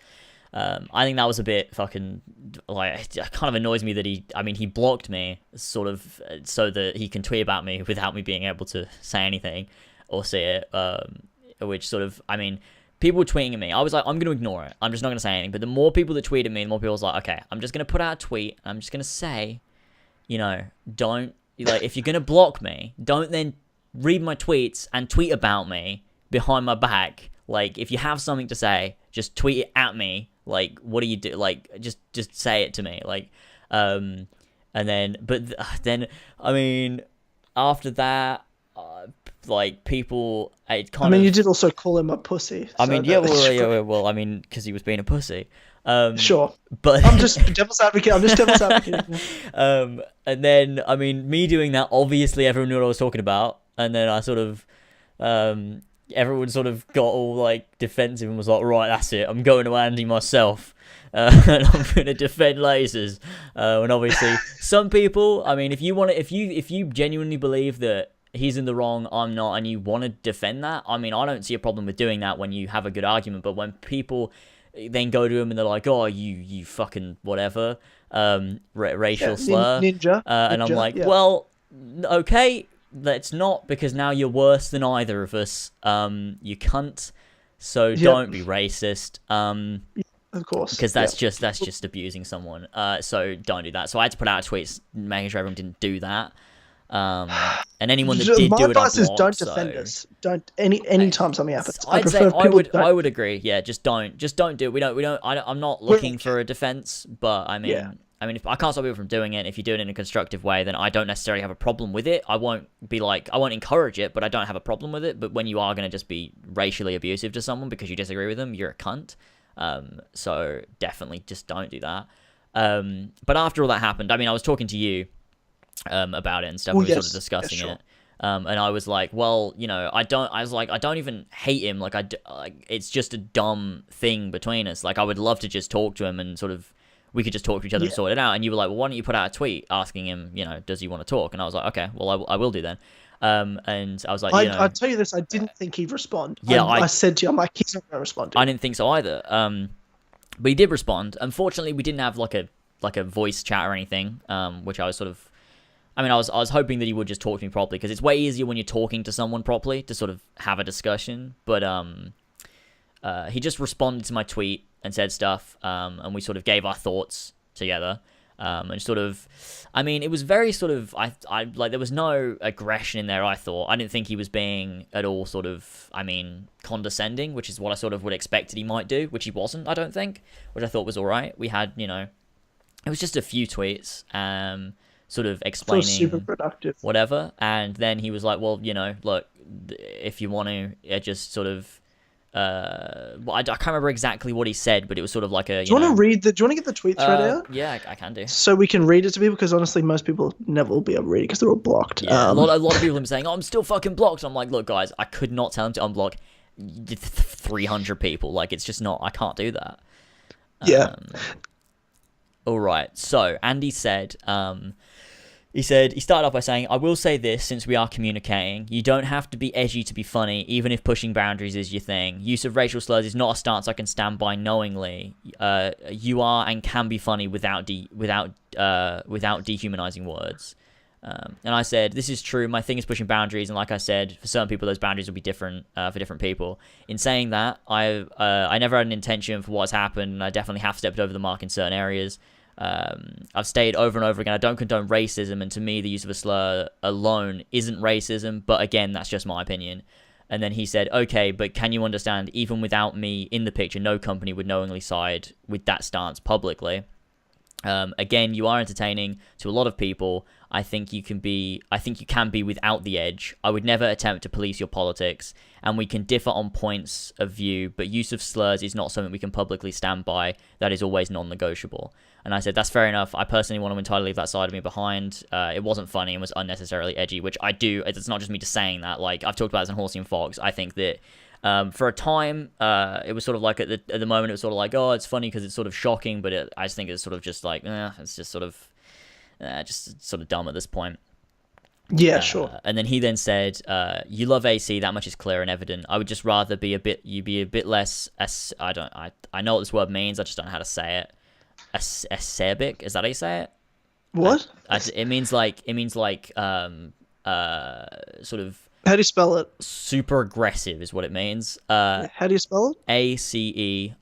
I think that was a bit fucking, like, it kind of annoys me that he blocked me sort of so that he can tweet about me without me being able to say anything or see it, which sort of, people were tweeting at me. I was like, I'm going to ignore it. I'm just not going to say anything. But the more people that tweeted me, the more people was like, okay, I'm just going to put out a tweet. I'm just going to say, don't, like, if you're going to block me, don't then read my tweets and tweet about me behind my back. Like, if you have something to say, just tweet it at me. Like, what do you do? Like, just say it to me. Like, and then, after that, like, people, it kind of... you did also call him a pussy. Well, because he was being a pussy. Sure. But I'm just devil's advocate. And then, me doing that, obviously everyone knew what I was talking about. And then I sort of, everyone sort of got all, like, defensive and was like, right, that's it, I'm going to Andy myself, and I'm going to defend lasers. And obviously, some people, if you genuinely believe that he's in the wrong, I'm not, and you want to defend that, I don't see a problem with doing that when you have a good argument. But when people then go to him and they're like, oh, you fucking whatever, racial slur, ninja, and I'm like, well, okay, let's not, because now you're worse than either of us, you cunt. So don't be racist. Of course, because that's just abusing someone. So don't do that. So I had to put out a tweet making sure everyone didn't do that. And anyone that did do it, my advice is don't defend us. Don't anytime something happens. I would agree. Yeah, just don't do it. We don't. I'm not looking for a defense, but if I can't stop people from doing it, if you do it in a constructive way, then I don't necessarily have a problem with it. I won't encourage it, but I don't have a problem with it. But when you are going to just be racially abusive to someone because you disagree with them, you're a cunt. So definitely just don't do that. But after all that happened, I was talking to you about it and stuff. We were sort of discussing it. And I was like, well, I don't even hate him. Like, it's just a dumb thing between us. Like, I would love to just talk to him and sort of, we could just talk to each other and sort it out. And you were like, well, why don't you put out a tweet asking him, does he want to talk? And I was like, okay, well, I will do then. And I was like, I'll tell you this, I didn't think he'd respond. Yeah, I said to you, I'm like, he's not going to respond. I didn't think so either. But he did respond. Unfortunately, we didn't have like a voice chat or anything, which I was sort of, I was hoping that he would just talk to me properly, because it's way easier when you're talking to someone properly to sort of have a discussion. But he just responded to my tweet and said stuff, and we sort of gave our thoughts together, and sort of, it was very sort of, I like, there was no aggression in there. I didn't think he was being at all sort of, condescending, which is what I sort of would expect that he might do, which he wasn't, I don't think, which I thought was all right. We had, it was just a few tweets, sort of explaining super productive, whatever, and then he was like, well, look, if you want to, just sort of, well, I can't remember exactly what he said, but it was sort of like a. Do you want to get the tweet thread out? Yeah, I can do. So we can read it to people, because honestly, most people never will be able to read it because they're all blocked. Yeah, a lot of people have been saying, "Oh, I'm still fucking blocked." I'm like, look, guys, I could not tell him to unblock 300 people. Like, it's just not. I can't do that. Yeah. All right. So Andy said, he started off by saying, "I will say this, since we are communicating, you don't have to be edgy to be funny, even if pushing boundaries is your thing. Use of racial slurs is not a stance I can stand by knowingly. You are and can be funny without dehumanizing words." And I said, "This is true. My thing is pushing boundaries, and like I said, for certain people, those boundaries will be different for different people. In saying that, I never had an intention for what's happened, and I definitely have stepped over the mark in certain areas. I've stated over and over again, I don't condone racism, and to me, the use of a slur alone isn't racism, but again, that's just my opinion." And then he said, "Okay, but can you understand, even without me in the picture, no company would knowingly side with that stance publicly. Again, you are entertaining to a lot of people. I think you can be without the edge. I would never attempt to police your politics, and we can differ on points of view, but use of slurs is not something we can publicly stand by. That is always non-negotiable." And I said, "That's fair enough. I personally want to entirely leave that side of me behind. It wasn't funny and was unnecessarily edgy," which I do. It's not just me just saying that. Like, I've talked about this in Horsey and Fox. I think that for a time, it was sort of like at the moment, it was sort of like, oh, it's funny because it's sort of shocking, but I just think it's sort of just like, it's just sort of dumb at this point. Yeah, sure. And then he then said, "You love AC, that much is clear and evident. I would just rather be a bit less. I know what this word means. I just don't know how to say it. Acerbic, is that how you say it? What? It means like sort of. How do you spell it? Super aggressive is what it means. How do you spell it? Acerbic.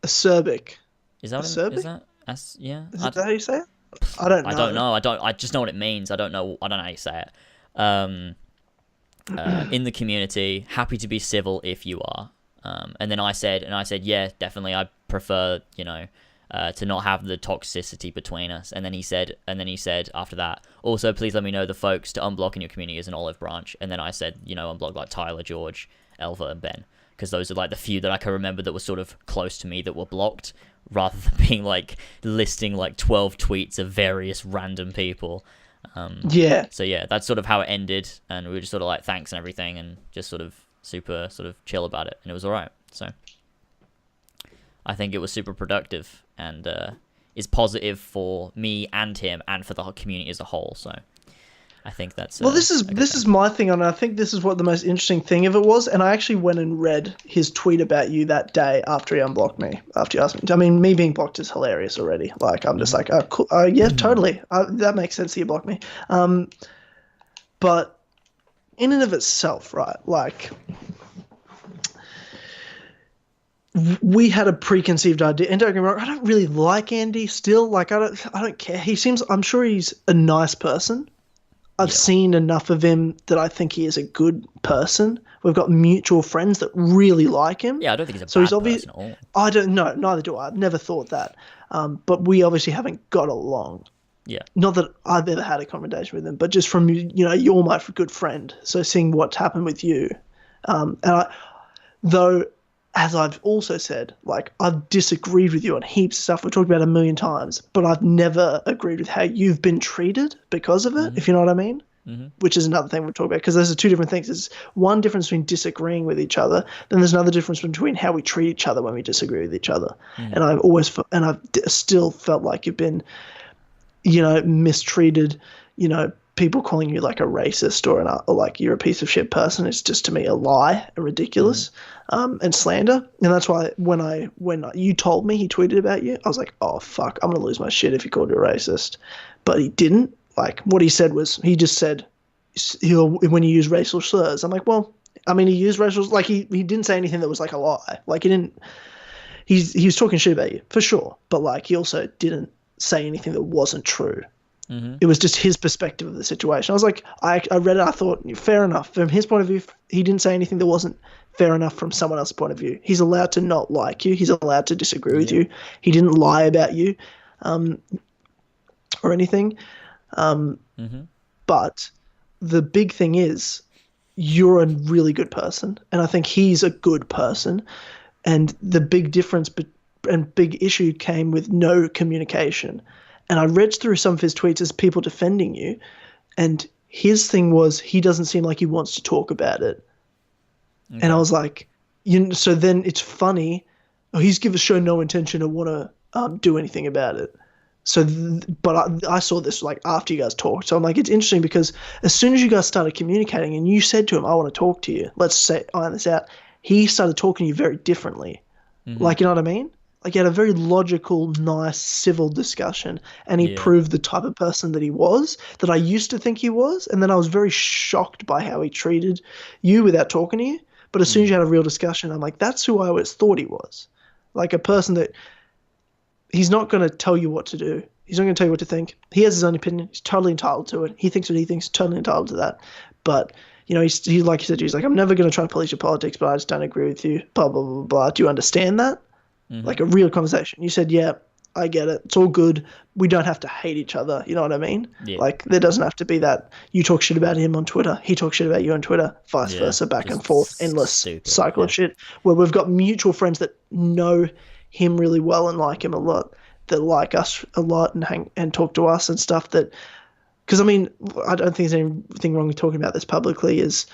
Acerbic. Is that acerbic? Is that yeah? Is that how you say it? I don't know. I just know what it means. I don't know how you say it. In the community, happy to be civil if you are. And then I said, yeah, definitely. I prefer, to not have the toxicity between us. And then he said after that, also, please let me know the folks to unblock in your community as an olive branch. And then I said, unblock like Tyler, George, Elva, and Ben, because those are like the few that I can remember that were sort of close to me that were blocked, rather than being like listing like 12 tweets of various random people. Yeah. So yeah, that's sort of how it ended, and we were just sort of like thanks and everything, and just sort of super sort of chill about it, and it was all right. So I think it was super productive and is positive for me and him and for the whole community as a whole. So I think that's well. This is my thing on it. I think this is what the most interesting thing of it was, and I actually went and read his tweet about you that day after he unblocked me. After you asked me, I mean, me being blocked is hilarious already. Like, I'm just like, oh, cool. Yeah, totally. That makes sense that you blocked me. But in and of itself, right? Like, we had a preconceived idea, and don't get me wrong, I don't really like Andy still. Like, I don't care. I'm sure he's a nice person. I've seen enough of him that I think he is a good person. We've got mutual friends that really like him. Yeah, I don't think he's a bad person at all. I don't know. Neither do I. I've never thought that. But we obviously haven't got along. Yeah. Not that I've ever had a conversation with him, but just from, you're my good friend. So seeing what's happened with you. Though, as I've also said, like, I've disagreed with you on heaps of stuff we've talked about a million times, but I've never agreed with how you've been treated because of it, if you know what I mean, which is another thing we've talked about, because those are two different things. There's one difference between disagreeing with each other, then there's another difference between how we treat each other when we disagree with each other. And I've still felt like you've been, mistreated, people calling you like a racist or like you're a piece of shit person. It's just, to me, a lie, a ridiculous, and slander. And that's why when you told me he tweeted about you, I was like, oh fuck, I'm gonna lose my shit if he called you a racist. But he didn't. Like, what he said was, he just said, when you use racial slurs. I'm like, well, I mean, he used racial, like, he didn't say anything that was like a lie. Like, he was talking shit about you for sure, but like, he also didn't say anything that wasn't true. It was just his perspective of the situation. I was like, I read it, I thought, fair enough. From his point of view, he didn't say anything that wasn't fair enough from someone else's point of view. He's allowed to not like you. He's allowed to disagree with you. He didn't lie about you or anything. But the big thing is, you're a really good person, and I think he's a good person. And the big difference and big issue came with no communication. And I read through some of his tweets as people defending you, and his thing was he doesn't seem like he wants to talk about it. Okay. And I was like, so then it's funny. He's shown no intention to want to do anything about it. So, but I saw this like after you guys talked. So I'm like, it's interesting because as soon as you guys started communicating and you said to him, I want to talk to you, let's say iron this out, he started talking to you very differently. Mm-hmm. Like, you know what I mean? Like, you had a very logical, nice, civil discussion, and he proved the type of person that he was, that I used to think he was, and then I was very shocked by how he treated you without talking to you. But as soon as you had a real discussion, I'm like, that's who I always thought he was. Like a person that he's not going to tell you what to do. He's not going to tell you what to think. He has his own opinion. He's totally entitled to it. He thinks what he thinks, totally entitled to that. But, you know, he like you said, he's like, I'm never going to try and police your politics, but I just don't agree with you, blah, blah, blah, blah. Do you understand that? Mm-hmm. Like a real conversation. You said, yeah, I get it. It's all good. We don't have to hate each other. You know what I mean? Yeah. Like there doesn't have to be that you talk shit about him on Twitter, he talks shit about you on Twitter, vice versa, back and forth, endless cycle of shit where we've got mutual friends that know him really well and like him a lot, that like us a lot and hang and talk to us and stuff that, because I mean, I don't think there's anything wrong with talking about this publicly, is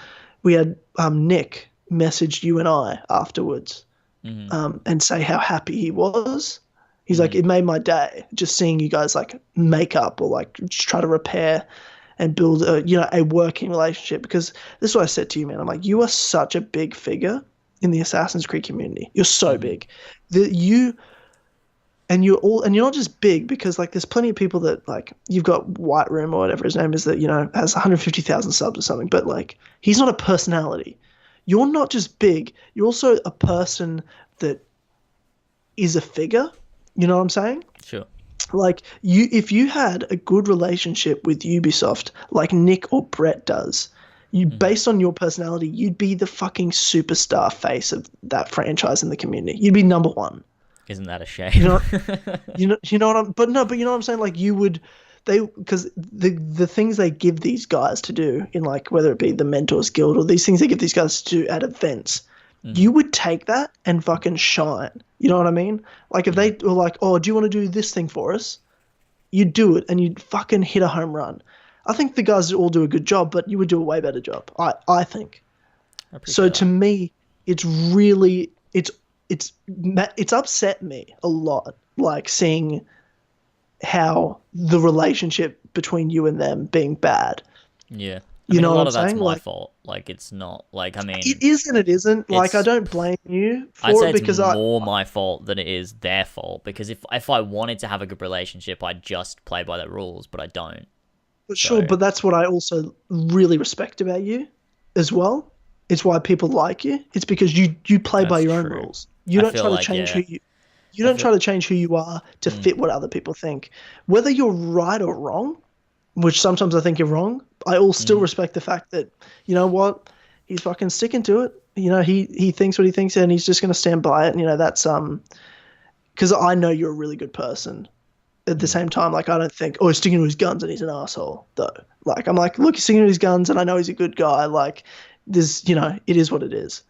we had Nick messaged you and I afterwards and say how happy he was. He's like, it made my day just seeing you guys like make up or like try to repair and build a working relationship, because this is what I said to you, man. I'm like, you are such a big figure in the Assassin's Creed community. You're so big that you're not just big because like there's plenty of people that like you've got White Room or whatever his name is that, you know, has 150,000 subs or something, but like he's not a personality. You're not just big. You're also a person that is a figure. You know what I'm saying? Sure. Like if you had a good relationship with Ubisoft, like Nick or Brett does, based on your personality, you'd be the fucking superstar face of that franchise in the community. You'd be number one. Isn't that a shame? You know what I'm. But you know what I'm saying. Like you would, because the things they give these guys to do in like whether it be the Mentors Guild or these things they give these guys to do at events. You would take that and fucking shine. You know what I mean? Like if they were like, oh, do you want to do this thing for us? You'd do it and you'd fucking hit a home run. I think the guys all do a good job, but you would do a way better job. I think. So to me, it's really it's upset me a lot, like seeing how the relationship between you and them being bad. Yeah. You know, a lot of that's my fault. Like, it's not like, I mean, it is and it isn't. Like, I don't blame you for it because it's more my fault than it is their fault. Because if I wanted to have a good relationship, I'd just play by the rules, but I don't. But sure, but that's what I also really respect about you, as well. It's why people like you. It's because you play by your own rules. You don't try to change who you. You don't try to change who you are to fit what other people think, whether you're right or wrong. Which sometimes I think you're wrong. I will still respect the fact that, you know what, he's fucking sticking to it. You know, he thinks what he thinks and he's just going to stand by it. And, you know, that's because I know you're a really good person. At the same time, like I don't think, oh, he's sticking to his guns and he's an asshole though. Like I'm like, look, he's sticking to his guns and I know he's a good guy. Like there's, you know, it is what it is.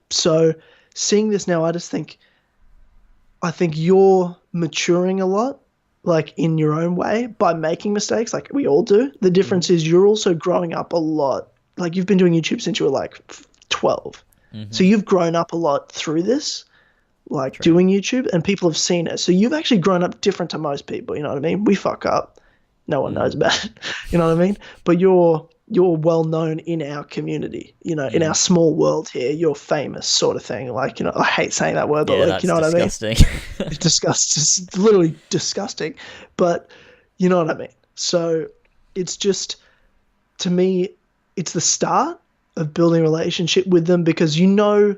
So seeing this now, I think you're maturing a lot. Like in your own way by making mistakes like we all do. The difference is you're also growing up a lot. Like you've been doing YouTube since you were like 12. So you've grown up a lot through this, like doing YouTube, and people have seen it. So you've actually grown up different to most people. You know what I mean? We fuck up. No one knows about it. You know what I mean? But you're well known in our community, you know, in our small world here. You're famous sort of thing. Like, you know, I hate saying that word, but like, you know disgusting. What I mean? It's disgusting. It's literally disgusting, but you know what I mean? So it's just, to me, it's the start of building a relationship with them because, you know,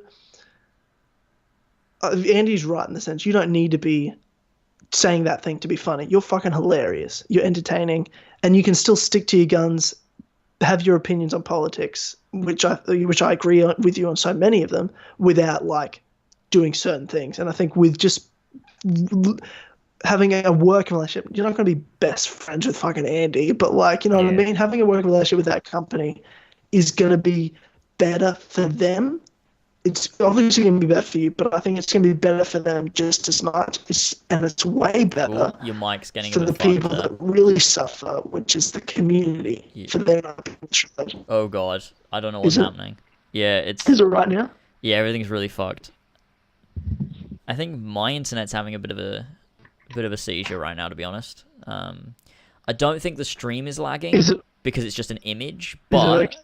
Andy's right in the sense you don't need to be saying that thing to be funny. You're fucking hilarious. You're entertaining and you can still stick to your guns, have your opinions on politics, which I agree with you on so many of them, without like doing certain things. And I think with just having a working relationship, you're not going to be best friends with fucking Andy, but like, you know what I mean? Having a working relationship with that company is going to be better for them. It's obviously going to be better for you, but I think it's going to be better for them just as much. And it's way better your mic's getting for the people that really suffer, which is the community. Yeah. For their Oh god, I don't know what's happening. Yeah, it's. Is it right now? Yeah, everything's really fucked. I think my internet's having a bit of a seizure right now, to be honest. I don't think the stream is lagging because it's just an image, but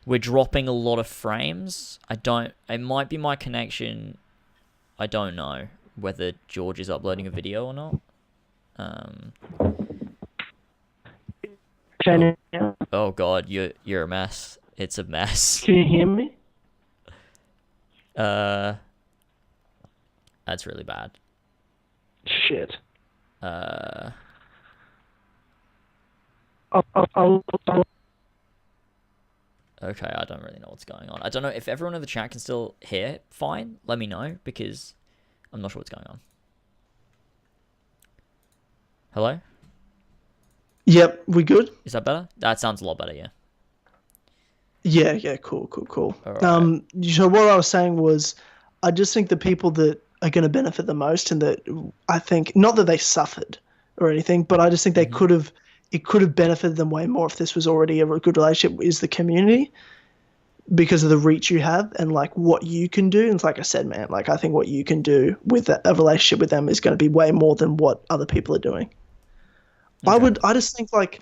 we're dropping a lot of frames. It might be my connection. I don't know whether George is uploading a video or not. Oh god, you're a mess. It's a mess. Can you hear me? That's really bad. Shit. Okay, I don't really know what's going on. I don't know if everyone in the chat can still hear. Fine, let me know, because I'm not sure what's going on. Hello? Yep, we good? Is that better? That sounds a lot better, yeah. Yeah, cool. Right. So what I was saying was, I just think the people that are going to benefit the most, and that I think, not that they suffered or anything, but I just think it could have benefited them way more if this was already a good relationship, is the community, because of the reach you have and like what you can do. And it's like I said, man, like I think what you can do with a relationship with them is going to be way more than what other people are doing. Okay. I just think like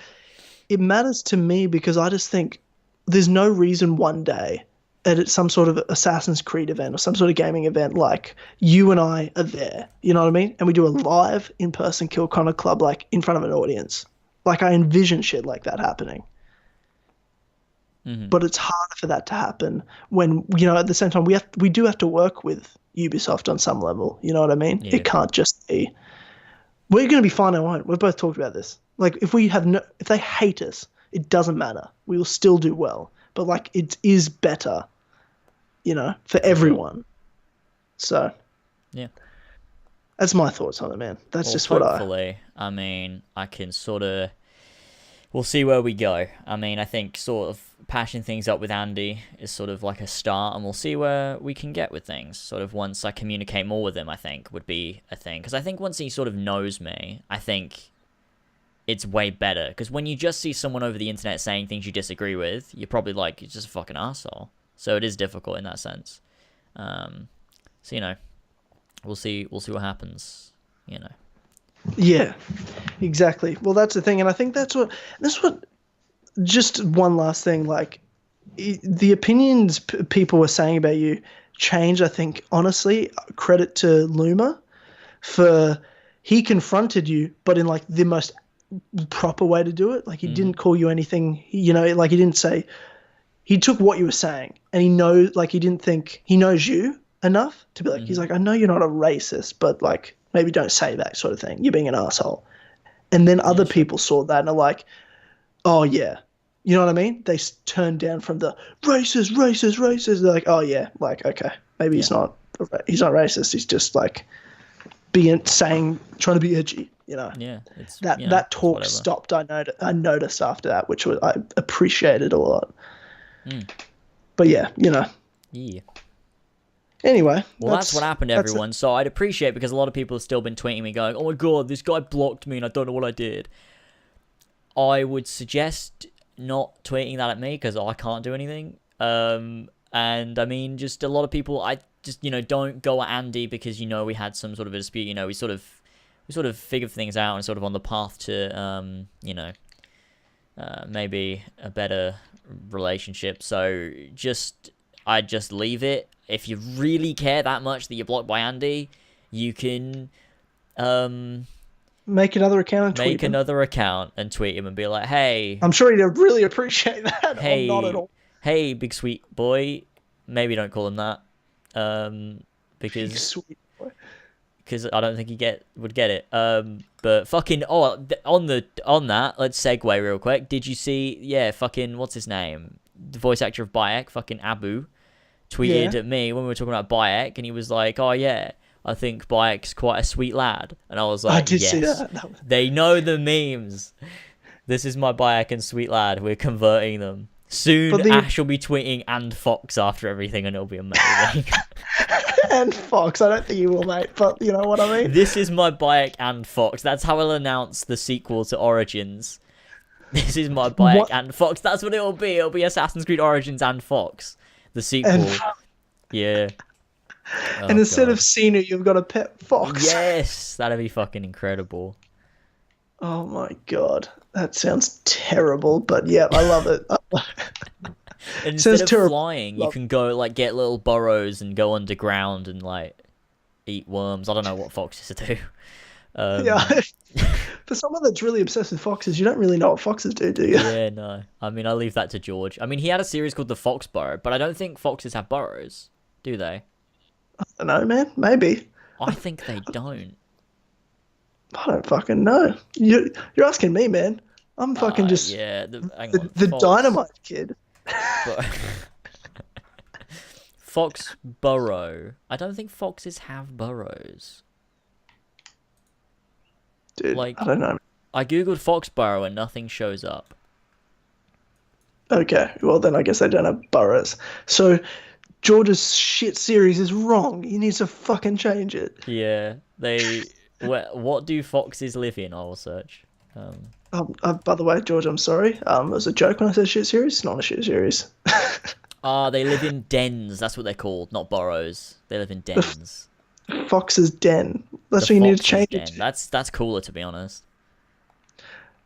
it matters to me, because I just think there's no reason one day at some sort of Assassin's Creed event or some sort of gaming event, like you and I are there, you know what I mean? And we do a live in-person Kill Connor Club, like in front of an audience. Like I envision shit like that happening. But it's harder for that to happen when, you know, at the same time we do have to work with Ubisoft on some level, you know what I mean? Yeah. It can't just be, we're going to be fine and won't. We've both talked about this. Like if they hate us, it doesn't matter. We will still do well. But like it is better, you know, for everyone. So yeah, that's my thoughts on it, man. That's just hopefully, I mean, I can we'll see where we go. I mean, I think sort of patching things up with Andy is sort of like a start, and we'll see where we can get with things. Sort of once I communicate more with him, I think would be a thing. Because I think once he sort of knows me, I think it's way better. Because when you just see someone over the internet saying things you disagree with, you're probably like, you're just a fucking asshole. So it is difficult in that sense. So, you know, we'll see what happens, you know. Yeah, exactly. Well, that's the thing. And I think that's what, just one last thing, like the opinions people were saying about you change. I think, honestly, credit to Luma for, he confronted you, but in like the most proper way to do it. Like he didn't call you anything, you know, like he didn't say, he took what you were saying, and he knows, like he didn't think, he knows you enough to be like, he's like, I know you're not a racist, but like maybe don't say that sort of thing. You're being an asshole. And then other people saw that and are like, oh yeah. You know what I mean? They turned down from the racist. They're like, oh yeah, like, okay, maybe he's not racist. He's just like trying to be edgy, you know? Yeah. That talk stopped. I noticed after that, which I appreciated a lot. But yeah, you know. Yeah. Anyway. Well, that's what happened, everyone. So I'd appreciate, because a lot of people have still been tweeting me going, oh my god, this guy blocked me and I don't know what I did. I would suggest not tweeting that at me, because I can't do anything. And I mean, just a lot of people, I just, you know, don't go at Andy because, you know, we had some sort of a dispute. You know, we sort of figured things out and sort of on the path to, you know, maybe a better relationship. So I'd just leave it. If you really care that much that you're blocked by Andy, you can make another account and tweet him and be like, hey, I'm sure he'd really appreciate that. Hey, not at all. Hey, big sweet boy. Maybe don't call him that, because big sweet boy. Because I don't think he would get it. But fucking on that, let's segue real quick. Did you see? Yeah, fucking what's his name? The voice actor of Bayek, fucking Abu, tweeted at me when we were talking about Bayek, and he was like, "Oh yeah, I think Bayek's quite a sweet lad," and I was like, "I did see that." They know the memes. This is my Bayek and sweet lad. We're converting them. Soon, Ash will be tweeting and Fox after everything, and it'll be amazing. And Fox, I don't think you will, mate, but you know what I mean? This is my bike and Fox. That's how I'll announce the sequel to Origins. This is my bike and Fox. That's what it'll be. It'll be Assassin's Creed Origins and Fox. The sequel. Yeah. Oh, and instead of Xeno, you've got a pet fox. Yes, that'd be fucking incredible. Oh my god, that sounds terrible, but yeah, I love it. And instead of flying, you can go like get little burrows and go underground and like eat worms. I don't know what foxes do. Yeah, for someone that's really obsessed with foxes, you don't really know what foxes do you? Yeah, no. I mean, I leave that to George. I mean, he had a series called The Fox Burrow, but I don't think foxes have burrows, do they? I don't know, man. Maybe. I think they don't. I don't fucking know. You're asking me, man. I'm fucking just the dynamite kid. Fox burrow. I don't think foxes have burrows. Dude, like, I don't know. I googled fox burrow and nothing shows up. Okay, well then I guess they don't have burrows. So George's shit series is wrong. He needs to fucking change it. Yeah, what do foxes live in? I'll search. By the way, George, I'm sorry. It was a joke when I said shit series. It's not a shit series. They live in dens. That's what they're called, not burrows. They live in dens. Fox's den. That's what you need to change it to. That's cooler, to be honest.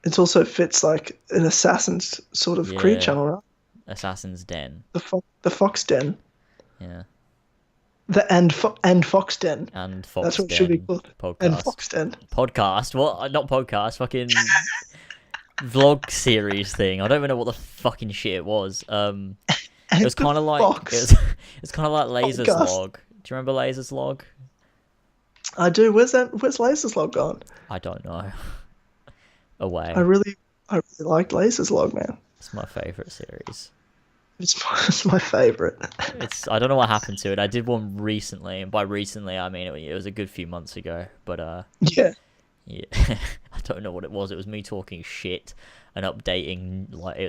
It also fits like an Assassin's sort of Creed channel, right? Assassin's Den. The Fox Den. Yeah. And Fox Den. And Fox Den. That's what it should be called. Podcast. And Fox Den. Podcast? What? Not podcast. Fucking vlog series thing. I don't even know what the fucking shit it was. It was kind of like it's kind of like Laser's Log. Do you remember Laser's Log? I do. Where's Laser's Log gone? I don't know. Away. I really liked Laser's Log, man. It's my favorite series. It's my favorite. I don't know what happened to it. I did one recently, and by recently I mean it was a good few months ago. But yeah. I don't know what it was. It was me talking shit and updating. Like it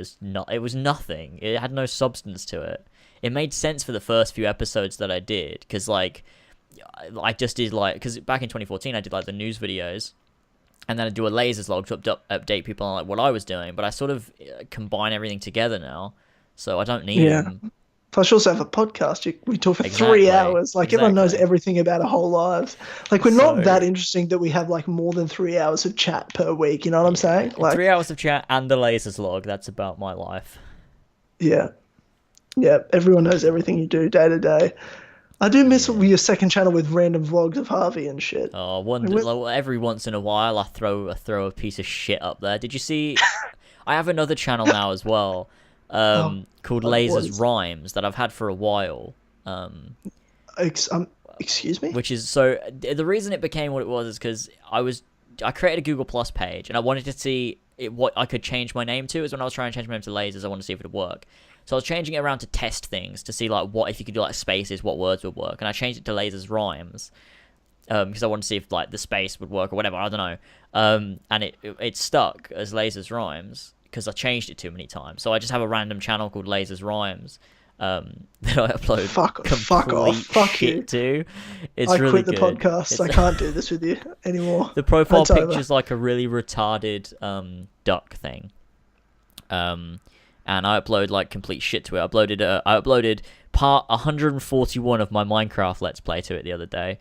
was nothing. It had no substance to it. It made sense for the first few episodes that I did, because like I just did because back in 2014 I did like the news videos. And then I do a Lasers log to update people on like what I was doing, but I sort of combine everything together now, so I don't need them. Plus, you also have a podcast. We talk for 3 hours. Like everyone knows everything about our whole lives. Like we're not that interesting that we have like more than 3 hours of chat per week. You know what I'm saying? Like 3 hours of chat and the Lasers log. That's about my life. Yeah, yeah. Everyone knows everything you do day to day. I do miss your second channel with random vlogs of Harvey and shit. Oh, every once in a while I throw a piece of shit up there. Did you see? I have another channel now as well, called Lasers Rhymes that I've had for a while. Excuse me? Which is the reason it became what it was is because I created a Google Plus page and I wanted to see what I could change my name to. Is when I was trying to change my name to Lasers, I wanted to see if it would work. So I was changing it around to test things to see like what if you could do like spaces, what words would work, and I changed it to Lasers Rhymes because I wanted to see if like the space would work or whatever. I don't know. And it stuck as Lasers Rhymes because I changed it too many times. So I just have a random channel called Lasers Rhymes that I upload fuck off, fuck shit you. To. I quit the podcast. I can't do this with you anymore. The profile picture's like a really retarded duck thing. And I upload like complete shit to it. I uploaded part 141 of my Minecraft Let's Play to it the other day.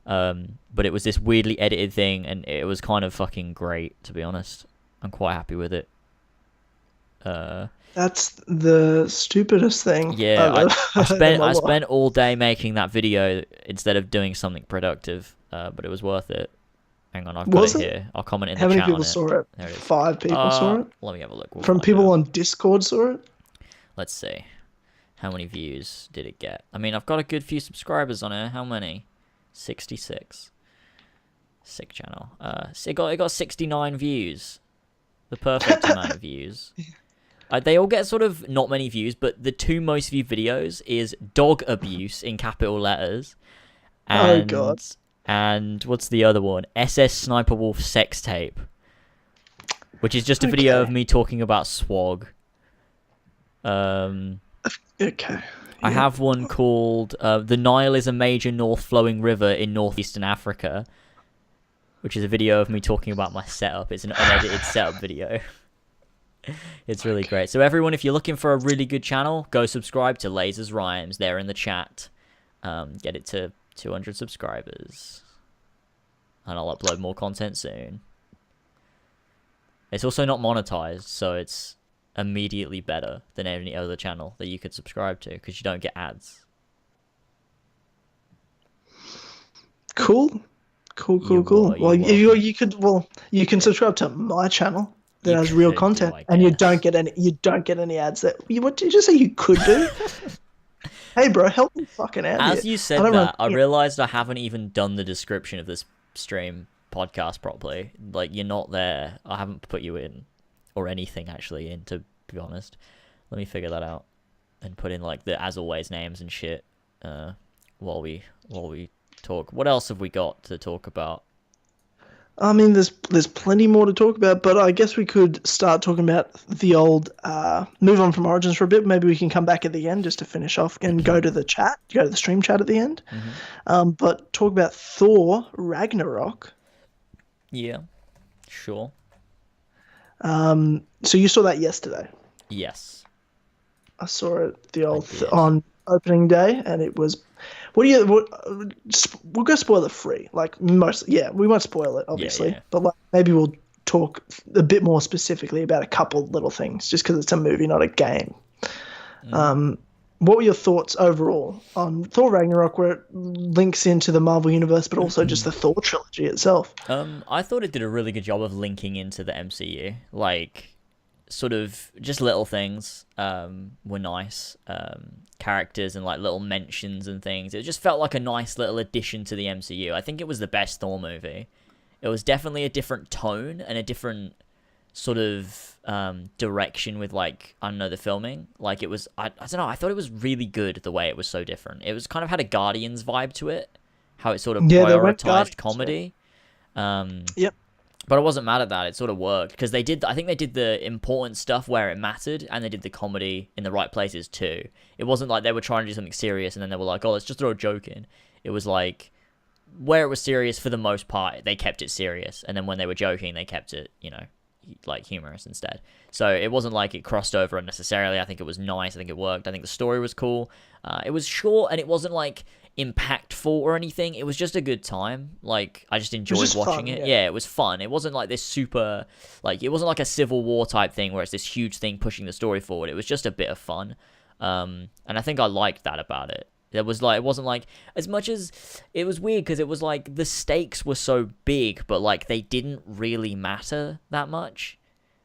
But it was this weirdly edited thing, and it was kind of fucking great, to be honest. I'm quite happy with it. That's the stupidest thing. Yeah, I spent all day making that video instead of doing something productive, but it was worth it. Hang on, I've got it here. I'll comment in the chat. How many people saw it? There it is. 5 people saw it? Let me have a look. From people on Discord saw it? Let's see. How many views did it get? I mean, I've got a good few subscribers on it. How many? 66. Sick channel. It got 69 views. The perfect amount of views. They all get sort of not many views, but the 2 most viewed videos is dog abuse in capital letters. And, oh, God. And what's the other one? SS Sniper Wolf sex tape. Which is just a video of me talking about swag. Okay. I have one called "The Nile is a major north-flowing river in northeastern Africa," which is a video of me talking about my setup. It's an unedited setup video. It's really great. So everyone, if you're looking for a really good channel, go subscribe to Lasers Rhymes. They're in the chat. Get it to 200 subscribers. And I'll upload more content soon. It's also not monetized, so it's immediately better than any other channel that you could subscribe to, because you don't get ads. Cool. Well, you can subscribe to my channel that has real content, and you don't get any ads. What did you just say you could do? Hey, bro, help me fucking out. As you said that, I realized I haven't even done the description of this stream podcast properly. Like, you're not there. I haven't put you in, or anything actually in, to be honest. Let me figure that out and put in like the as always names and shit while we talk. What else have we got to talk about? I mean, there's plenty more to talk about, but I guess we could start talking about the old move on from Origins for a bit. Maybe we can come back at the end just to finish off and go to the stream chat at the end. But talk about Thor Ragnarok. Yeah, sure. So you saw that yesterday? Yes. I saw it on opening day, and it was. We'll go spoiler free. Like we won't spoil it, obviously, but like maybe we'll talk a bit more specifically about a couple little things, just because it's a movie, not a game. What were your thoughts overall on Thor Ragnarok, where it links into the Marvel Universe, but also just the Thor trilogy itself? I thought it did a really good job of linking into the MCU. Like, sort of just little things were nice. Characters and like little mentions and things. It just felt like a nice little addition to the MCU. I think it was the best Thor movie. It was definitely a different tone and a different sort of direction with, like, I don't know, the filming. Like, it was, I don't know, I thought it was really good the way it was so different. It was kind of had a Guardians vibe to it, how it sort of prioritized comedy. Yep. But I wasn't mad at that. It sort of worked, because I think they did the important stuff where it mattered, and they did the comedy in the right places too. It wasn't like they were trying to do something serious and then they were like, oh, let's just throw a joke in. It was like, where it was serious for the most part, they kept it serious, and then when they were joking, they kept it, like humorous instead. So it wasn't like it crossed over unnecessarily. I think it was nice. I think it worked. I think the story was cool. It was short, and it wasn't like impactful or anything. It was just a good time. Like, I just enjoyed watching it. Yeah, it was fun. It wasn't like this super, like, it wasn't like a Civil War type thing where it's this huge thing pushing the story forward. It was just a bit of fun. And I think I liked that about it. It wasn't like, as much as, it was weird because it was like the stakes were so big, but like they didn't really matter that much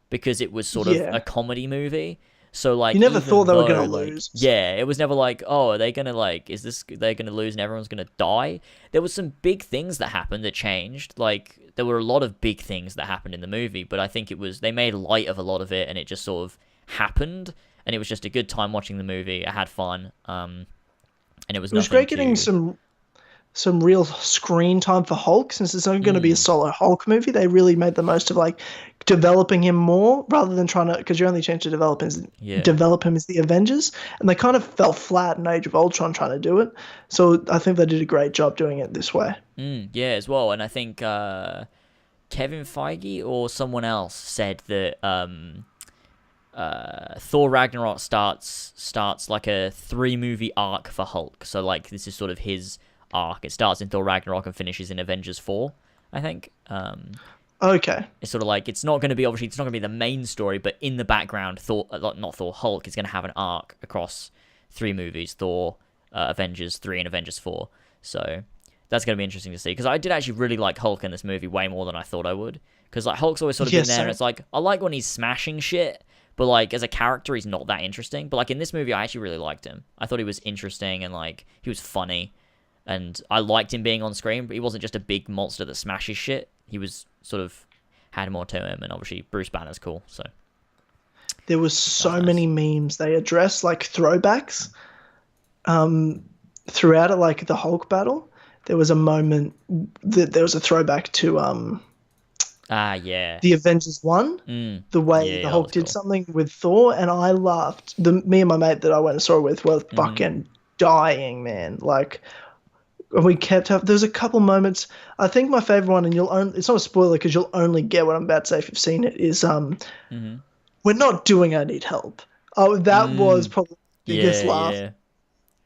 because it was sort of a comedy movie. So like, you never thought they were gonna lose. Yeah, it was never like, oh, are they gonna like, they're gonna lose and everyone's gonna die? There was some big things that happened that changed. Like, there were a lot of big things that happened in the movie, but I think they made light of a lot of it, and it just sort of happened, and it was just a good time watching the movie. I had fun. And it was great getting some real screen time for Hulk, since it's only going to be a solo Hulk movie. They really made the most of like developing him more rather than trying to, because your only chance to develop him is the Avengers, and they kind of fell flat in Age of Ultron trying to do it. So I think they did a great job doing it this way. Yeah, as well. And I think Kevin Feige or someone else said that Thor Ragnarok starts like a 3-movie arc for Hulk. So like, this is sort of his arc. It starts in Thor Ragnarok and finishes in Avengers 4, I think. Okay. It's sort of like, it's not going to be the main story, but in the background, Hulk is going to have an arc across 3 movies: Thor, Avengers 3, and Avengers 4. So that's going to be interesting to see, because I did actually really like Hulk in this movie way more than I thought I would. Because like, Hulk's always sort of been there, and it's like, I like when he's smashing shit, but like, as a character, he's not that interesting. But like, in this movie, I actually really liked him. I thought he was interesting, and like, he was funny, and I liked him being on screen. But he wasn't just a big monster that smashes shit. He was sort of had more to him, and obviously Bruce Banner's cool. So there was so many memes they addressed, like throwbacks, throughout it. Like the Hulk battle, there was a moment that there was a throwback to Yeah. The Avengers 1, the way the Hulk did something with Thor, and I laughed. Me and my mate that I went and saw it with were fucking dying, man. Like, we kept up. There's a couple moments. I think my favorite one, and it's not a spoiler because you'll only get what I'm about to say if you've seen it, is we're not doing I Need Help. Oh, that was probably the biggest laugh. Yeah.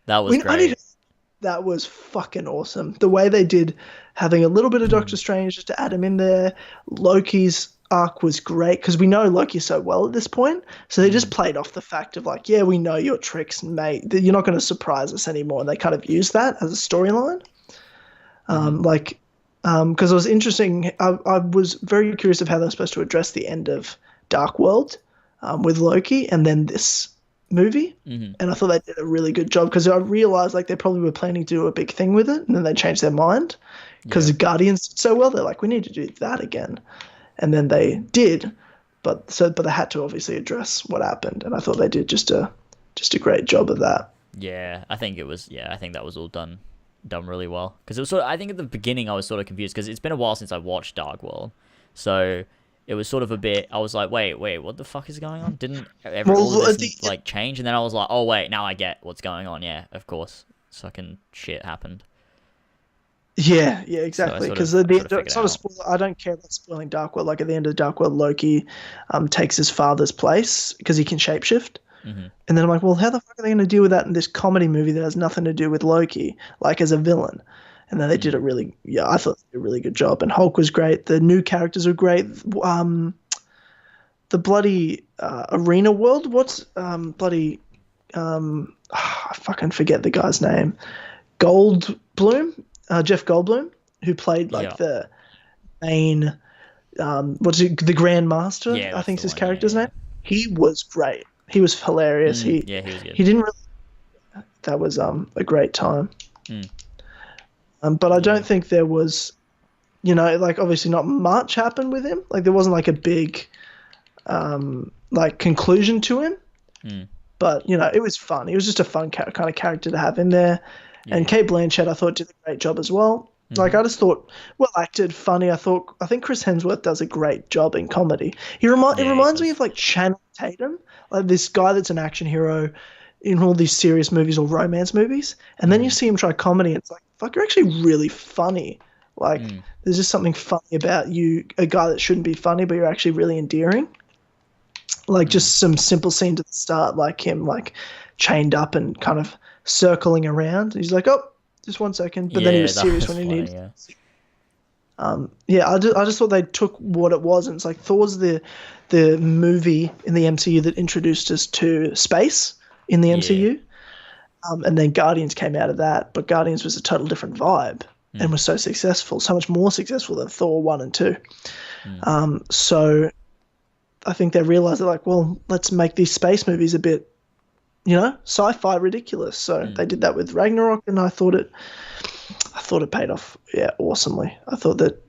That was great. That was fucking awesome. The way they did having a little bit of Doctor Strange just to add him in there. Loki's arc was great because we know Loki so well at this point. So they just played off the fact of like, yeah, we know your tricks, mate. You're not going to surprise us anymore. And they kind of used that as a storyline. Because it was interesting. I was very curious of how they were supposed to address the end of Dark World with Loki and then this movie, and I thought they did a really good job because I realized like they probably were planning to do a big thing with it, and then they changed their mind because the Guardians did so well. They're like, we need to do that again, and then they did, but they had to obviously address what happened, and I thought they did just a great job of that. Yeah, I think it was. Yeah, I think that was all done really well because it was sort of. I think at the beginning I was sort of confused because it's been a while since I watched Dark World, so. It was sort of a bit. I was like, wait, what the fuck is going on? Didn't all of this like change? And then I was like, oh wait, now I get what's going on. Yeah, of course, fucking shit happened. Yeah, exactly. Because it's not a spoiler. I don't care about spoiling Dark World. Like at the end of Dark World, Loki takes his father's place because he can shapeshift. And then I'm like, well, how the fuck are they going to deal with that in this comedy movie that has nothing to do with Loki, like as a villain? And then they did I thought they did a really good job. And Hulk was great. The new characters were great. The bloody arena world. What's I fucking forget the guy's name. Goldblum, Jeff Goldblum, who played the main, the Grand Master. I think is his character's name. He was great. He was hilarious. He was good. He didn't really. That was a great time. But I don't think there was, like obviously not much happened with him. Like there wasn't like a big, like conclusion to him. But it was fun. He was just a fun kind of character to have in there. Yeah. And Cate Blanchett, I thought, did a great job as well. Like I just thought, well acted, funny. I think Chris Hemsworth does a great job in comedy. It reminds me of like Channing Tatum, like this guy that's an action hero in all these serious movies or romance movies, and then you see him try comedy and it's like, fuck, you're actually really funny. Like there's just something funny about you, a guy that shouldn't be funny but you're actually really endearing. Like just some simple scenes at the start, like him like chained up and kind of circling around. He's like, oh, just 1 second, but then he was serious when he needed. I just thought they took what it was, and it's like Thor's the movie in the MCU that introduced us to space in the MCU. And then Guardians came out of that, but Guardians was a total different vibe and was so successful, so much more successful than Thor 1 and 2. So I think they realized they're like, well, let's make these space movies a bit, sci-fi ridiculous. So they did that with Ragnarok, and I thought it paid off, awesomely. I thought that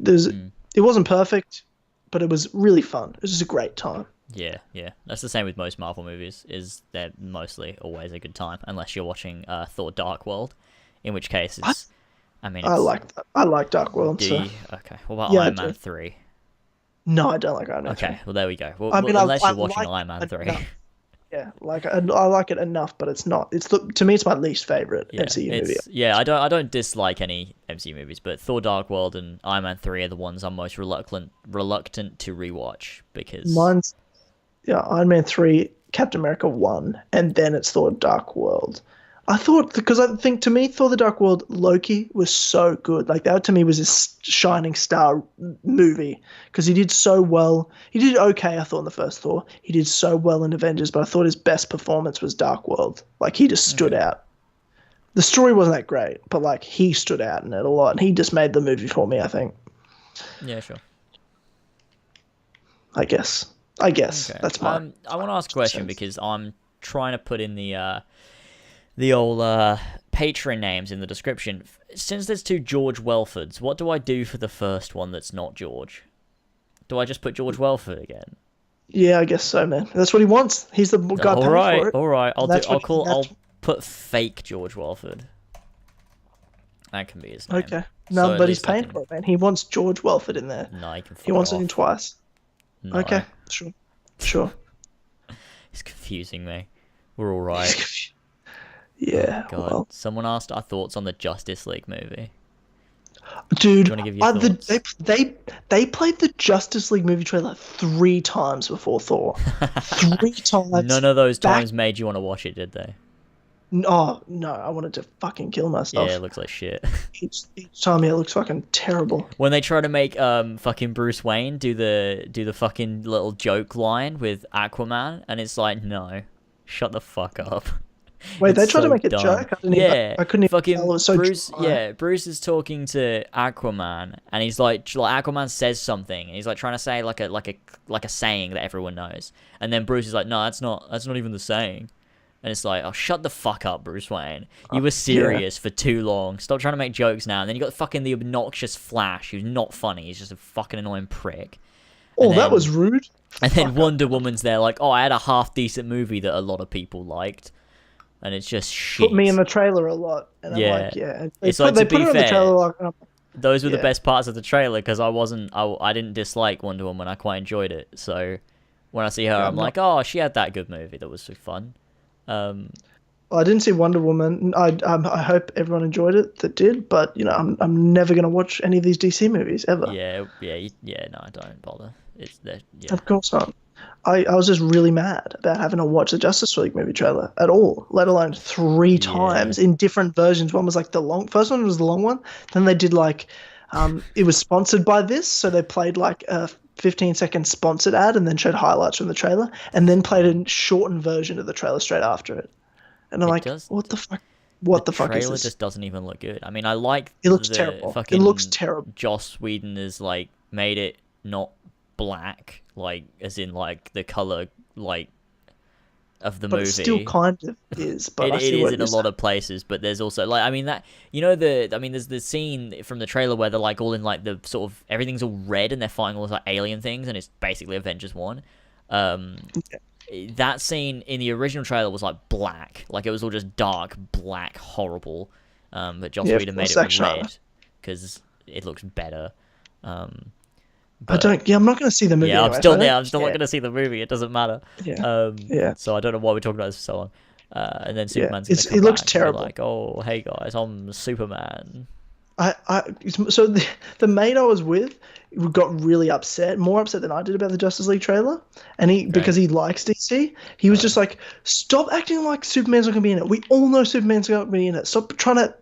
it wasn't perfect, but it was really fun. It was just a great time. Yeah. That's the same with most Marvel movies, is they're mostly always a good time, unless you're watching Thor Dark World, in which case it's... I like that. I like Dark World. Okay. What about Iron Man 3? No, I don't like Iron Man 3. Okay, well, there we go. Unless you're watching Iron Man 3. Yeah, I like it enough, but it's not. To me, it's my least favorite MCU movie. Yeah, I don't dislike any MCU movies, but Thor: Dark World and Iron Man 3 are the ones I'm most reluctant to rewatch because mine's Iron Man 3, Captain America 1, and then it's Thor: Dark World. I think to me, Thor: The Dark World, Loki was so good. Like that to me was a shining star movie because he did so well. He did okay, I thought, in the first Thor. He did so well in Avengers, but I thought his best performance was Dark World. Like he just stood out. The story wasn't that great, but like he stood out in it a lot, and he just made the movie for me, I think. Yeah, sure. I guess okay. That's my. I want to ask a question because I'm trying to put in the old patron names in the description. Since there's 2 George Welfords, what do I do for the first one that's not George? Do I just put George Welford again? Yeah, I guess so, man. That's what he wants. He's the guy paying for it. All right. I'll put fake George Welford. That can be his name. Okay. No, but he's paying for it, man. He wants George Welford in there. No, he can. He wants it in twice. No. Okay, sure. It's confusing me. We're all right. Yeah. Oh, God. Well. Someone asked our thoughts on the Justice League movie. Dude, Do you want to give your thoughts? they played the Justice League movie trailer 3 times before Thor. 3 times. None of those times made you want to watch it, did they? Oh, no, I wanted to fucking kill myself. Yeah, it looks like shit. Each time, yeah, it looks fucking terrible. When they try to make fucking Bruce Wayne do the fucking little joke line with Aquaman, and it's like, no, shut the fuck up. Wait, they tried to make a joke? I couldn't even fucking tell. It was so Bruce, dry. yeah, Bruce is talking to Aquaman, and he's like Aquaman says something, and he's like trying to say like a saying that everyone knows, and then Bruce is like, no, that's not even the saying. And it's like, oh, shut the fuck up, Bruce Wayne. You were serious for too long. Stop trying to make jokes now. And then you got fucking the obnoxious Flash, who's not funny. He's just a fucking annoying prick. Oh, that was rude. And then Wonder Woman's there like, oh, I had a half-decent movie that a lot of people liked. And it's just shit. Put me in the trailer a lot. And I'm like, yeah. They It's put, like, they to put be it on fair, the trailer like... those were the best parts of the trailer, because I didn't dislike Wonder Woman. I quite enjoyed it. So when I see her, I'm like, oh, she had that good movie that was so fun. I didn't see Wonder Woman. I hope everyone enjoyed it that did, but you know, I'm never gonna watch any of these DC movies ever. Yeah. No, I don't bother. Of course not. I was just really mad about having to watch the Justice League movie trailer at all, let alone 3 times in different versions. One was like first one was the long one. Then they did like, it was sponsored by this, so they played like a 15-second sponsored ad and then showed highlights from the trailer, and then played a shortened version of the trailer straight after it. And I'm like, what the fuck? What the fuck is this? The trailer just doesn't even look good. I mean, I like it looks terrible. It looks terrible. Joss Whedon has like made it not black, like as in like the color like of the movie. It still kind of is, but it is in a lot of places. But there's also like, I mean that, you know, there's the scene from the trailer where they're like all in like the sort of everything's all red and they're fighting all those like alien things, and it's basically Avengers 1. That scene in the original trailer was like black, like it was all just dark black, horrible. But Joss Whedon made it red because it looks better. I'm not going to see the movie. Yeah, I'm still not going to see the movie. It doesn't matter. So I don't know why we're talking about this for so long. And then Superman's going to come it looks back terrible. Like, oh, hey guys, I'm Superman. So the mate I was with got really upset, more upset than I did about the Justice League trailer, and because he likes DC, he was just like, "Stop acting like Superman's not gonna be in it. We all know Superman's not gonna be in it. Stop trying to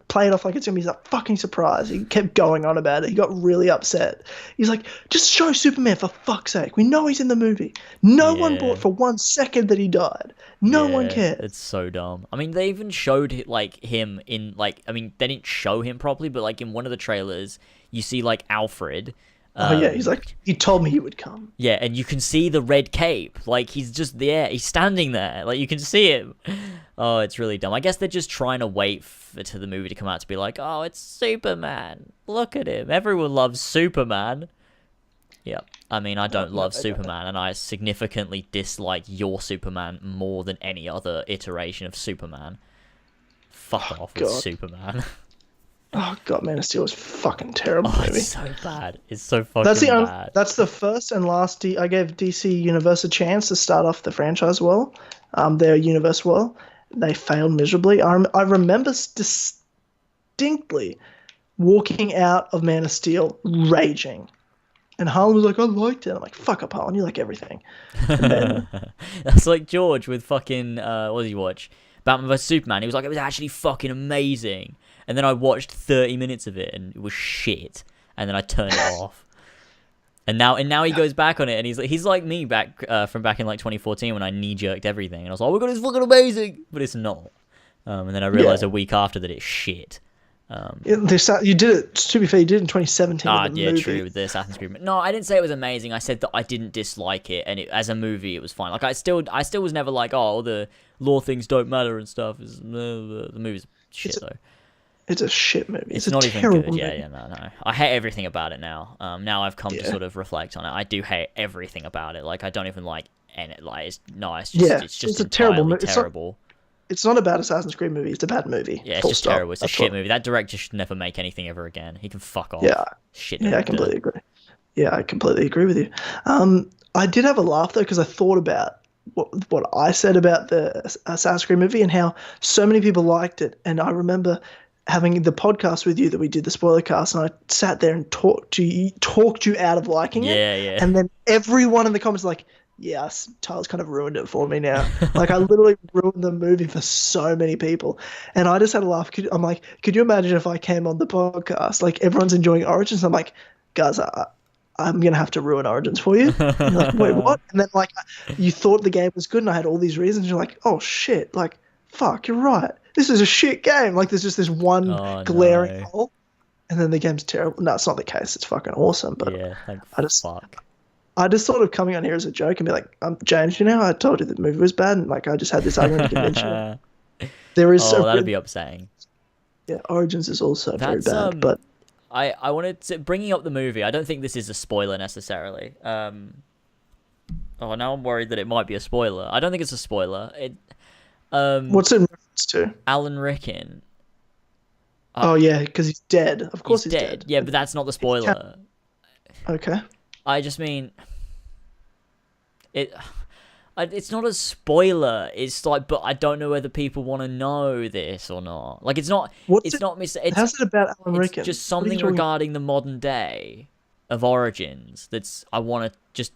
play it off like it's gonna be a fucking surprise." He kept going on about it. He got really upset. He's like, "Just show Superman for fuck's sake. We know he's in the movie. No one bought for 1 second that he died. No one cared." It's so dumb. I mean, they even showed like him in like, I mean, they didn't show him properly, but like in one of the trailers, you see like Alfred. He's like, he told me he would come. Yeah, and you can see the red cape. Like, he's just there. He's standing there. Like, you can see him. Oh, it's really dumb. I guess they're just trying to wait to the movie to come out to be like, oh, it's Superman. Look at him. Everyone loves Superman. Yeah. I mean, I don't love Superman, and I significantly dislike your Superman more than any other iteration of Superman. Fuck off with Superman. Oh god, Man of Steel is fucking terrible movie. It's so bad. It's so fucking bad. That's the first and last. I gave DC Universe a chance to start off the franchise well, their universe well. They failed miserably. I remember distinctly walking out of Man of Steel raging, and Harlan was like, "I liked it." I'm like, "Fuck up, Harlan. You like everything." And then, that's like George with fucking what did you watch? Batman vs Superman. He was like, "It was actually fucking amazing." And then I watched 30 minutes of it, and it was shit. And then I turned it off. And now he goes back on it, and he's like me from back in like 2014 when I knee-jerked everything, and I was like, "Oh my god, it's fucking amazing!" But it's not. And then I realized a week after that it's shit. You did it. To be fair, you did it in 2017. Yeah, true. With the Assassin's Creed. No, I didn't say it was amazing. I said that I didn't dislike it, and as a movie, it was fine. Like I still was never like, oh, the lore things don't matter and stuff. The movie's shit though. It's a shit movie. It's not even good. Movie. Yeah, no. I hate everything about it now. Now I've come to sort of reflect on it. I do hate everything about it. Like I don't even like, and it's just it's a terrible movie. It's not a bad Assassin's Creed movie. It's a bad movie. Yeah, it's just terrible. It's a shit movie. That director should never make anything ever again. He can fuck off. Yeah. Shit. Yeah, I completely agree. Yeah, I completely agree with you. I did have a laugh though because I thought about what I said about the Assassin's Creed movie and how so many people liked it. And I remember having the podcast with you that we did the spoiler cast, and I sat there and talked you out of liking it. Yeah. And then everyone in the comments was like, yes, Tyler's kind of ruined it for me now. Like, I literally ruined the movie for so many people. And I just had a laugh. I'm like, could you imagine if I came on the podcast, like everyone's enjoying Origins? I'm like, guys, I'm going to have to ruin Origins for you. And you're like, wait, what? And then, like, you thought the game was good and I had all these reasons. You're like, oh, shit. Like, fuck, you're right. This is a shit game. Like, there's just this one glaring hole. And then the game's terrible. No, it's not the case. It's fucking awesome. But yeah, I just thought of coming on here as a joke and be like, James, you know, I told you the movie was bad. And, like, I just had this argument to convince you. There is that'd be upsetting. Yeah, Origins is also very bad. But I wanted to, bringing up the movie, I don't think this is a spoiler necessarily. Now I'm worried that it might be a spoiler. I don't think it's a spoiler. What's it in reference to? Alan Rickman. Oh yeah, because he's dead. Of course he's dead. Yeah, but that's not the spoiler. Okay. I just mean it's not a spoiler. It's like, but I don't know whether people want to know this or not. Like, it's not. How's it about Alan Rickman? It's just something regarding the modern day of Origins. I want to just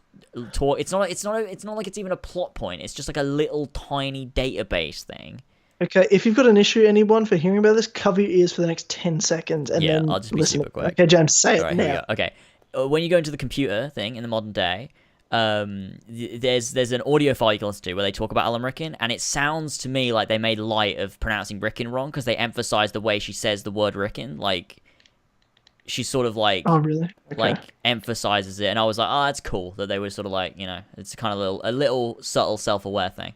talk. It's not like it's even a plot point. It's just like a little tiny database thing. Okay, if you've got an issue, anyone, for hearing about this, cover your ears for the next 10 seconds and then I'll just be super quick. Okay, James, say it now. Okay, when you go into the computer thing in the modern day, there's an audio file you can listen to where they talk about Alan Rickman, and it sounds to me like they made light of pronouncing Rickman wrong because they emphasize the way she says the word Rickman. Like, she sort of like, oh really, okay. Like emphasizes it, and I was like, oh, that's cool that they were sort of like, you know, it's kind of a little subtle self-aware thing.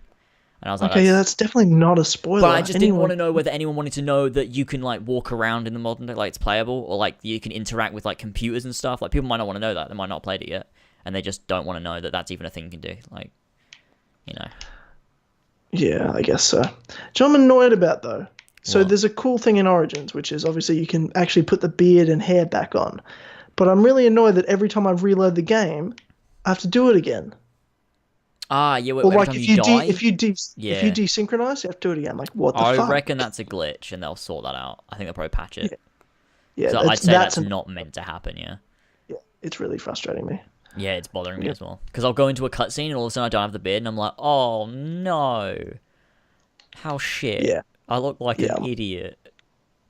And I was like, okay, that's definitely not a spoiler. But I just didn't want to know whether anyone wanted to know that you can like walk around in the modern day, like it's playable, or like you can interact with like computers and stuff. Like, people might not want to know that; they might not have played it yet, and they just don't want to know that that's even a thing you can do. Like, you know. Yeah, I guess so. Do you know what I'm annoyed about though? So there's a cool thing in Origins, which is obviously you can actually put the beard and hair back on. But I'm really annoyed that every time I reload the game, I have to do it again. Ah, yeah. Or like if you die, if you desynchronize, you have to do it again. Like, what the fuck? I reckon that's a glitch, and they'll sort that out. I think they'll probably patch it. Yeah. So I'd say that's not meant to happen. Yeah. Yeah, it's really frustrating me. Yeah, it's bothering me as well. Because I'll go into a cutscene and all of a sudden I don't have the beard, and I'm like, oh no, how shit. Yeah. I look like an idiot.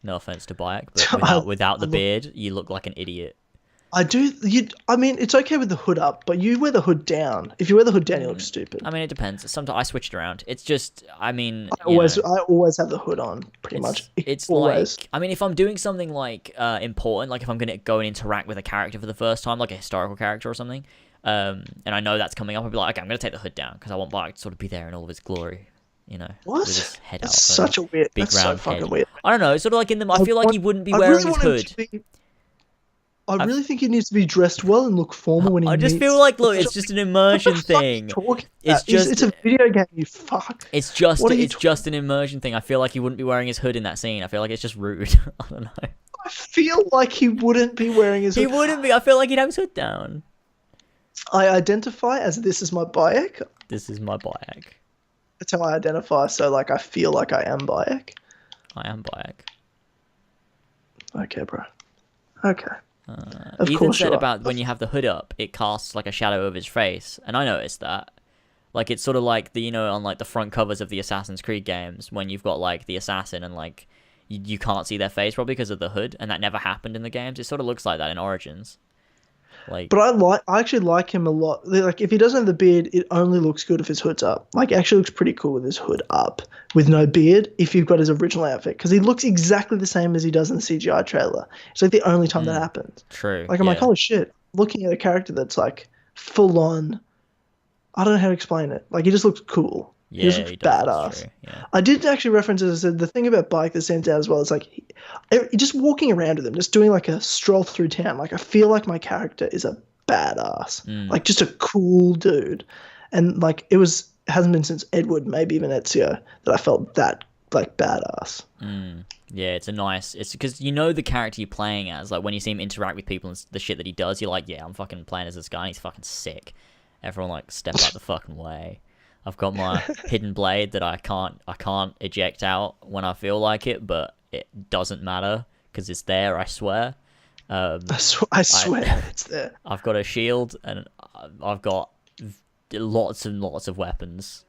No offense to Bayek, but without the beard, you look like an idiot. I do. I mean, it's okay with the hood up, but you wear the hood down. If you wear the hood down, you look stupid. I mean, it depends. Sometimes I switched around. It's just, I mean, I always have the hood on, pretty much. It's always. Like, I mean, if I'm doing something like important, like if I'm gonna go and interact with a character for the first time, like a historical character or something, and I know that's coming up, I'll be like, okay, I'm gonna take the hood down because I want Bayek to sort of be there in all of his glory. You know, what? With his head that's out, such a weird. Big that's round so fucking head. weird. I don't know. It's sort of like I feel like he wouldn't be wearing his hood. I really think he needs to be dressed well and look formal when he meets. I just feel like, look, it's just an immersion thing. It's a video game, you fuck. It's just an immersion thing. I feel like he wouldn't be wearing his hood in that scene. I feel like it's just rude. I don't know. I feel like he wouldn't be wearing his hood. He wouldn't be. I feel like he'd have his hood down. I identify as this is my Bayek. This is my Bayek. That's how I identify. So, like, I feel like I am Bayek. I am Bayek. Okay, bro. Okay. Ethan said about when you have the hood up, it casts like a shadow over his face, and I noticed that. Like, it's sort of like on like the front covers of the Assassin's Creed games when you've got like the assassin and like you can't see their face probably because of the hood, and that never happened in the games. It sort of looks like that in Origins. Like, but I actually like him a lot. Like, if he doesn't have the beard, it only looks good if his hood's up. Like, it actually looks pretty cool with his hood up, with no beard, if you've got his original outfit. Because he looks exactly the same as he does in the CGI trailer. It's like the only time that happens. True. Like, I'm like, holy shit. Looking at a character that's like full on, I don't know how to explain it. Like, he just looks cool. Yeah, he just looks badass. Yeah. I did actually reference, as I said, the thing about Bayek that stands out as well is like, just walking around with him, just doing like a stroll through town. Like, I feel like my character is a badass. Like, just a cool dude. And like, it was it hasn't been since Edward, maybe even Ezio, that I felt that like badass. Yeah, it's because you know the character you're playing as. Like when you see him interact with people and the shit that he does, you're like, yeah, I'm fucking playing as this guy. And he's fucking sick. Everyone like step out the fucking way. I've got my hidden blade that I can't eject out when I feel like it, but it doesn't matter because it's there. I swear. I swear it's there. I've got a shield and I've got lots and lots of weapons.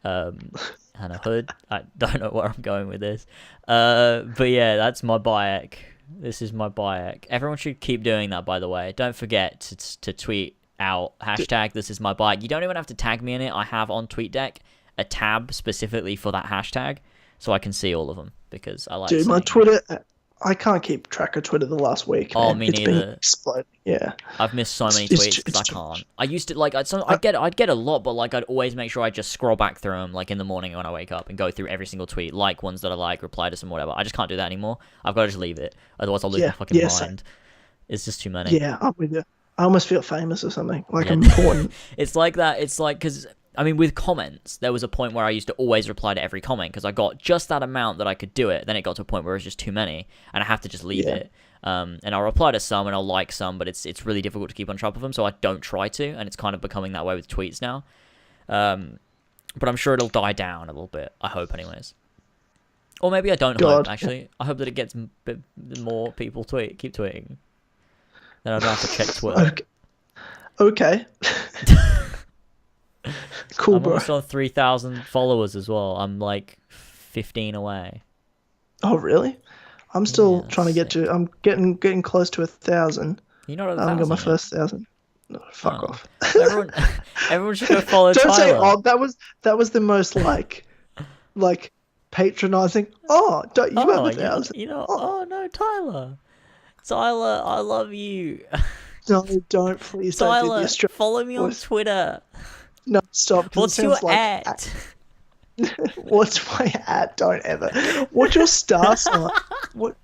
And a hood. I don't know where I'm going with this. But yeah, that's my Bayek. This is my Bayek. Everyone should keep doing that, by the way. Don't forget to tweet out hashtag this is my Bayek. You don't even have to tag me in it. I have on TweetDeck a tab specifically for that hashtag, so I can see all of them because I like. Dude, my Twitter. I can't keep track of Twitter the last week. Oh, me it's neither. Been exploding. Yeah. I've missed so many tweets because I can't. I used to like I'd get a lot, but like I'd always make sure I just scroll back through them like in the morning when I wake up and go through every single tweet, like ones that I like, reply to some whatever. I just can't do that anymore. I've got to just leave it, otherwise I'll lose my fucking mind. It's just too many. Yeah, I'm with you. I almost feel famous or something, like I'm important. It's like that. It's like because. I mean, with comments, there was a point where I used to always reply to every comment because I got just that amount that I could do it. Then it got to a point where it was just too many, and I have to just leave it. And I'll reply to some, and I'll like some, but it's really difficult to keep on top of them, so I don't try to, and it's kind of becoming that way with tweets now. But I'm sure it'll die down a little bit. I hope, anyways. Or maybe I don't hope, actually. I hope that it gets more people keep tweeting. Then I don't have to check Twitter. Okay. Cool, I'm bro. almost on 3,000 followers as well. I'm like 15 away. Oh, really? I'm still trying to get to. I'm getting close to 1,000. You're not at 1,000. I haven't got my first 1,000. No, fuck off. Everyone should go follow Don't Tyler. say, oh, that was the most like patronizing. Oh, don't you have 1,000? Oh no, Tyler, I love you. No, don't please. Tyler, don't do follow me on Twitter. No, stop. What's your at? What's my at? Don't ever. What's your star sign? What?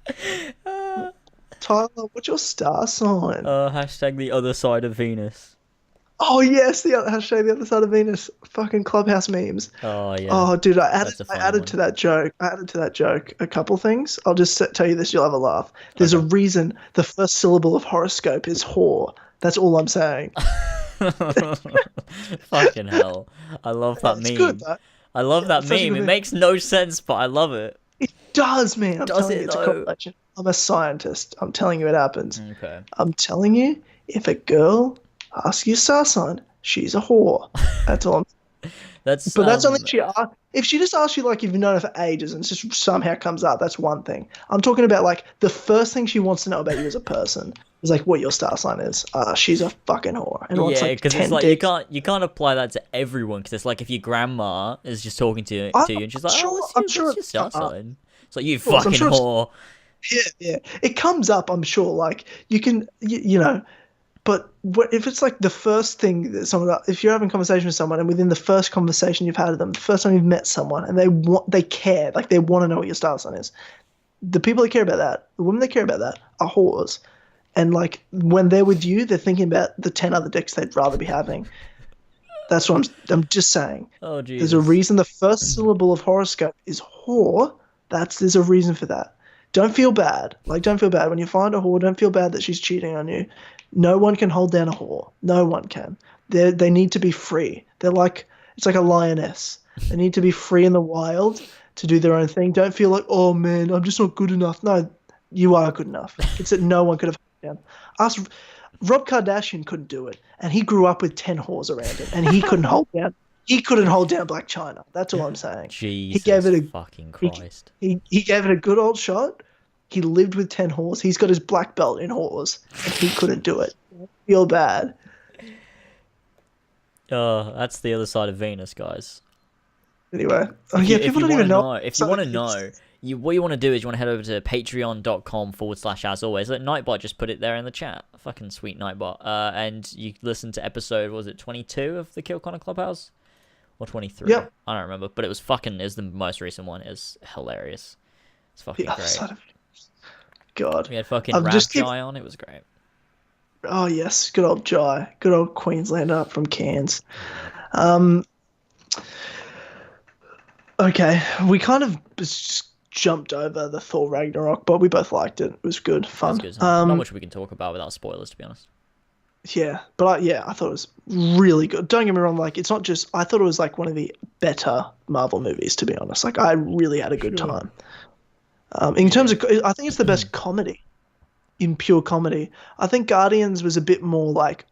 Tyler, what's your star sign? Hashtag the other side of Venus. Oh yes, hashtag the other side of Venus. Fucking Clubhouse memes. Oh yeah. Oh dude, I added to that joke. I added to that joke a couple things. I'll just tell you this. You'll have a laugh. There's a reason the first syllable of horoscope is whore. That's all I'm saying. Fucking hell. I love that meme. Good, I love that meme. It makes no sense, but I love it. It does, man. I'm telling you, it's a correlation. I'm a scientist. I'm telling you it happens. Okay. I'm telling you, if a girl asks you star sign, she's a whore. That's all I'm saying. That's only if she just asks you like you've known her for ages and it just somehow comes up, that's one thing. I'm talking about like the first thing she wants to know about you as a person is like what your star sign is. She's a fucking whore. And because it's like you can't apply that to everyone because it's like if your grandma is just talking to you and she's like, what's your star sign? It's like you fucking whore. Yeah. It comes up, I'm sure. Like you can, you know. But if it's like the first thing that if you're having a conversation with someone and within the first conversation you've had with them, the first time you've met someone and they care, like they want to know what your star sign is, the people that care about that, the women that care about that are whores. And like when they're with you, they're thinking about the 10 other dicks they'd rather be having. That's what I'm just saying. Oh, Jesus. There's a reason the first syllable of horoscope is whore. There's a reason for that. Don't feel bad. Like, don't feel bad. When you find a whore, don't feel bad that she's cheating on you. No one can hold down a whore. No one can. They need to be free. It's like a lioness. They need to be free in the wild to do their own thing. Don't feel like, oh man, I'm just not good enough. No, you are good enough. It's that no one could have held down. Rob Kardashian couldn't do it, and he grew up with 10 whores around him, and he couldn't hold down. He couldn't hold down Black China. That's all I'm saying. Jesus, he gave it fucking Christ. He gave it a good old shot. He lived with 10 whores. He's got his black belt in whores, and he couldn't do it. Feel bad. Oh, that's the other side of Venus, guys. Anyway, people don't even know. If you want to know, what you want to do is you want to head over to patreon.com/as always. Let Nightbot just put it there in the chat. Fucking sweet Nightbot. And you listen to episode, was it 22 of the Kill Connor Clubhouse? Or 23? Yep. I don't remember, but it was the most recent one. It was hilarious. It's fucking great. God. We had fucking RAVJAI on. It was great. Oh, yes. Good old Jai. Good old Queenslander from Cairns. Okay, we kind of just jumped over the Thor Ragnarok, but we both liked it. It was good, fun. Good. Not much we can talk about without spoilers, to be honest. Yeah, but I thought it was really good. Don't get me wrong, like, it's not just... I thought it was, like, one of the better Marvel movies, to be honest. Like, I really had a good time. In terms of... I think it's the best comedy, in pure comedy. I think Guardians was a bit more, like,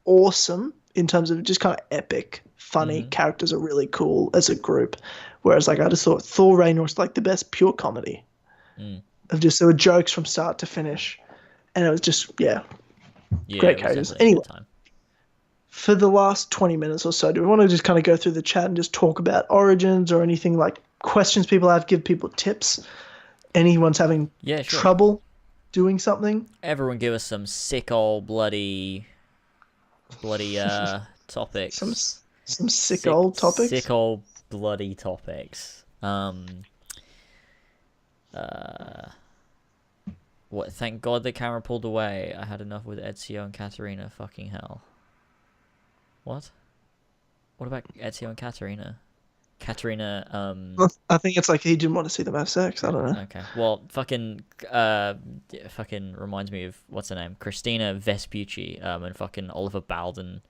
awesome in terms of just kind of epic, funny. Characters are really cool as a group. Whereas, like, I just thought Thor Ragnarok was, like, the best pure comedy. Of just... There were jokes from start to finish. And it was just, great characters. Anyway, for the last 20 minutes or so, do we want to just kind of go through the chat and just talk about origins or anything, like questions people have, give people tips? Anyone's having trouble doing something? Everyone give us some sick old bloody topics. Some sick old topics? Sick old bloody topics. What? Thank God the camera pulled away. I had enough with Ezio and Katarina. Fucking hell. What? What about Ezio and Katarina? Katarina, I think it's like he didn't want to see them have sex. I don't know. Okay. Well, fucking reminds me of, what's her name? Christina Vespucci, and fucking Oliver Bowden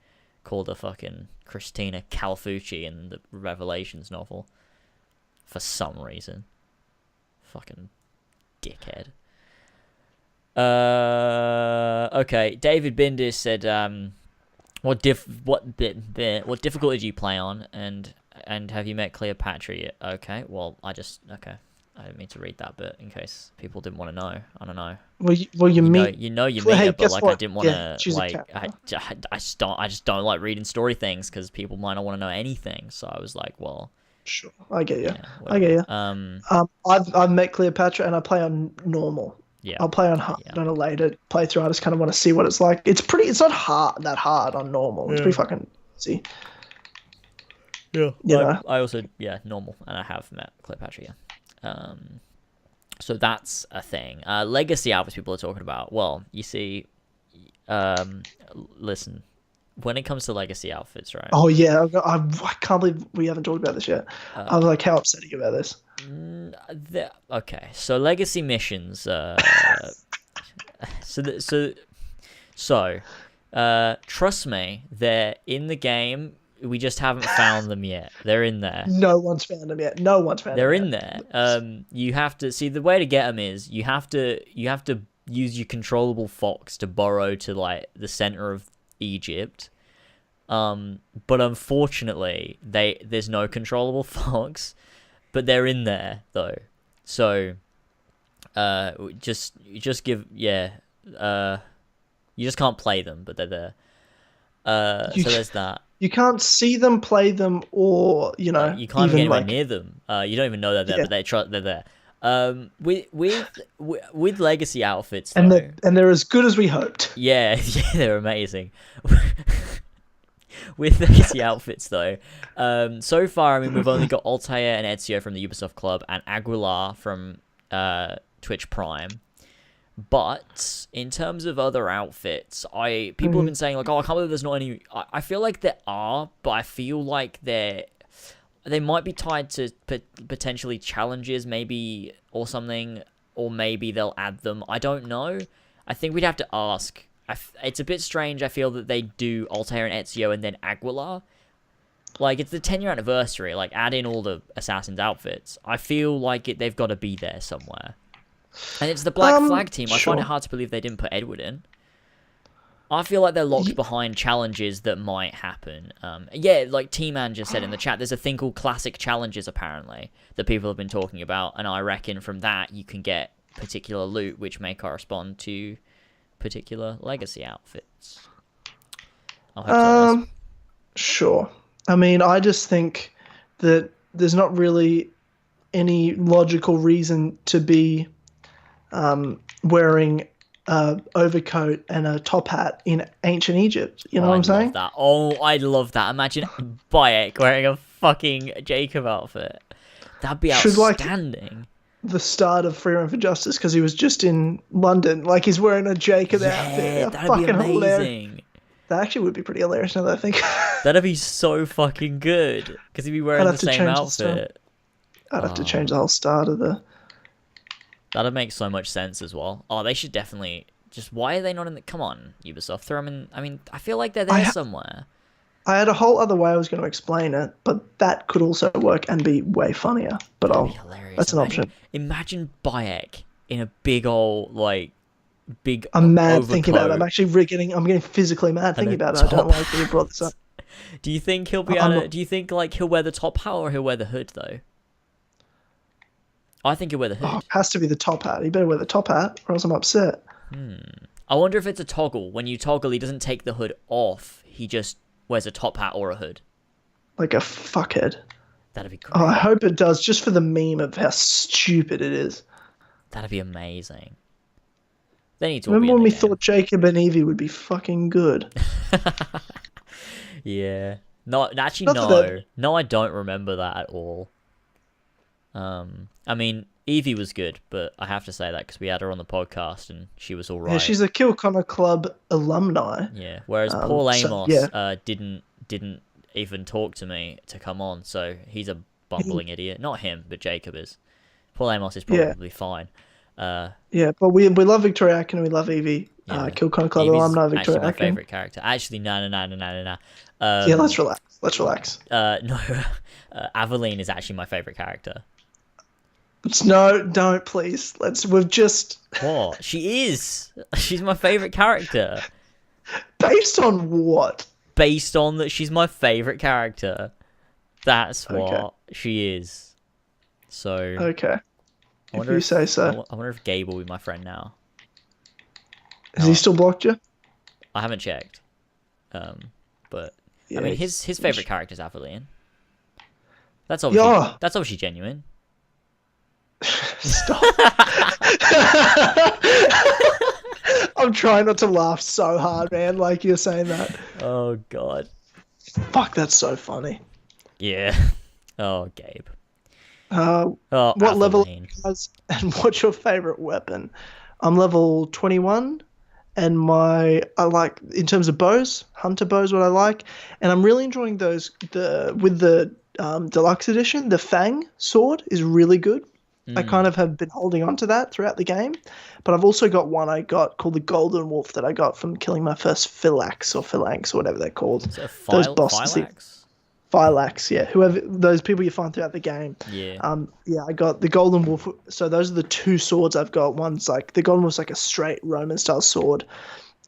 called her fucking Christina Calfucci in the Revelations novel. For some reason. Fucking dickhead. Okay. David Bindis said, what difficulty do you play on, and have you met Cleopatra yet? Okay. Well, I didn't mean to read that bit in case people didn't want to know. I don't know. Well, you meet her, but like, what? I didn't want to like. I just don't like reading story things because people might not want to know anything. So I was like, well. Sure, I get you. I get you. I've met Cleopatra and I play on normal. Yeah. I'll play on hard on a later playthrough. I just kind of want to see what it's like. It's not that hard on normal. It's pretty fucking easy. Yeah. You know? I also normal, and I have met Cleopatra. So that's a thing. Legacy outfits people are talking about. Well, you see, listen, when it comes to legacy outfits, right? Oh yeah, I can't believe we haven't talked about this yet. I was like, how upset are you about this? Okay, so legacy missions. Trust me, they're in the game. We just haven't found them yet. They're in there. No one's found them yet. No one's found them. They're in there. You have to see, the way to get them is you have to use your controllable fox to burrow to like the center of Egypt. But unfortunately, there's no controllable fox, but they're in there though. So, you just can't play them, but they're there. So there's that. You can't see them, play them, or you can't even get anywhere near them. You don't even know they're there, but they're there. With legacy outfits, though, and they're as good as we hoped. Yeah, they're amazing. With legacy outfits, though, so far, I mean, we've only got Altair and Ezio from the Ubisoft Club, and Aguilar from Twitch Prime. But in terms of other outfits, people have been saying like, "Oh, I can't believe there's not any." I feel like there are, but I feel like they might be tied to potentially challenges, maybe, or something, or maybe they'll add them. I don't know. I think we'd have to ask. It's a bit strange. I feel that they do Altair and Ezio and then Aguilar. Like, it's the 10-year anniversary. Like, add in all the Assassin's outfits. I feel like they've got to be there somewhere. And it's the Black Flag team. I find it hard to believe they didn't put Edward in. I feel like they're locked behind challenges that might happen. Like Tman just said in the chat, there's a thing called classic challenges, apparently, that people have been talking about. And I reckon from that, you can get particular loot, which may correspond to particular legacy outfits. I hope so. Sure. I mean, I just think that there's not really any logical reason to be wearing a overcoat and a top hat in ancient Egypt. You know what I'm saying? That. Oh, I'd love that. Imagine Bayek wearing a fucking Jacob outfit. That'd be outstanding. The start of Freedom for Justice, because he was just in London. Like, he's wearing a Jacob outfit. That'd be amazing. That actually would be pretty hilarious now that I think. That'd be so fucking good. Because he'd be wearing the same outfit. I'd have to change the whole start of the... That'd make so much sense as well. Oh, they should definitely... Just, why are they not in the... Come on, Ubisoft. Throw them in... I mean, I feel like they're there somewhere. I had a whole other way I was going to explain it, but that could also work and be way funnier. But that's an option. Imagine Bayek in a big old, like... Big I'm mad overcoat. Thinking about it. I'm getting physically mad thinking about it. I don't like that you brought this up. Do you think he'll be able to... Do you think, like, he'll wear the top hat or he'll wear the hood, though? I think he'll wear the hood. Oh, it has to be the top hat. He better wear the top hat or else I'm upset. I wonder if it's a toggle. When you toggle, he doesn't take the hood off. He just wears a top hat or a hood. Like a fuckhead. That'd be great. Oh, I hope it does, just for the meme of how stupid it is. That'd be amazing. They need to Remember when we thought Jacob and Evie would be fucking good? Yeah. No, actually, no. No, I don't remember that at all. I mean, Evie was good, but I have to say that because we had her on the podcast and she was all right. Yeah, she's a Kill Connor Club alumni. Yeah, whereas Paul Amos didn't even talk to me to come on, so he's a bumbling idiot. Not him, but Jacob is. Paul Amos is probably fine. Yeah, but we love Victoria Akin and we love Evie. Kill Connor Club alumni Victoria Akin. Actually, my favourite character. Actually, no. Yeah, let's relax. No, Aveline is actually my favourite character. No, don't please. We've just... What? She is. She's my favourite character. Based on what? Based on that she's my favourite character. That's what she is. So... Okay. If you say so. I wonder if Gabe will be my friend now. Has he still blocked you? I haven't checked. But I mean, his favorite character is Aveline. That's obviously genuine. Stop. I'm trying not to laugh so hard, man. Like you're saying that. Oh God. Fuck, that's so funny. Yeah. Oh, Gabe. What Aveline. level are you guys, and what's your favorite weapon? I'm level 21, and I like, in terms of bows, hunter bows, what I like, and I'm really enjoying those. With the deluxe edition, the Fang sword is really good. I kind of have been holding on to that throughout the game, but I've also got one I got called the Golden Wolf that I got from killing my first Phalanx or whatever they're called. So those bosses. Phylax, yeah. Whoever those people you find throughout the game. Yeah. I got the Golden Wolf. So those are the two swords I've got. One's like the Golden Wolf's like a straight Roman style sword,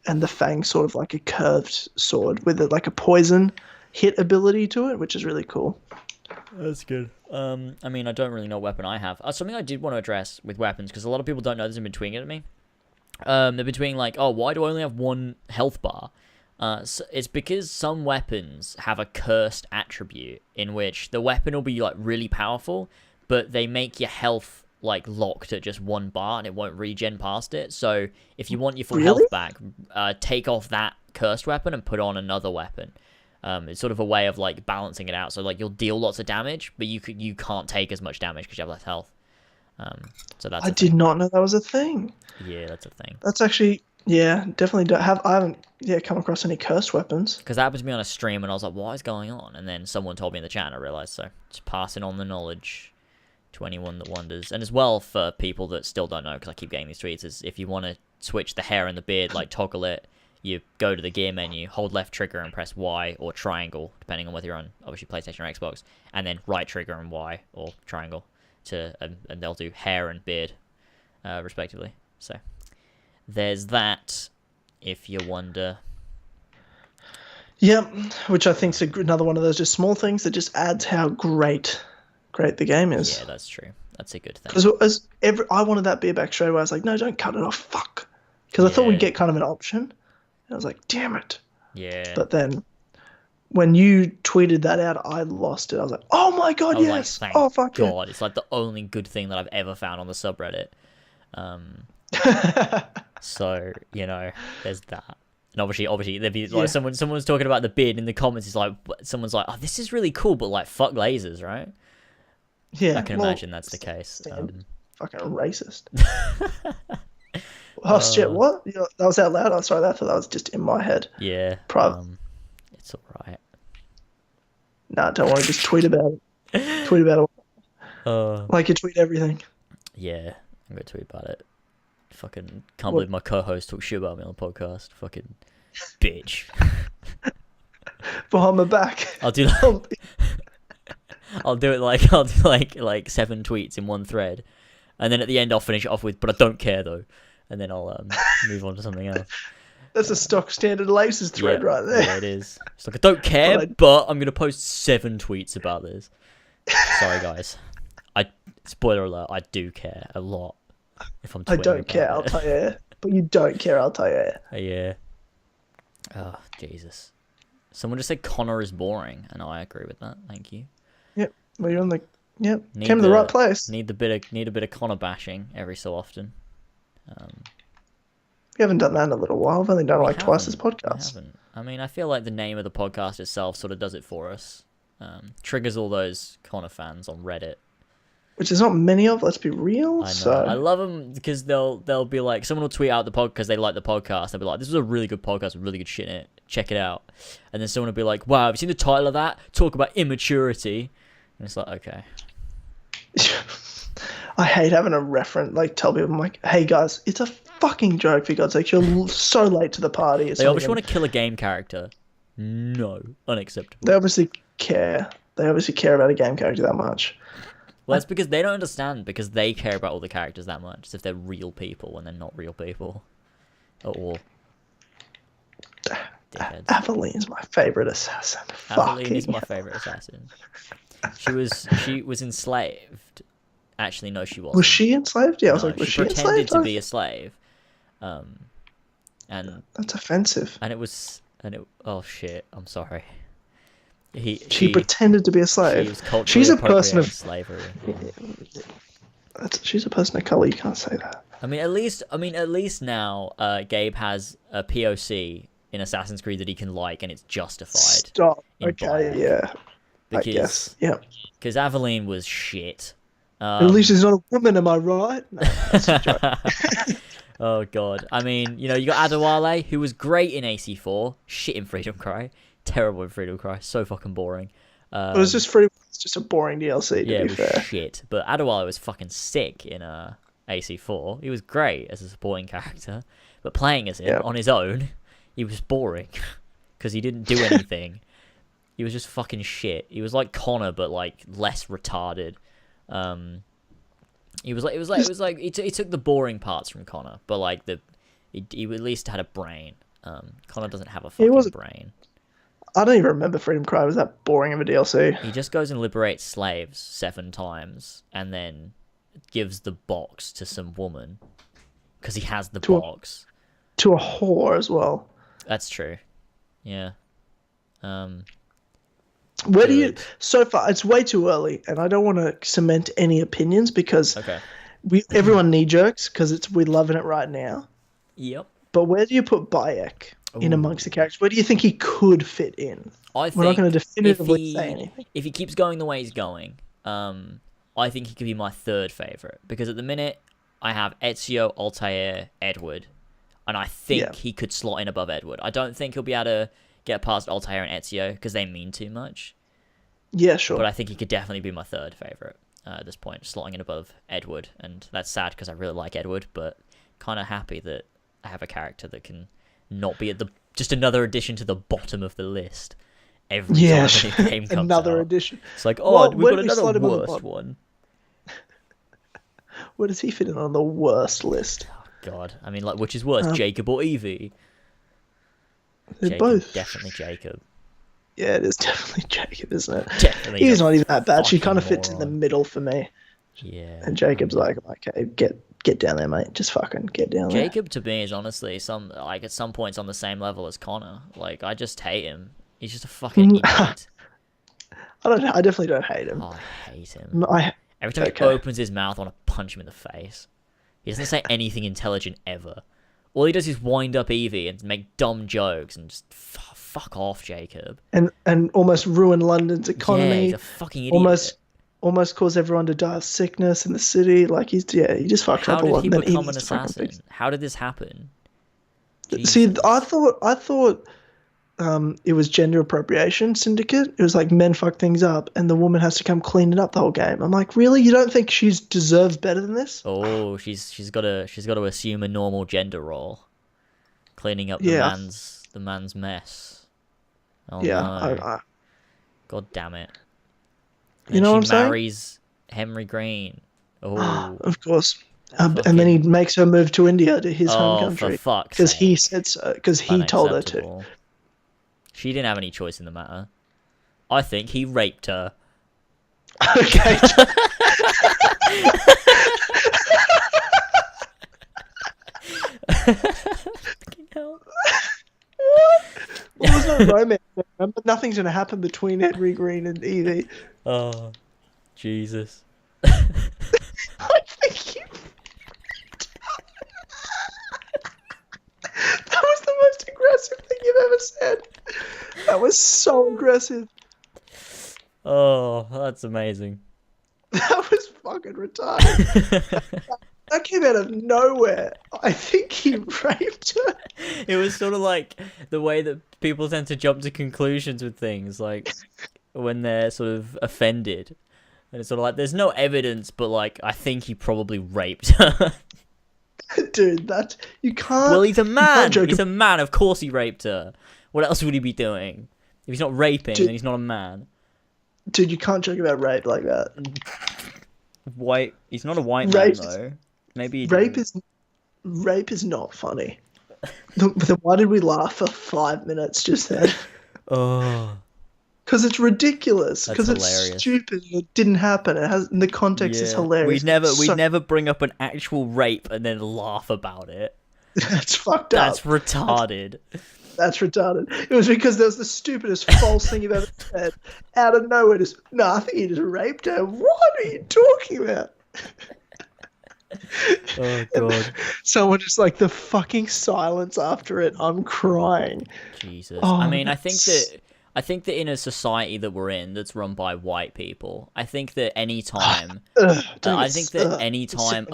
and the Fang sort of like a curved sword with like a poison hit ability to it, which is really cool. That's good. I mean, I don't really know what weapon I have. Something I did want to address with weapons, because a lot of people don't know this and been tweeting at me. They've been tweeting like, oh, why do I only have one health bar? So it's because some weapons have a cursed attribute in which the weapon will be like really powerful, but they make your health like locked at just one bar and it won't regen past it. So if you want your full health back, take off that cursed weapon and put on another weapon. It's sort of a way of like balancing it out. So like you'll deal lots of damage, but you can't take as much damage because you have less health. So that's. I did not know that was a thing. Yeah, that's a thing. That's actually definitely don't have. I haven't come across any cursed weapons. Because that happened to me on a stream and I was like, what is going on? And then someone told me in the chat and I realized. So just passing on the knowledge to anyone that wonders. And as well for people that still don't know, because I keep getting these tweets, is if you want to switch the hair and the beard, like toggle it. You go to the gear menu, hold left trigger and press Y or triangle, depending on whether you're on, obviously, PlayStation or Xbox, and then right trigger and Y or triangle, and they'll do hair and beard, respectively. So, there's that, if you wonder. Yep, which I think is another one of those just small things that just adds how great the game is. Yeah, that's true. That's a good thing. Because I wanted that beard back straight away. I was like, no, don't cut it off, fuck. Because I thought we'd get kind of an option. I was like, damn it. Yeah. But then when you tweeted that out, I lost it. I was like, oh my God, yes. Like, oh, fuck God. Yeah. It's like the only good thing that I've ever found on the subreddit. So, there's that. And obviously there'd be like someone was talking about the beard in the comments. It's like, someone's like, oh, this is really cool, but like, fuck lasers, right? Yeah. I can imagine that's the case. Fucking racist. Oh shit! What? That was out loud. I'm sorry. I thought that was just in my head. Yeah. Private. It's all right. Nah, don't worry. Just tweet about it. Tweet about it. Like you tweet everything. Yeah, I'm gonna tweet about it. Fucking can't believe my co-host talks shit about me on the podcast. Fucking bitch. Behind my back. I'll do it like 7 tweets in one thread, and then at the end I'll finish it off with, "But I don't care though," and then I'll move on to something else. That's a stock standard Laces thread right there. Yeah, it is. It's like I don't care, but I'm gonna post 7 tweets about this. Sorry, guys. Spoiler alert. I do care a lot. If I'm. I don't care. I'll tell you. But you don't care. I'll tell you. Yeah. Oh Jesus. Someone just said Connor is boring, and I agree with that. Thank you. Yep. Well, you're on the. Yep. Came to the right place. Need a bit of Connor bashing every so often. We haven't done that in a little while. I've only done like twice this podcast. We haven't. I mean, I feel like the name of the podcast itself sort of does it for us. Triggers all those Connor fans on Reddit. Which there's not many of, let's be real. I know. So I love them because they'll be like, someone will tweet out the podcast because they like the podcast. They'll be like, this is a really good podcast with really good shit in it. Check it out. And then someone will be like, wow, have you seen the title of that? Talk about immaturity. And it's like, okay. I hate having a reference, like tell people, I'm like, hey guys, it's a fucking joke for God's sake. You're so late to the party. They obviously want to kill a game character. No, unacceptable. They obviously care. They obviously care about a game character that much. Well, that's because they don't understand, because they care about all the characters that much, as if they're real people when they're not real people. At all. Aveline's my favourite assassin. Aveline is my favourite assassin. She was enslaved. Actually, no, she wasn't. Was she enslaved? Yeah, I was like, was she enslaved? She pretended to be a slave. And that's offensive. Oh shit, I'm sorry. She pretended to be a slave. She's a person of slavery. She's a person of color. You can't say that. I mean, at least now, Gabe has a POC in Assassin's Creed that he can like, and it's justified. Stop. Okay, yeah. Because, I guess. Yeah. Because Aveline was shit. At least she's not a woman, am I right? No, that's a joke. Oh god. I mean, you got Adewale, who was great in AC4, shit in Freedom Cry. Terrible in Freedom Cry, so fucking boring. It was just it's just a boring DLC, to be fair. Shit. But Adewale was fucking sick in AC4. He was great as a supporting character, but playing as him on his own, he was boring because he didn't do anything. He was just fucking shit. He was like Connor, but like less retarded. He took the boring parts from Connor, but like he at least had a brain. Connor doesn't have a fucking brain. I don't even remember Freedom Cry was that boring of a DLC. He just goes and liberates slaves 7 times, and then gives the box to some woman because he has the box. To a whore as well. That's true. Yeah. Where do you? So far, it's way too early, and I don't want to cement any opinions because everyone knee jerks because we're loving it right now. Yep. But where do you put Bayek in amongst the characters? Where do you think he could fit in? We're not going to definitively say anything. If he keeps going the way he's going, I think he could be my 3rd favourite. Because at the minute, I have Ezio, Altair, Edward. And I think he could slot in above Edward. I don't think he'll be able to get past Altair and Ezio because they mean too much. Yeah, sure. But I think he could definitely be my 3rd favourite at this point, slotting in above Edward. And that's sad because I really like Edward, but kind of happy that I have a character that can not be at just another addition to the bottom of the list every time a new game comes another out. Addition. It's like, we've got another worst one. Where does he fit in on the worst list? Oh, God. I mean, like, which is worse, Jacob or Evie? They're both. Definitely Jacob. Yeah, it is definitely Jacob, isn't it? Definitely. He's not even that bad. She kind of fits in the middle for me. Yeah. And Jacob's like, okay, get down there, mate. Just fucking get down there. Jacob to me is honestly at some points on the same level as Connor. Like, I just hate him. He's just a fucking idiot. I definitely don't hate him. Oh, I hate him. Every time he opens his mouth, I want to punch him in the face. He doesn't say anything intelligent ever. All he does is wind up Evie and make dumb jokes and just fuck off, Jacob. And almost ruin London's economy. Yeah, he's a fucking idiot. almost caused everyone to die of sickness in the city. Like he just fucked up a lot. How did he become an assassin? How did this happen? Jesus. See, I thought it was gender appropriation syndicate. It was like men fuck things up and the woman has to come clean it up the whole game. I'm like, really? You don't think she deserves better than this? Oh, she's got to assume a normal gender role, cleaning up the man's mess. Oh yeah, no. God damn it. And you know what I'm saying? She marries Henry Green. Oh, of course. And then he makes her move to India, to his home country. For fuck's sake. Because he said so. Because he told her to. She didn't have any choice in the matter. I think he raped her. Okay. Fucking hell. What? Well, there's no romance. But nothing's going to happen between Henry Green and Evie. Oh, Jesus. I think you... That was the most aggressive thing you've ever said. That was so aggressive. Oh, that's amazing. That was fucking retarded. That came out of nowhere. I think he raped her. It was sort of like the way that people tend to jump to conclusions with things, like when they're sort of offended. And it's sort of like, there's no evidence, but like, I think he probably raped her. Dude, that... You can't... Well, he's a man. He's a man. Of course he raped her. What else would he be doing? If he's not raping, then he's not a man. Dude, you can't joke about rape like that. White... He's not a white man, though. Maybe rape is not funny. Then why did we laugh for 5 minutes just then? Oh, because it's ridiculous. Because it's stupid. It didn't happen. It has. And the context is hilarious. We'd never bring up an actual rape and then laugh about it. That's fucked up. That's retarded. That's retarded. It was because there was the stupidest false thing you've ever said. Out of nowhere, I think he just raped her. What are you talking about? Oh god! Someone just like the fucking silence after it. I'm crying. Jesus. I mean, I think that in a society that we're in, that's run by white people, I think that any time, a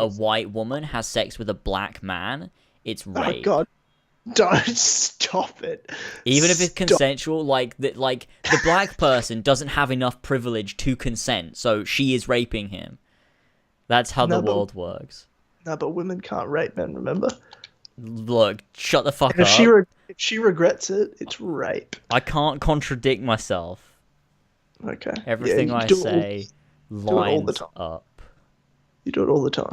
white woman has sex with a black man, it's rape. Oh god! Don't stop it. Even if it's consensual, like the black person doesn't have enough privilege to consent, so she is raping him. That's how the world works. No, but women can't rape men, remember? Look, shut the fuck up. If she regrets it, it's rape. I can't contradict myself. Okay. Everything I say lines up. You do it all the time.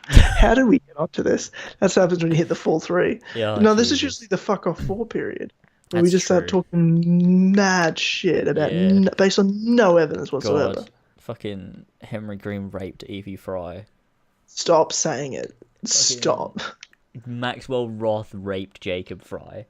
How did we get onto this? That's what happens when you hit the full 3. Yeah. No, this is usually the fuck off 4 period. Where we just start talking mad shit about based on no evidence whatsoever. God. Fucking Henry Green raped Evie Fry. Stop saying it. Stop. Maxwell Roth raped Jacob Fry.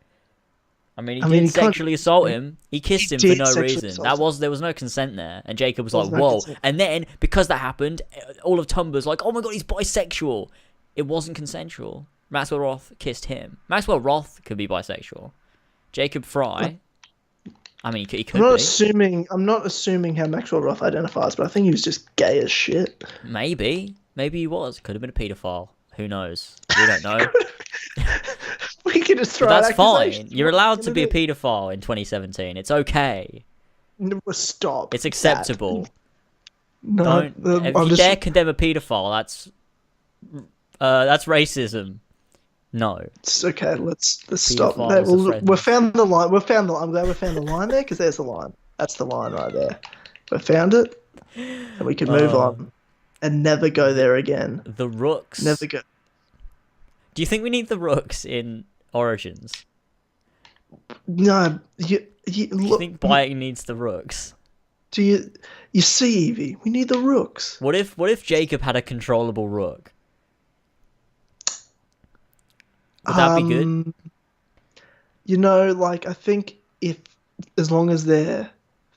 I mean, he did sexually assault him. He kissed him for no reason. There was no consent there. And Jacob was like, whoa. And then, because that happened, all of Tumblr's like, oh my god, he's bisexual. It wasn't consensual. Maxwell Roth kissed him. Maxwell Roth could be bisexual. Jacob Fry... I mean, he could be. I'm not assuming how Maxwell Roth identifies, but I think he was just gay as shit. Maybe he was. Could have been a paedophile. Who knows? We don't know. We can just throw. But that's fine. You're allowed to be a paedophile in 2017. It's okay. No, stop. It's acceptable. No, if you dare condemn a paedophile, that's racism. No. It's okay. Let's stop. We found the line. I'm glad we found the line there because there's the line. That's the line right there. We found it, and we can move on and never go there again. The Rooks. Never go. Do you think we need the Rooks in Origins? No. Do you think Bayek needs the Rooks? Do you see, Evie? We need the Rooks. What if Jacob had a controllable Rook? Would that be good? You know, like, I think as long as they're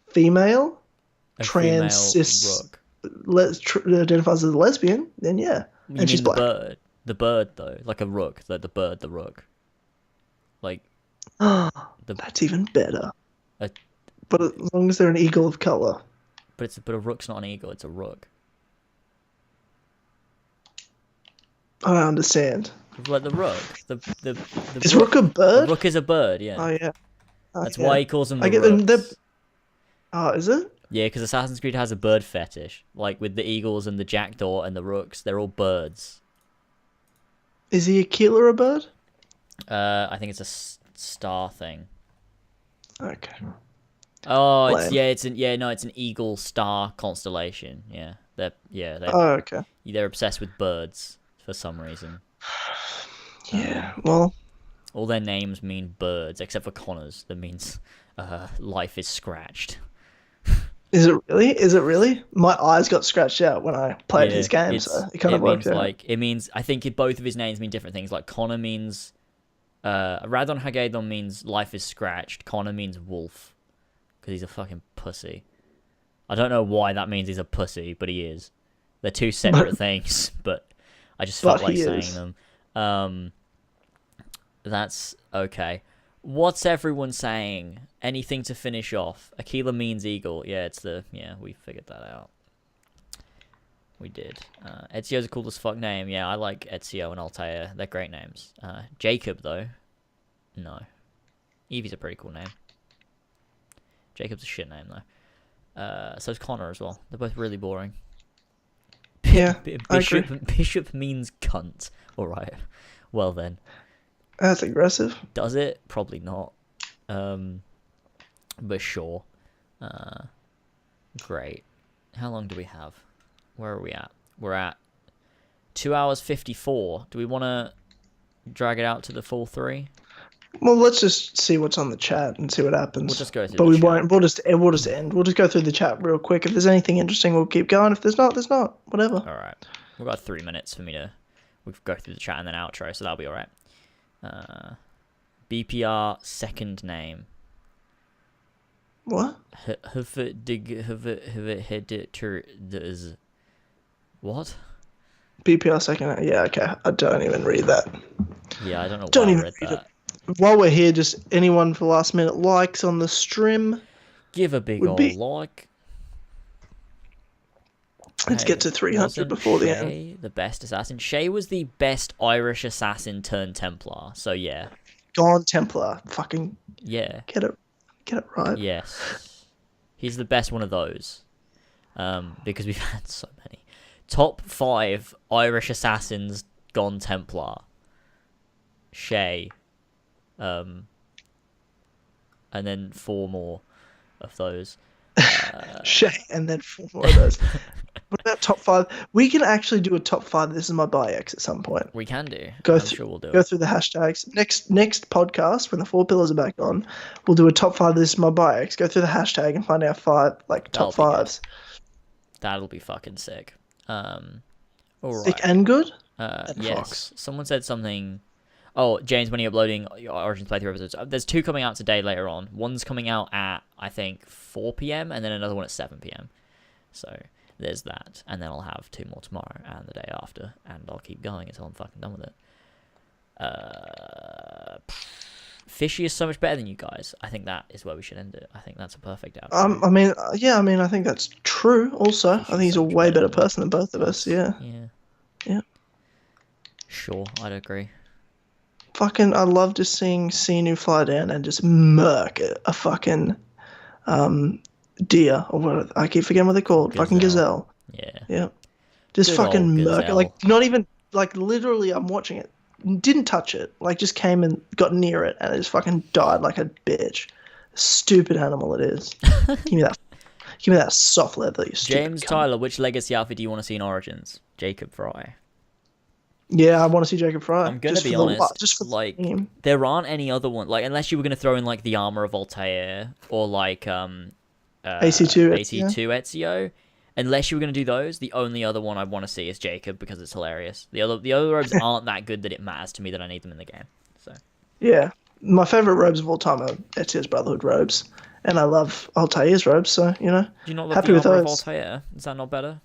female, trans, cis, identifies as a lesbian, then yeah. And she's black. The bird, though. Like a rook. Like the bird, the rook. Like... that's even better. But as long as they're an eagle of colour. But a rook's not an eagle. It's a rook. I don't understand. Like the rook. Is rook a bird? A rook is a bird. Yeah. Oh yeah. That's why he calls them the I get rooks. them. Oh, is it? Yeah, because Assassin's Creed has a bird fetish. Like with the eagles and the jackdaw and the rooks, they're all birds. Is the Aquila a bird? I think it's a star thing. Okay. Oh, it's an eagle star constellation. Yeah, okay. They're obsessed with birds for some reason. Yeah, well, all their names mean birds except for Connor's. That means life is scratched. Is it really? My eyes got scratched out when I played his game, so it kind of worked out. It means I think both of his names mean different things. Like Connor means Radon Hagedon means life is scratched. Connor means wolf. Because he's a fucking pussy. I don't know why that means he's a pussy, but he is. They're two separate things, but I just felt like saying them. That's okay. What's everyone saying? Anything to finish off? Aquila means eagle. Yeah, we figured that out. We did. Ezio's a cool as fuck name. Yeah, I like Ezio and Altair. They're great names. Jacob, though. No. Evie's a pretty cool name. Jacob's a shit name, though. So's Connor as well. They're both really boring. Yeah, Bishop means cunt. Alright. Well then. That's aggressive. Does it? Probably not. But sure. Great. How long do we have? Where are we at? We're at 2 hours 54. Do we want to drag it out to the full 3? Well, let's just see what's on the chat and see what happens. We'll just go through. But we won't. We'll just end. We'll just go through the chat real quick. If there's anything interesting, we'll keep going. If there's not, there's not. Whatever. All right. We've got 3 minutes for me to. We've go through the chat and then outro, so that'll be all right. BPR second name. What? What? BPR second name. Yeah. Okay. I don't even read that. Yeah, I don't know why I read that. While we're here, just anyone for last minute likes on the stream. Give a big old like. Let's get to 300 before the end. The best assassin. Shay was the best Irish assassin turned Templar. So yeah. Gone Templar. Fucking yeah. Get it right. Yes. He's the best one of those. Because we've had so many. Top 5 Irish assassins gone Templar. Shay. And then 4 more of those. Shay, and then 4 more of those. What about top 5? We can actually do a top 5. This is my bi-X at some point. We can do. Sure we'll do go through the hashtags. Next podcast, when the 4 pillars are back on, we'll do a top 5. This is my bi-X. Go through the hashtag and find our 5 top 5s. That'll be fucking sick. All right. Sick and good. Yes. Fox. Someone said something. Oh, James, when you're uploading your Origins playthrough episodes, there's 2 coming out today later on. One's coming out at, I think, 4 p.m. and then another one at 7 p.m. So there's that. And then I'll have 2 more tomorrow and the day after. And I'll keep going until I'm fucking done with it. Fishy is so much better than you guys. I think that is where we should end it. I think that's a perfect outcome. I think that's true also. Fishy's I think he's a way better person than both of us. Yeah. Yeah. Sure, I'd agree. Fucking, I love just seeing Xeno fly down and just murk a fucking deer, or what I keep forgetting what they're called. Gazelle. Fucking gazelle. Yeah. Just good fucking murk it. Like, not even, like, literally, I'm watching it. Didn't touch it. Like, just came and got near it, and it just fucking died like a bitch. Stupid animal it is. Give me that soft leather, you stupid James cunt. Tyler, which legacy outfit do you want to see in Origins? Jacob Fry. Yeah, I want to see Jacob Fry. I'm gonna be honest. Just for like, there aren't any other one. Like, unless you were gonna throw in like the armor of Altair or like AC2 Ezio. Unless you were gonna do those, the only other one I want to see is Jacob because it's hilarious. The other robes aren't that good that it matters to me that I need them in the game. So yeah, my favorite robes of all time are Ezio's Brotherhood robes, and I love Altair's robes. So do you not love happy the armor of Altair? Is that not better?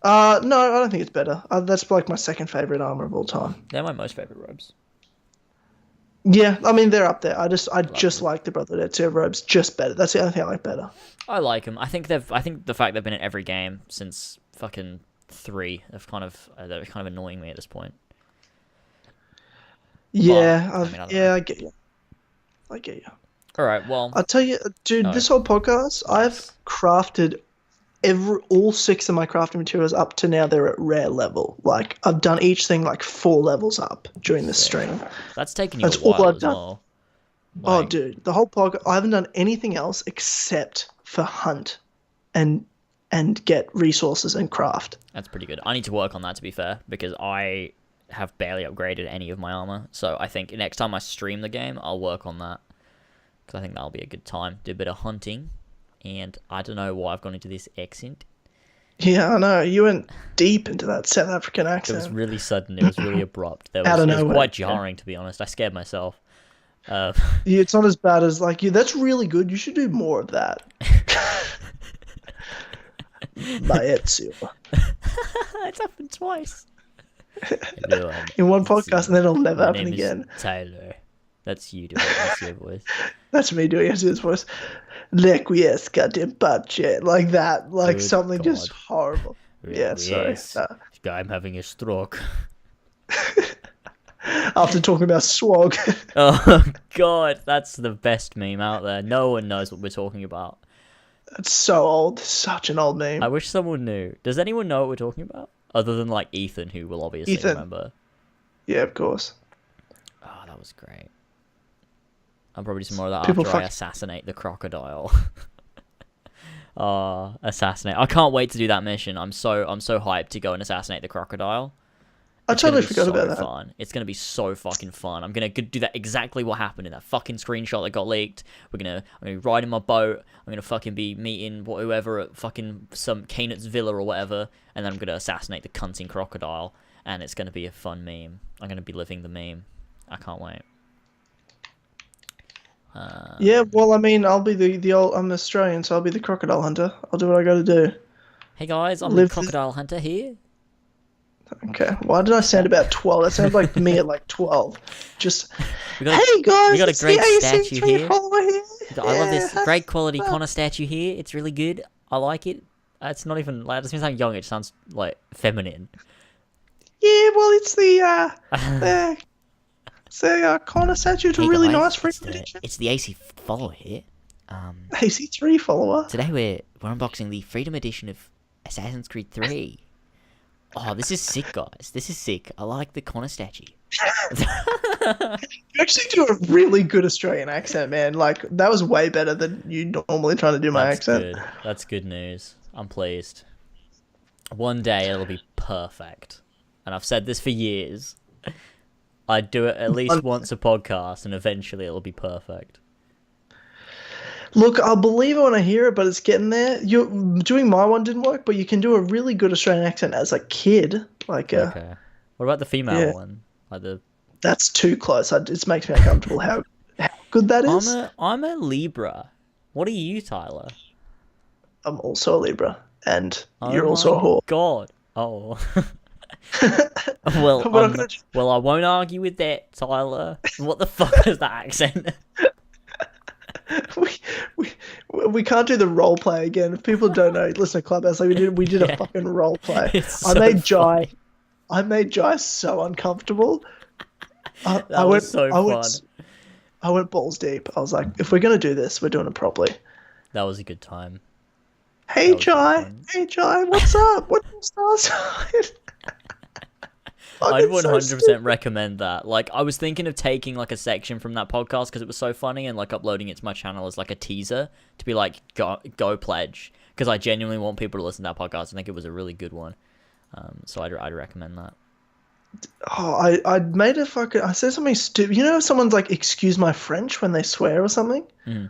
No, I don't think it's better. That's like my second favorite armor of all time. They're my most favorite robes. Yeah, I mean they're up there. I just like the Brotherhood Ezio robes just better. That's the only thing I like better. I like them. I think the fact they've been in every game since fucking 3, they're kind of annoying me at this point. Yeah, I get you. All right, well, I'll tell you, dude. This whole podcast, I've crafted all 6 of my crafting materials up to now. They're at rare level. Like I've done each thing like 4 levels up during this stream. That's taken you a while all I've done. Well. Like... Oh, dude, the whole podcast. I haven't done anything else except for hunt, and get resources and craft. That's pretty good. I need to work on that, to be fair, because I have barely upgraded any of my armor. So I think next time I stream the game, I'll work on that, because I think that'll be a good time. Do a bit of hunting, and I don't know why I've gone into this accent. Yeah, I know. You went deep into that South African accent. It was really sudden. It was really abrupt. It was quite jarring, to be honest. I scared myself. Yeah, it's not as bad as like you. That's really good. You should do more of that. By Ezio. It's happened twice. In one podcast, and then it'll never happen again. Tyler. That's you doing Ezio's voice. That's me doing Ezio's voice. Requiescat in pace. Like that. Like good something God. Just horrible. Yeah, sorry. I'm having a stroke. After talking about swag. Oh, God. That's the best meme out there. No one knows what we're talking about. That's so old. Such an old meme. I wish someone knew. Does anyone know what we're talking about? Other than, like, Ethan, who will obviously remember. Yeah, of course. Oh, that was great. I'll probably do some more of that after I assassinate the crocodile. Assassinate. I can't wait to do that mission. I'm so hyped to go and assassinate the crocodile. I totally forgot about that. Fun. It's gonna be so fucking fun. I'm gonna do that exactly what happened in that fucking screenshot that got leaked. I'm gonna be riding my boat. I'm gonna fucking be meeting whoever at fucking some Kanet's villa or whatever, and then I'm gonna assassinate the cunting crocodile, and it's gonna be a fun meme. I'm gonna be living the meme. I can't wait. Yeah, well, I mean, I'll be the old. I'm Australian, so I'll be the crocodile hunter. I'll do what I gotta do. Hey guys, I'm the crocodile hunter here. Okay, why did I sound about 12? That sounds like me at like 12. Just, hey guys, we got a great statue here. I love this great quality Connor statue here. It's really good. I like it. It's not even like, it doesn't sound young. It sounds like feminine. Yeah, well, it's the Connor statue. It's a really nice freaking edition. It's the AC follower here. AC3 follower. Today we're unboxing the Freedom Edition of Assassin's Creed 3. Oh, this is sick, guys. This is sick. I like the Connor statue. You actually do a really good Australian accent, man. Like, that was way better than you normally trying to do my accent. Good. That's good news. I'm pleased. One day it'll be perfect. And I've said this for years. I'd do it at least once a podcast, and eventually it'll be perfect. Look, I'll believe it when I hear it, but it's getting there. Doing my one didn't work, but you can do a really good Australian accent as a kid. Okay. What about the female one? That's too close. It makes me uncomfortable. How good that is. I'm a Libra. What are you, Tyler? I'm also a Libra, and you're also a whore. God. Oh. Well, I won't argue with that, Tyler. What the fuck is that accent? We can't do the role play again. If people don't know, listen to Clubhouse. Like we did a fucking role play. I made Jai so uncomfortable. I went balls deep. I was like, if we're gonna do this, we're doing it properly. That was a good time. Hey Jai, what's up? What's your star sign? I'd 100% recommend that. Like, I was thinking of taking, like, a section from that podcast because it was so funny and, like, uploading it to my channel as, like, a teaser to be like, go pledge. Because I genuinely want people to listen to that podcast. I think it was a really good one. So I'd recommend that. Oh, I made a fucking... I said something stupid. You know if someone's like, excuse my French when they swear or something? Mm.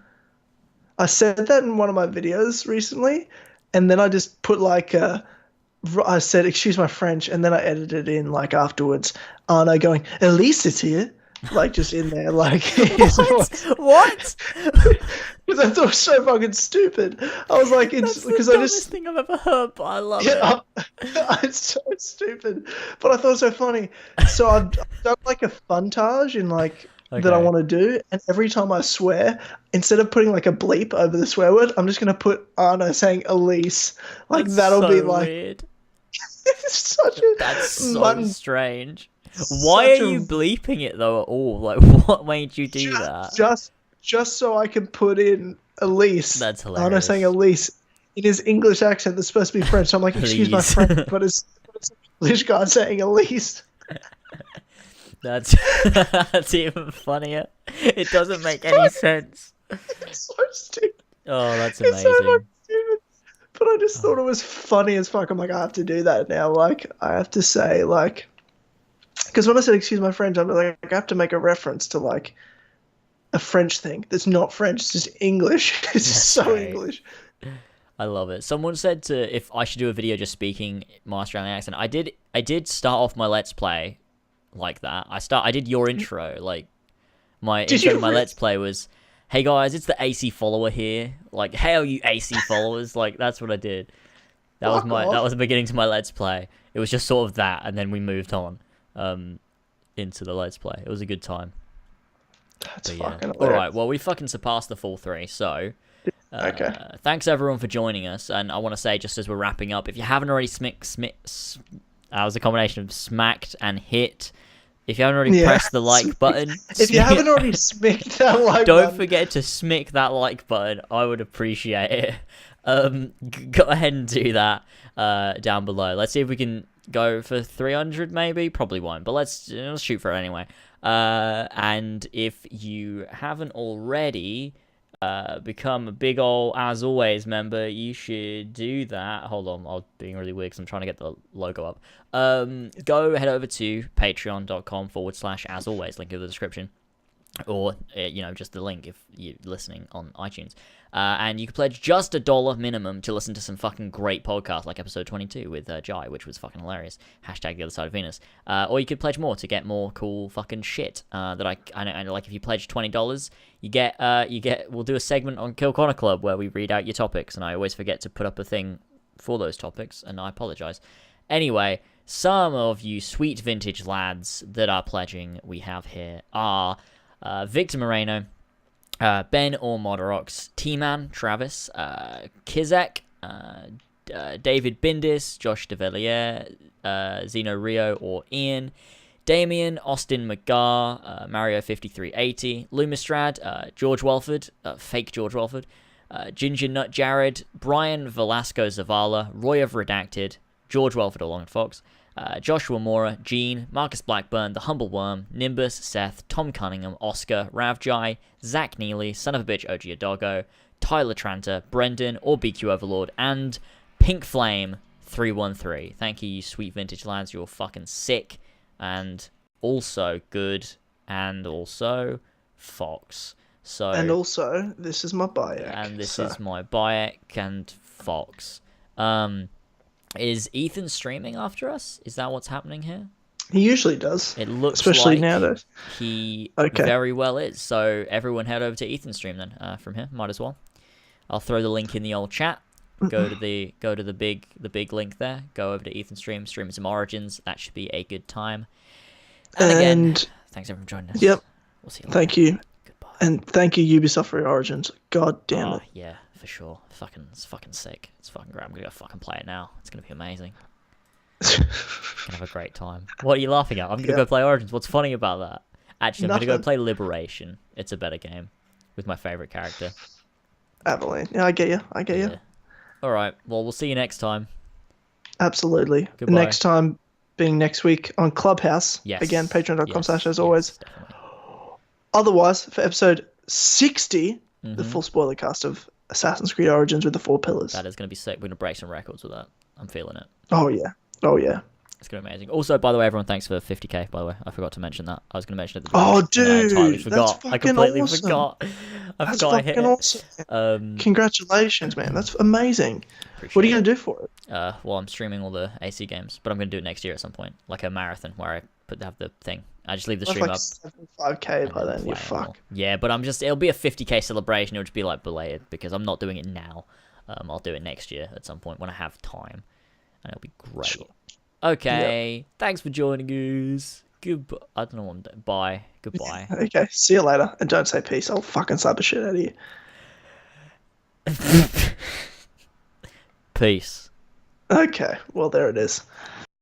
I said that in one of my videos recently. And then I just put, like, I said, excuse my French, and then I edited in, like, afterwards, Arno going, Elise is here, like, just in there, like... What? Because I thought it was so fucking stupid. I was like, it's... That's the dumbest thing I've ever heard, but I love it. It's so stupid, but I thought it was so funny. So I've done, like, a funtage in, like, that I want to do, and every time I swear, instead of putting like a bleep over the swear word, I'm just gonna put Arno saying Elise. Like that'll be like weird. That's so strange. Why are you bleeping it though at all? Like, what made you do that? Just so I can put in Elise. That's hilarious. Arno saying Elise in his English accent that's supposed to be French. So I'm like, excuse my French, but it's English guy saying Elise. That's even funnier. It doesn't make any sense. It's so stupid. Oh, that's amazing. It's so stupid. But I just thought it was funny as fuck. I'm like, I have to do that now. Like, I have to say, like, because when I said excuse my French, I'm like, I have to make a reference to like a French thing that's not French. It's just English. It's just so great. English. I love it. Someone said if I should do a video just speaking my Australian accent. I did start off my Let's Play like that. I did your intro. Like my intro to my Let's Play was, "Hey guys, it's the AC follower here." Like, "Hey, all you AC followers." Like that's what I did. That was the beginning to my Let's Play. It was just sort of that, and then we moved on into the Let's Play. It was a good time. That's fucking all right. Well, we fucking surpassed the full 3, so. Okay. Thanks everyone for joining us, and I want to say just as we're wrapping up, if you haven't already that was a combination of smacked and hit. If you haven't already pressed the like button, if you haven't already smicked that like don't button, forget to smick that like button. I would appreciate it. Go ahead and do that down below. Let's see if we can go for 300, maybe. Probably won't, but let's shoot for it anyway. And if you haven't already become a big ol' As Always member, you should do that. Hold on, I'm being really weird because I'm trying to get the logo up. Go head over to patreon.com/As Always, link in the description. Or, just the link if you're listening on iTunes. And you can pledge just $1 minimum to listen to some fucking great podcasts like episode 22 with Jai, which was fucking hilarious. # the other side of Venus. Or you could pledge more to get more cool fucking shit. That I know, like if you pledge $20, we'll do a segment on Kill Corner Club where we read out your topics, and I always forget to put up a thing for those topics, and I apologize. Anyway, some of you sweet vintage lads that are pledging we have here are Victor Moreno, Ben or Modorox, Tman, Travis, Quizhek, David Bindis, Josh Devellier, Xeno Rheao or Ian, Damian, Austin McGarr, Mario 5380, Lumistrad, George Welford, fake George Welford, GingerNutJared, Brian Velasco-Zavala, Roy of Redacted, George Welford or Long Fox, Joshua Maurer, Gene, Marcus Blackburn, The Humble Worm, Nimbus, Seth, Tom Cunningham, Oscar, RAVJAI, Zach Neely, Son of a Bitch Ogeaidogo, Tyler Tranter, Brendan or BQ Overlord, and Pink Flame 313. Thank you, you sweet vintage lads. You're fucking sick. And also good. And also Fox. And also, this is my Bayek. And this is my Bayek and Fox. Is Ethan streaming after us? Is that what's happening here? He usually does. It looks especially like nowadays. He very well is. So everyone head over to Ethan's stream then. From here, might as well. I'll throw the link in the old chat. Go to the big link there. Go over to Ethan's stream. Stream some Origins. That should be a good time. And again, thanks everyone for joining us. Yep. We'll see you later. Thank you. Goodbye. And thank you Ubisoft for your Origins. God damn it. Yeah. For sure. It's fucking sick. It's fucking great. I'm gonna go fucking play it now. It's gonna be amazing. Gonna have a great time. What are you laughing at? I'm gonna go play Origins. What's funny about that? Actually, I'm gonna go play Liberation. It's a better game with my favorite character. Avalanche. Yeah, I get you. All right. Well, we'll see you next time. Absolutely. Goodbye. Next time being next week on Clubhouse. Yes. Again, patreon.com/as yes, always. Definitely. Otherwise, for episode 60, the full spoiler cast of Assassin's Creed Origins with the 4 pillars. That is going to be sick. We're going to break some records with that. I'm feeling it. Oh, yeah. It's going to be amazing. Also, by the way, everyone, thanks for 50k, by the way. I forgot to mention that. I was going to mention it at the beginning. Oh, dude. I entirely forgot. That's I completely awesome. forgot. That's fucking awesome. Congratulations, man. That's amazing. What are you going to do for it? Well, I'm streaming all the AC games, but I'm going to do it next year at some point. Like a marathon where I have the thing. I just leave the stream up. 75k by then, you're fucked. Yeah, but it'll be a 50k celebration. It'll just be like belated because I'm not doing it now. I'll do it next year at some point when I have time. And it'll be great. Sure. Okay, Thanks for joining us. I don't know what I'm doing. Bye. Goodbye. Okay, see you later. And don't say peace. I'll fucking slap the shit out of you. Peace. Okay, well, there it is.